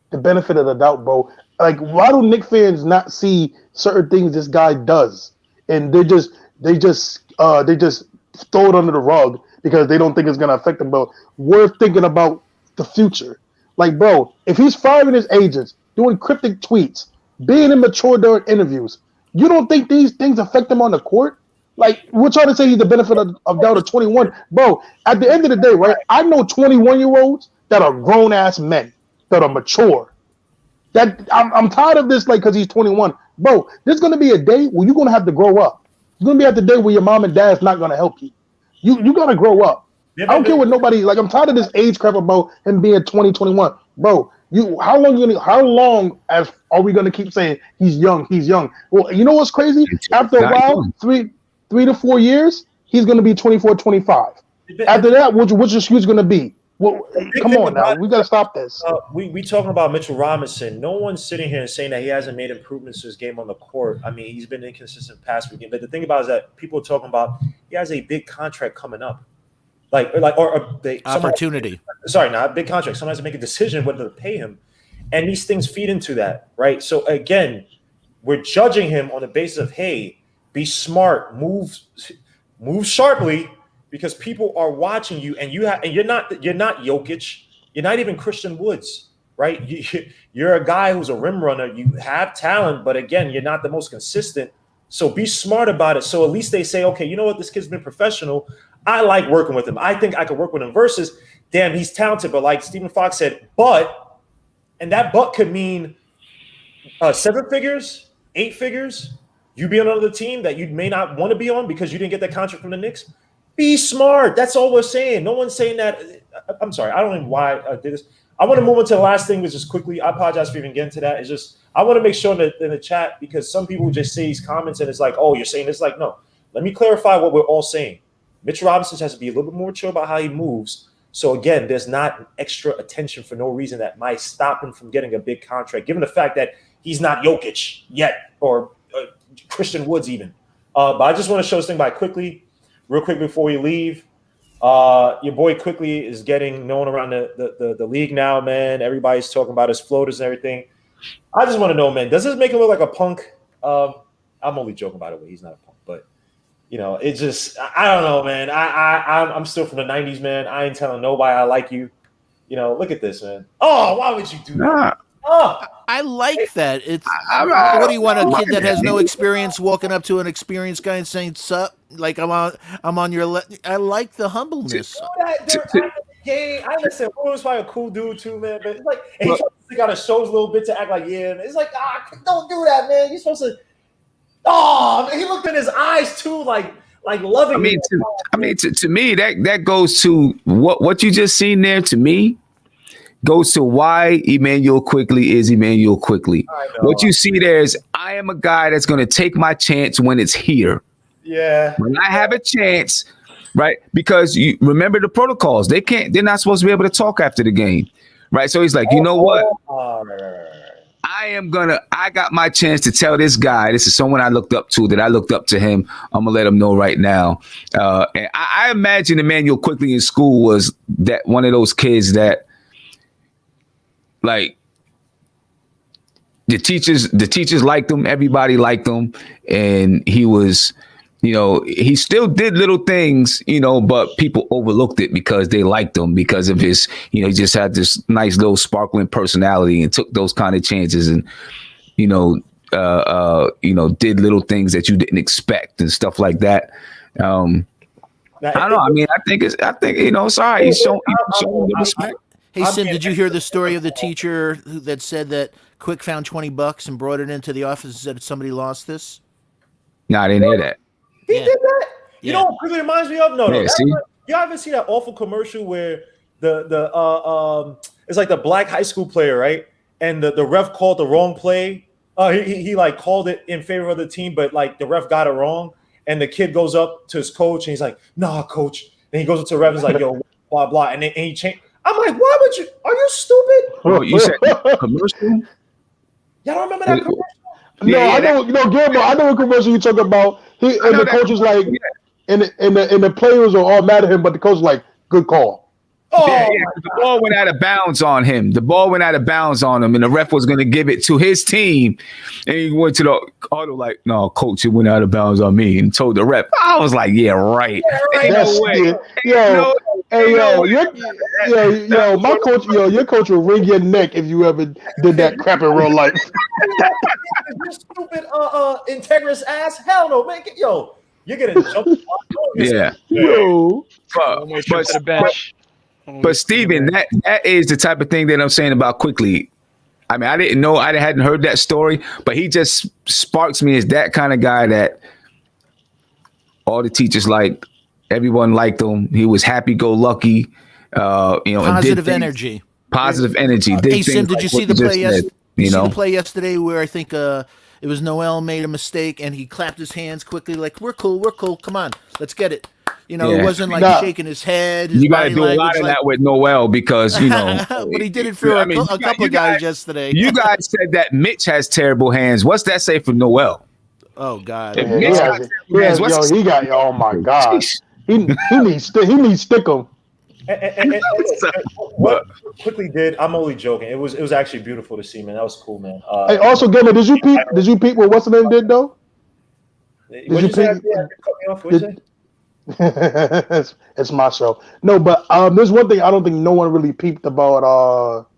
the benefit of the doubt, bro. Like, why do Knicks fans not see certain things this guy does, and they just throw it under the rug because they don't think it's gonna affect them. But we're thinking about the future. Like, bro, if he's firing his agents, doing cryptic tweets, being immature during interviews, you don't think these things affect him on the court? Like, we're trying to say he's the benefit of doubt of 21. Bro, at the end of the day, right, I know 21-year-olds that are grown-ass men, that are mature. That I'm tired of this, like, because he's 21. Bro, there's going to be a day where you're going to have to grow up. It's going to be at the day where your mom and dad's not going to help you. You got to grow up. I don't care what nobody, like, I'm tired of this age crap about him being 20, 21. Bro, how long are we going to keep saying he's young? Well, you know what's crazy? After a while, 3 to 4 years, he's going to be 24, 25. After that, what's your excuse going to be? Well, come on now. We got to stop this. We talking about Mitchell Robinson. No one's sitting here and saying that he hasn't made improvements to his game on the court. I mean, he's been inconsistent past weekend. But the thing about it is that people are talking about he has a big contract coming up. Opportunity. Sorry, not a big contract. Someone has to make a decision whether to pay him. And these things feed into that, right? So, again, we're judging him on the basis of, hey, be smart, move sharply, because people are watching you, and you're not Jokic, you're not even Christian Woods, right? You're a guy who's a rim runner. You have talent, but again, you're not the most consistent. So be smart about it. So at least they say, okay, you know what? This kid's been professional. I like working with him. I think I could work with him versus, damn, he's talented. But like Stephen Fox said, and that but could mean 7 figures, 8 figures, you be on another team that you may not want to be on because you didn't get that contract from the Knicks. Be smart. That's all we're saying. No one's saying that. I'm sorry. I don't know why I did this. I want to move on to the last thing, which is quickly. I apologize for even getting to that. It's just I want to make sure in the chat because some people just say these comments and it's like, oh, you're saying this. Like, no. Let me clarify what we're all saying. Mitch Robinson has to be a little bit more mature about how he moves. So again, there's not extra attention for no reason that might stop him from getting a big contract, given the fact that he's not Jokic yet or Christian Woods even. But I just want to show this thing real quick before we leave. Your boy Quickly is getting known around the league now, man. Everybody's talking about his floaters and everything. I just want to know, man, does this make him look like a punk? I'm only joking, by the way. He's not a punk, but you know, it just I don't know, man. I'm still from the 90s, man. I ain't telling nobody I like you. You know, look at this, man. Oh, why would you do that? Oh, I like that. It's what do you want, a kid that has no experience walking up to an experienced guy and saying "sup"? Like I'm on your I like the humbleness. I listen. Ruben's probably a cool dude too, man. But it's like and he tries to stick out his shows a little bit to act like it's like don't do that, man. You're supposed to. Oh, man, he looked in his eyes too, like loving. To me, that goes to what you just seen there. To me, goes to why Emmanuel Quickly is Emmanuel Quickly. What you see there is I am a guy that's going to take my chance when it's here. Yeah, when I have a chance, right? Because you remember the protocols. They're not supposed to be able to talk after the game, right? So he's like, you know what? I got my chance to tell this guy, this is someone I looked up to, him. I'm gonna let him know right now. And I imagine Emmanuel Quickly in school was that one of those kids that like the teachers liked him, everybody liked him, and he was, you know, he still did little things, you know, but people overlooked it because they liked him because of his, you know, he just had this nice little sparkling personality and took those kind of chances and, you know, did little things that you didn't expect and stuff like that. I don't know. I mean, I think you know, it's all right. He's showing the respect. Hey, Sim, did you hear the story of the teacher that said that Quick found $20 and brought it into the office and said somebody lost this? No, I didn't hear that. He did that? You know what Quickly reminds me of? No. You haven't seen that awful commercial where the it's like the black high school player, right? And the ref called the wrong play. He like called it in favor of the team, but like the ref got it wrong. And the kid goes up to his coach and he's like, "Nah, coach." And he goes up to the ref and he's like, "Yo, blah blah." And he changed. I'm like, "Why would you? Are you stupid?" Oh, you said commercial? Y'all don't remember that commercial? I know what commercial you talking about. The coach was like, and the players are all mad at him, but the coach was like, "Good call." Oh, yeah. The ball went out of bounds on him. And the ref was going to give it to his team. And he went to the auto like, "No, coach, it went out of bounds on me," and told the ref. I was like, "Yeah, right." My coach, your coach will wring your neck if you ever did that crap in real life. You stupid, integrous ass. Hell no, man. You're getting jumped. Yeah. But Steven, that is the type of thing that I'm saying about Quickly. I mean, I didn't know, I hadn't heard that story, but he just sparks me as that kind of guy that all the teachers liked, everyone liked him. He was happy-go-lucky, positive energy. Positive energy. Hey, Sim, did you see the play yesterday? See the play yesterday where I think it was Noel made a mistake and he clapped his hands quickly like, we're cool, come on, let's get it. You know, It wasn't like shaking his head. You got to do a lot of that with Noel because, you know. But he did it for a couple of guys yesterday. You guys said that Mitch has terrible hands. What's that say for Noel? Oh, God. Oh, my God. He needs Stickum. And what Quickly did, I'm only joking. It was actually beautiful to see, man. That was cool, man. Hey, also, Gilbert, did you peep what what's the name did though? Did you peep? It's my show. No, but there's one thing I don't think no one really peeped about.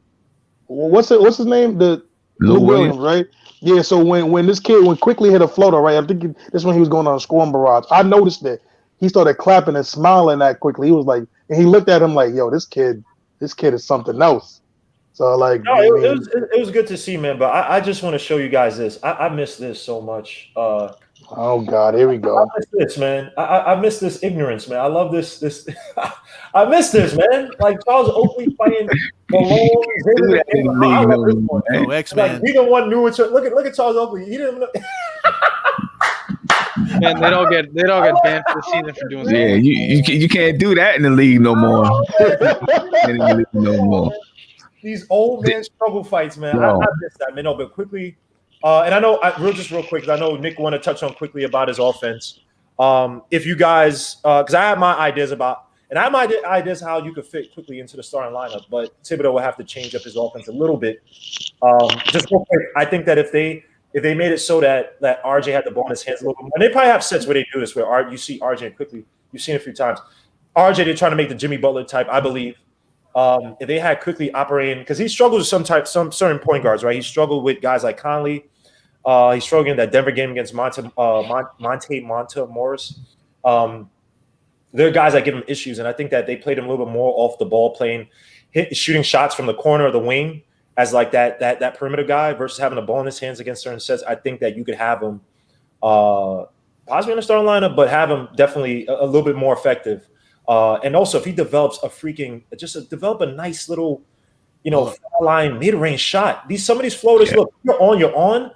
What's his name? The Lou Williams, right? Yeah. So when this kid Quickly hit a floater, right? I think this when he was going on a scoring barrage. I noticed that he started clapping and smiling that Quickly. He was like, and he looked at him like, "Yo, this kid is something else." So like, No, it was good to see, man. But I just want to show you guys this. I miss this so much. oh God, here we I go. miss this, man. I miss this ignorance, man. I love this. I miss this, man. Like Charles Oakley fighting Malone. I love this one. Oh, X-Man. Like neither one knew it. Look at Charles Oakley. He didn't know. Man, they don't get banned for the season for doing Yeah, you can't do that in the league no more. In the league no more. These old man struggle fights, man. Bro. I miss that, man. No, but quickly, and I know real quick, 'cause I know Nick want to touch on quickly about his offense. If you guys, because I have my ideas about, and I have my ideas how you could fit quickly into the starting lineup, but Thibodeau will have to change up his offense a little bit. Just real quick, I think that if they made it so that RJ had the ball in his hands a little bit more, and they probably have sets where they do this, where you see RJ quickly, you've seen it a few times. RJ, they're trying to make the Jimmy Butler type, I believe. If they had quickly operating, because he struggled with some certain point guards, right? He struggled with guys like Conley. He struggled in that Denver game against Monte Morris. There are guys that give him issues, and I think that they played him a little bit more off the ball, shooting shots from the corner of the wing as like that perimeter guy versus having the ball in his hands against certain sets. I think that you could have him possibly in the starting lineup, but have him definitely a little bit more effective. And also, if he develops develop a nice little, foul line mid-range shot. Some of these floaters, look, you're on.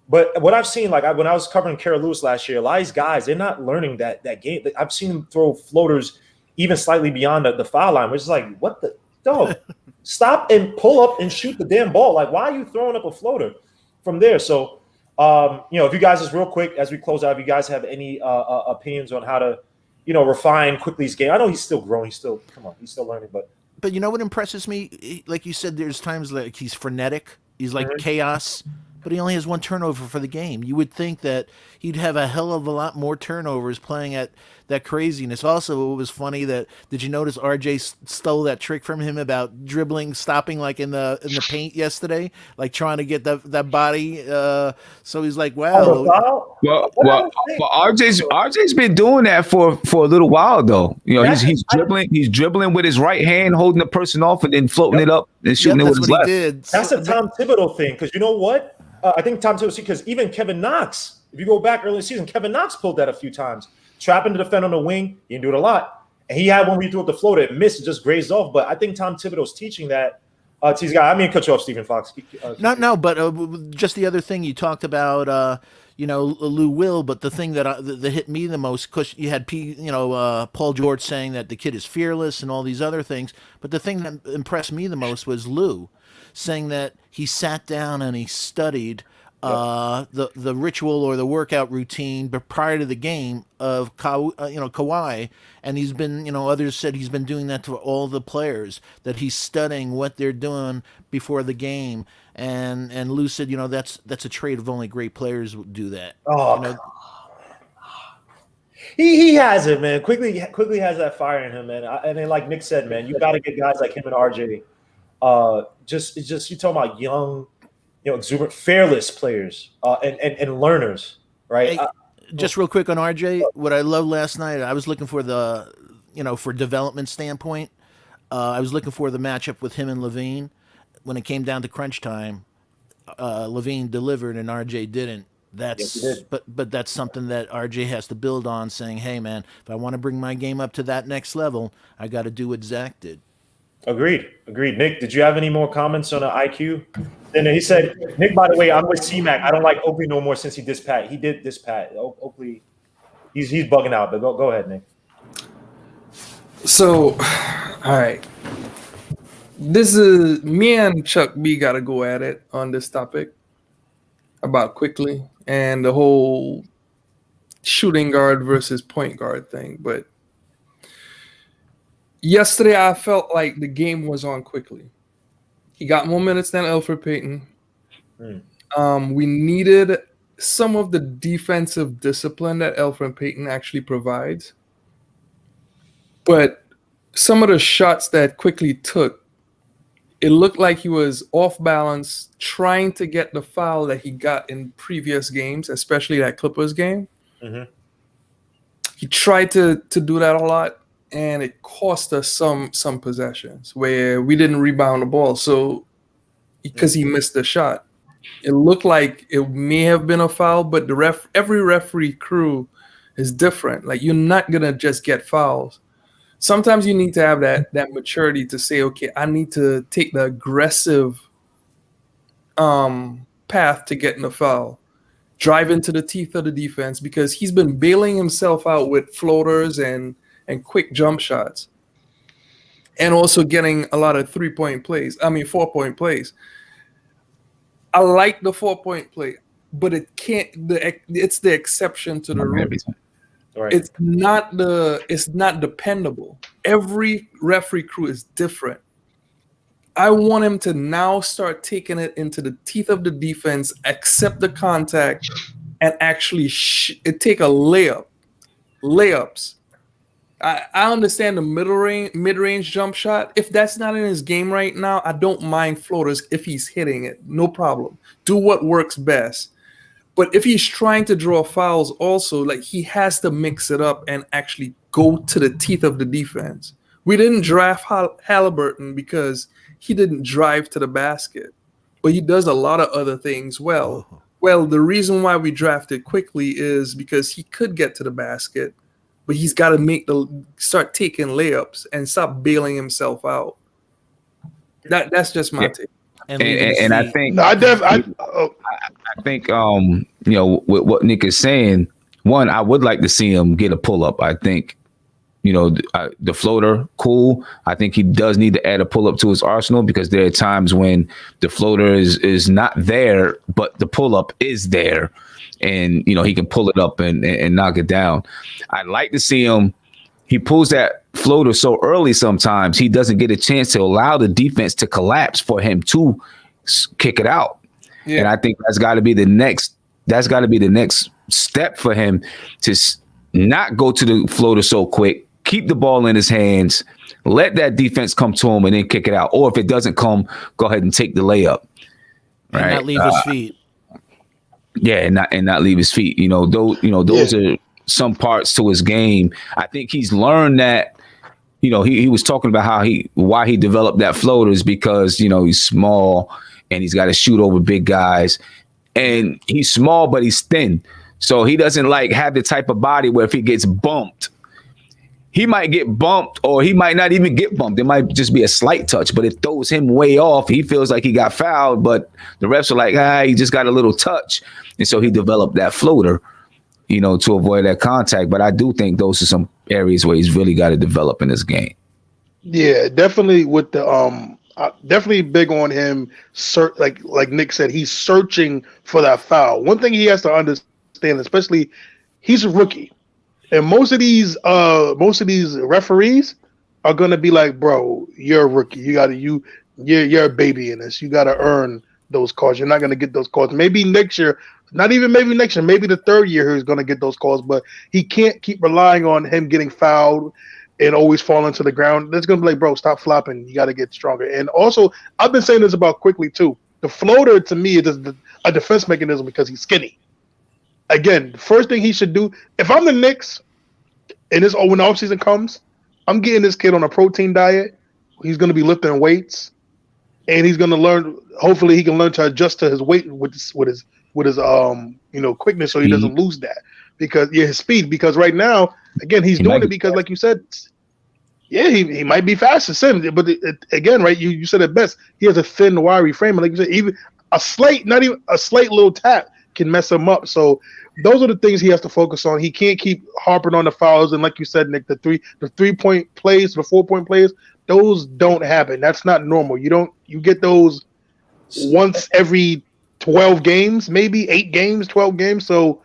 But what I've seen, like when I was covering Kara Lewis last year, a lot of these guys, they're not learning that game. I've seen them throw floaters even slightly beyond the foul line, which is like, what the dog? Stop and pull up and shoot the damn ball. Like, why are you throwing up a floater from there? So, if you guys, just real quick as we close out, if you guys have any opinions on how to, refine Quickly's game. I know he's still growing. He's still learning. But you know what impresses me? Like you said, there's times like he's frenetic. He's like chaos. But he only has one turnover for the game. You would think that he'd have a hell of a lot more turnovers playing at that craziness. Also, it was funny did you notice RJ stole that trick from him about dribbling, stopping like in the paint yesterday, like trying to get that body. So he's like, wow. Well, RJ's been doing that for a little while though. He's dribbling with his right hand, holding the person off, and then floating it up and shooting it with his left. That's a Tom Thibodeau thing, because you know what? I think Tom Thibodeau, because even Kevin Knox, if you go back early in the season, Kevin Knox pulled that a few times. Trapping the defender on the wing, he didn't do it a lot. And he had one where he threw up the floater, it missed, it just grazed off. But I think Tom Thibodeau's teaching that to these guys. I mean, cut you off, Stephen Fox. But just the other thing you talked about, Lou Will, but the thing that hit me the most, because you had Paul George saying that the kid is fearless and all these other things. But the thing that impressed me the most was Lou saying that he sat down and he studied the ritual or the workout routine but prior to the game of Kawhi, and he's been, others said he's been doing that to all the players, that he's studying what they're doing before the game, and Lou said, that's a trait of only great players would do that. He has it, man. Quickly has that fire in him, man. And then, like Nick said, man, you got to get guys like him and RJ. Just you talking about young, exuberant, fearless players, and learners, right? Hey, just real quick on RJ, what I loved last night, I was looking for for development standpoint, I was looking for the matchup with him and Levine. When it came down to crunch time, Levine delivered and RJ didn't. But that's something that RJ has to build on, saying, hey man, if I want to bring my game up to that next level, I got to do what Zach did. Agreed. Nick, did you have any more comments on the IQ? Then he said, Nick, by the way, I'm with C-Mac. I don't like Oakley no more since he dissed Pat. He did diss Pat. Oakley, he's bugging out, but go ahead, Nick. So, all right. This is me and Chuck B got to go at it on this topic about Quickly and the whole shooting guard versus point guard thing. But yesterday, I felt like the game was on Quickly. He got more minutes than Elfrid Payton. We needed some of the defensive discipline that Elfrid Payton actually provides. But some of the shots that Quickly took, it looked like he was off balance, trying to get the foul that he got in previous games, especially that Clippers game. Mm-hmm. He tried to do that a lot, and it cost us some possessions where we didn't rebound the ball. So because he missed the shot. It looked like it may have been a foul, but every referee crew is different. Like, you're not gonna just get fouls. Sometimes you need to have that maturity to say, okay, I need to take the aggressive path to getting a foul, drive into the teeth of the defense, because he's been bailing himself out with floaters and quick jump shots, and also getting a lot of 4-point plays. I like the 4-point play, but it can't. It's the exception to the rule. Right. It's not dependable. Every referee crew is different. I want him to now start taking it into the teeth of the defense, accept the contact, and actually take a layups. I understand the mid-range jump shot. If that's not in his game right now, I don't mind floaters if he's hitting it. No problem. Do what works best. But if he's trying to draw fouls also, like, he has to mix it up and actually go to the teeth of the defense. We didn't draft Halliburton because he didn't drive to the basket, but he does a lot of other things well. Well, the reason why we drafted quickly is because he could get to the basket, but he's got to start taking layups and stop bailing himself out. That's just my take. And I think No, I think you know, with what Nick is saying, one, I would like to see him get a pull up. I think, you know, the floater, cool. I think he does need to add a pull up to his arsenal, because there are times when the floater is not there, but the pull up is there, and you know, he can pull it up and knock it down. I'd like to see him. He pulls that floater so early sometimes he doesn't get a chance to allow the defense to collapse for him to kick it out. Yeah. And I think that's got to be the next step for him, to not go to the floater so quick, keep the ball in his hands, let that defense come to him, and then kick it out. Or if it doesn't come, go ahead and take the layup. Right? And not leave his feet. Yeah, and not leave his feet. You know, those are some parts to his game. I think he's learned that. You know, he was talking about why he developed that floater is because, you know, he's small and he's got to shoot over big guys, and he's small but he's thin, so he doesn't like have the type of body where if he gets bumped, he might get bumped, or he might not even get bumped. It might just be a slight touch, but it throws him way off. He feels like he got fouled, but the refs are like, he just got a little touch, and so he developed that floater, you know, to avoid that contact. But I do think those are some areas where he's really got to develop in his game. Yeah, definitely with the definitely big on him. Like Nick said, he's searching for that foul. One thing he has to understand, especially, he's a rookie, and most of these referees are gonna be like, "Bro, you're a rookie. You're a baby in this. You got to earn those calls. You're not gonna get those calls. Maybe next year." Not even maybe next year, maybe the third year he's going to get those calls, but he can't keep relying on him getting fouled and always falling to the ground. That's going to be like, bro, stop flopping. You got to get stronger. And also, I've been saying this about Quickly too. The floater to me is just a defense mechanism because he's skinny. Again, the first thing he should do, if I'm the Knicks and when the offseason comes, I'm getting this kid on a protein diet. He's going to be lifting weights, and he's going to learn. Hopefully, he can learn to adjust to his weight with his quickness, so he doesn't lose that, because his speed, because right now, again, he's doing it because, like you said, he might be fast as Sims, but again, right, you said it best, he has a thin, wiry frame, and like you said, even a slight little tap can mess him up. So those are the things he has to focus on. He can't keep harping on the fouls, and like you said, Nick, the 3-point plays, the 4-point plays, those don't happen. That's not normal. You get those once every 12 games, maybe 8 games, 12 games. So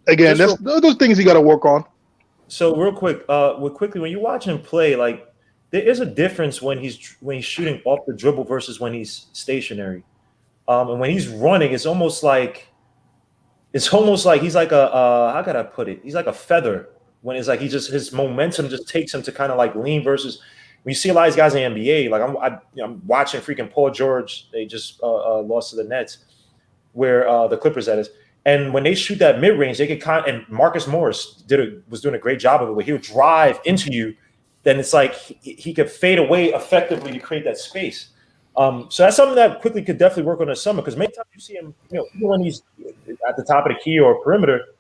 again, those things you got to work on. So real quick, quickly, when you watch him play, like, there is a difference when he's shooting off the dribble versus when he's stationary. And when he's running, it's almost like he's like how can I put it? He's like a feather, when it's like his momentum just takes him to kind of like lean, versus when you see a lot of these guys in the NBA, like I'm watching freaking Paul George. They just lost to the Nets, where the Clippers, that is. And when they shoot that mid range, they can and Marcus Morris was doing a great job of it, where he would drive into you. Then it's like he could fade away effectively to create that space. So that's something that quickly could definitely work on this summer because many times you see him, even when he's at the top of the key or perimeter,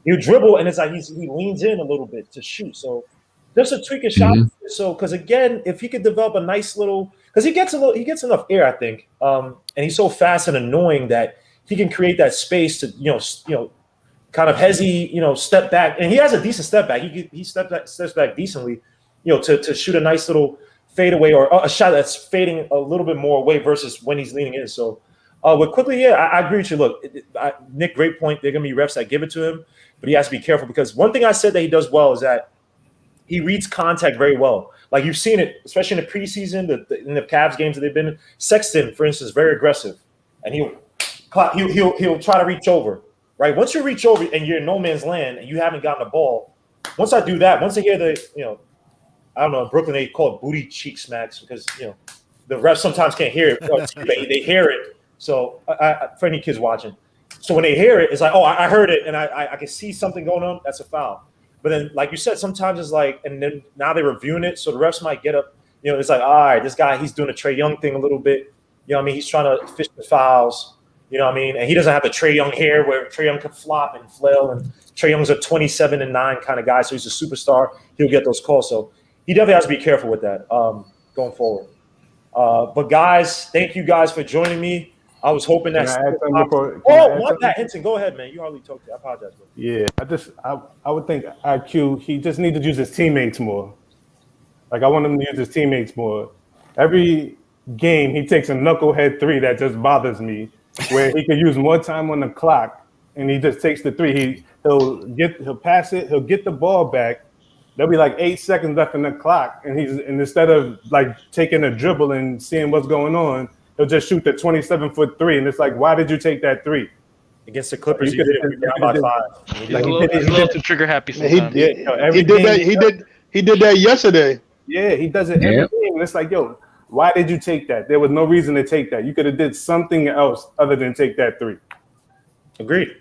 he'll dribble and it's like he leans in a little bit to shoot. So just a tweak his shot. So because again, if he could develop a nice little, because he gets enough air, I think, and he's so fast and annoying that he can create that space to kind of step back, and he has a decent step back. He steps back decently, to shoot a nice little fadeaway or a shot that's fading a little bit more away versus when he's leaning in. So, with quickly, I agree with you. Look, Nick, great point. There are gonna be refs that give it to him, but he has to be careful because one thing I said that he does well is that he reads contact very well. Like you've seen it, especially in the preseason, in the Cavs games that they've been in. Sexton, for instance, very aggressive, and he'll try to reach over. Right, once you reach over and you're in no man's land and you haven't gotten the ball, once I do that, once I hear I don't know, in Brooklyn they call it booty cheek smacks because the refs sometimes can't hear it. They hear it. So for any kids watching, so when they hear it, it's like, oh, I heard it and I can see something going on. That's a foul. But then, like you said, sometimes it's like, and then now they're reviewing it, so the refs might get up. It's like, all right, this guy, he's doing a Trae Young thing a little bit. He's trying to fish the fouls. And he doesn't have the Trae Young hair where Trae Young can flop and flail. And Trae Young's a 27-9 kind of guy, so he's a superstar. He'll get those calls. So he definitely has to be careful with that going forward. But guys, thank you guys for joining me. I was hoping that. Matt Henson, go ahead, man. You hardly talked to. I apologize. Bro. Yeah, I would think IQ. He just needs to use his teammates more. Like I want him to use his teammates more. Every game he takes a knucklehead three that just bothers me. Where he could use more time on the clock, and he just takes the three. He'll pass it. He'll get the ball back. There'll be like 8 seconds left in the clock, and instead of like taking a dribble and seeing what's going on, he'll just shoot the 27-foot three. And it's like, why did you take that three? Against the Clippers, he did it by 5. He's a little too trigger happy sometimes. He did that yesterday. Yeah, he does it every game. And it's like, yo, why did you take that? There was no reason to take that. You could have did something else other than take that three. Agreed.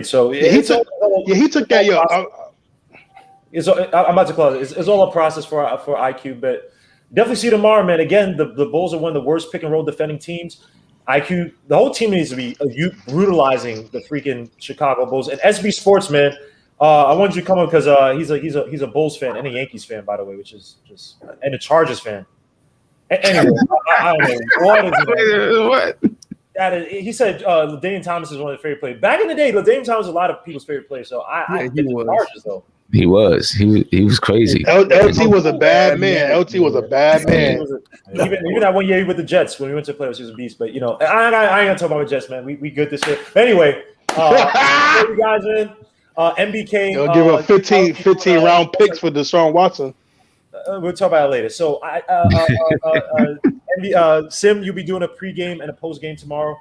So he took that. I'm about to close. It's all a process for IQ, but definitely see tomorrow, man. Again, the Bulls are one of the worst pick and roll defending teams. IQ, the whole team needs to be brutalizing the freaking Chicago Bulls. And SB Sports, man, I wanted you to come on because he's a Bulls fan and a Yankees fan, by the way, which is just and a Chargers fan. Anyway, I don't know what. He said LaDainian Thomas is one of the favorite players. Back in the day, LaDainian Thomas was a lot of people's favorite players. So I get the Chargers though. He was crazy. LT was a bad man. LT was a bad man. Even that 1 year with the Jets when we went to the playoffs, he was a beast. But I ain't gonna talk about the Jets, man. We good this year. But anyway, you guys in NBK. They'll give up 15 round picks for Deshaun Watson. We'll talk about it later. So, Sim, you'll be doing a pregame and a postgame tomorrow.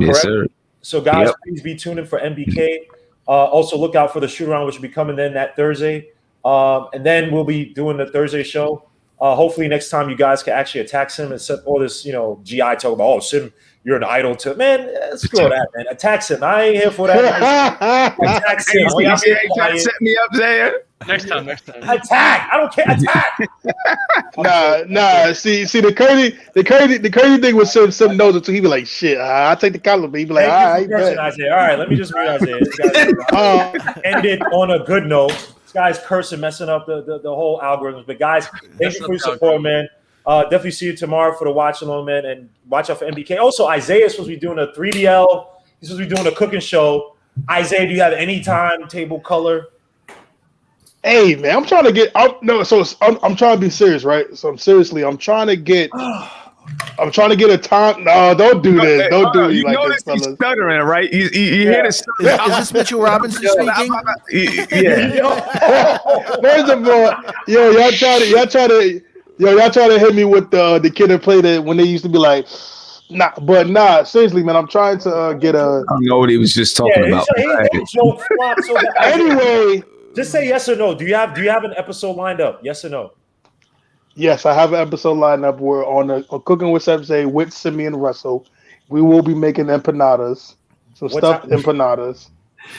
Yes, correct? sir. So, guys, please be tuned in for NBK. Also, look out for the shoot around, which will be coming then that Thursday. And then we'll be doing the Thursday show. Hopefully, next time you guys can actually attack Sim and set all this, GI talk about, oh, Sim, you're an idol to man. Screw that, man. Attack Sim. I ain't here for that. Attack Sim. Set me up there. Next time. Attack. I don't care. Attack. Nah. See, the crazy thing with Sim knows it too. He be like, shit. I take the column, but he be like, all right. Isaiah. All right, let me just mute Isaiah. This guy's ended on a good note. This guy's cursing, messing up the whole algorithms. But guys, thank you for your support, man. Definitely see you tomorrow for the watch along, man, and watch out for NBK. Also, Isaiah is supposed to be doing a 3DL. He's supposed to be doing a cooking show. Isaiah, do you have any timetable color? Hey, man, I'm trying to get out. No, so I'm trying to be serious, right? So I'm trying to get a time. No, don't do this. Don't do it like this, fellas. He's stuttering, right? You hear this? Is this Mitch Robinson speaking? Yeah. First of all, y'all try to hit me with the kid that played it when they used to be like, nah. Seriously, man, I'm trying to get a. I don't know what he was just talking about. Anyway. Just say yes or no. Do you have an episode lined up? Yes or no? Yes, I have an episode lined up. We're on a Cooking with Sebze with Simeon Russell. We will be making empanadas, some stuffed empanadas.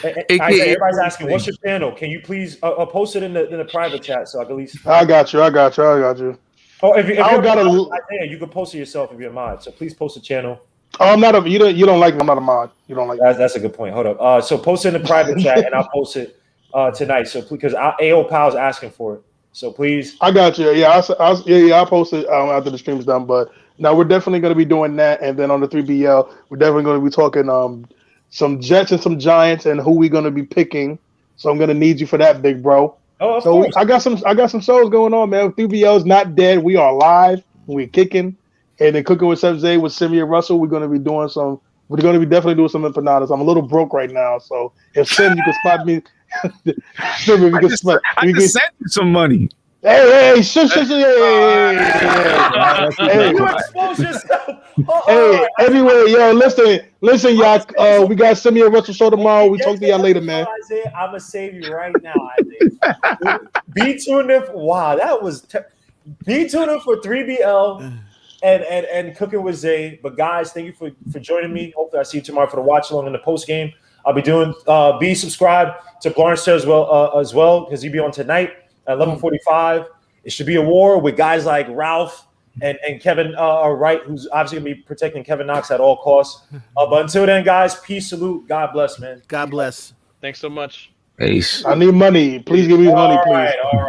Everybody's asking, what's your channel? Can you please post it in the private chat so I can at least. I got you. Oh, if I you're don't gotta. Isaiah, you can post it yourself if you're a mod. So please post the channel. Oh, I'm not a. You don't like me. I'm not a mod. You don't like me. That's a good point. Hold up. So post it in the private chat, and I'll post it tonight. So because AO Pow's asking for it. So please. I got you. Yeah, I'll post it after the stream's done. But now we're definitely going to be doing that, and then on the 3BL, we're definitely going to be talking some Jets and some Giants and who we're going to be picking. So I'm going to need you for that, big bro. Oh, of so course. I got some shows going on, man. 3BL is not dead. We are live. We're kicking, and then cooking with Seb Zay with Simeon Russell. We're going to be doing some. We're going to be definitely doing some empanadas. I'm a little broke right now, so if Sim, you can spot me. Sim, I just sent you some money. Hey, shush, hey. You expose yourself. Hey, everywhere, yo, listen, y'all. We got Simeon Russell show tomorrow. We talk to y'all later, man. Isaiah, I'm gonna save you right now, Isaiah. Be tuned in. Wow, that was. Be tuned in for 3BL and cooking with Zay. But guys, thank you for joining me. Hopefully, I see you tomorrow for the watch along in the post game. I'll be doing. Be subscribed to Barnster as well because he'll be on tonight at 11:45. It should be a war with guys like Ralph and Kevin Wright, who's obviously gonna be protecting Kevin Knox at all costs. But until then, guys, peace, salute, God bless, man. God bless. Thanks so much. Ace. I need money. Please give me money, please. All right.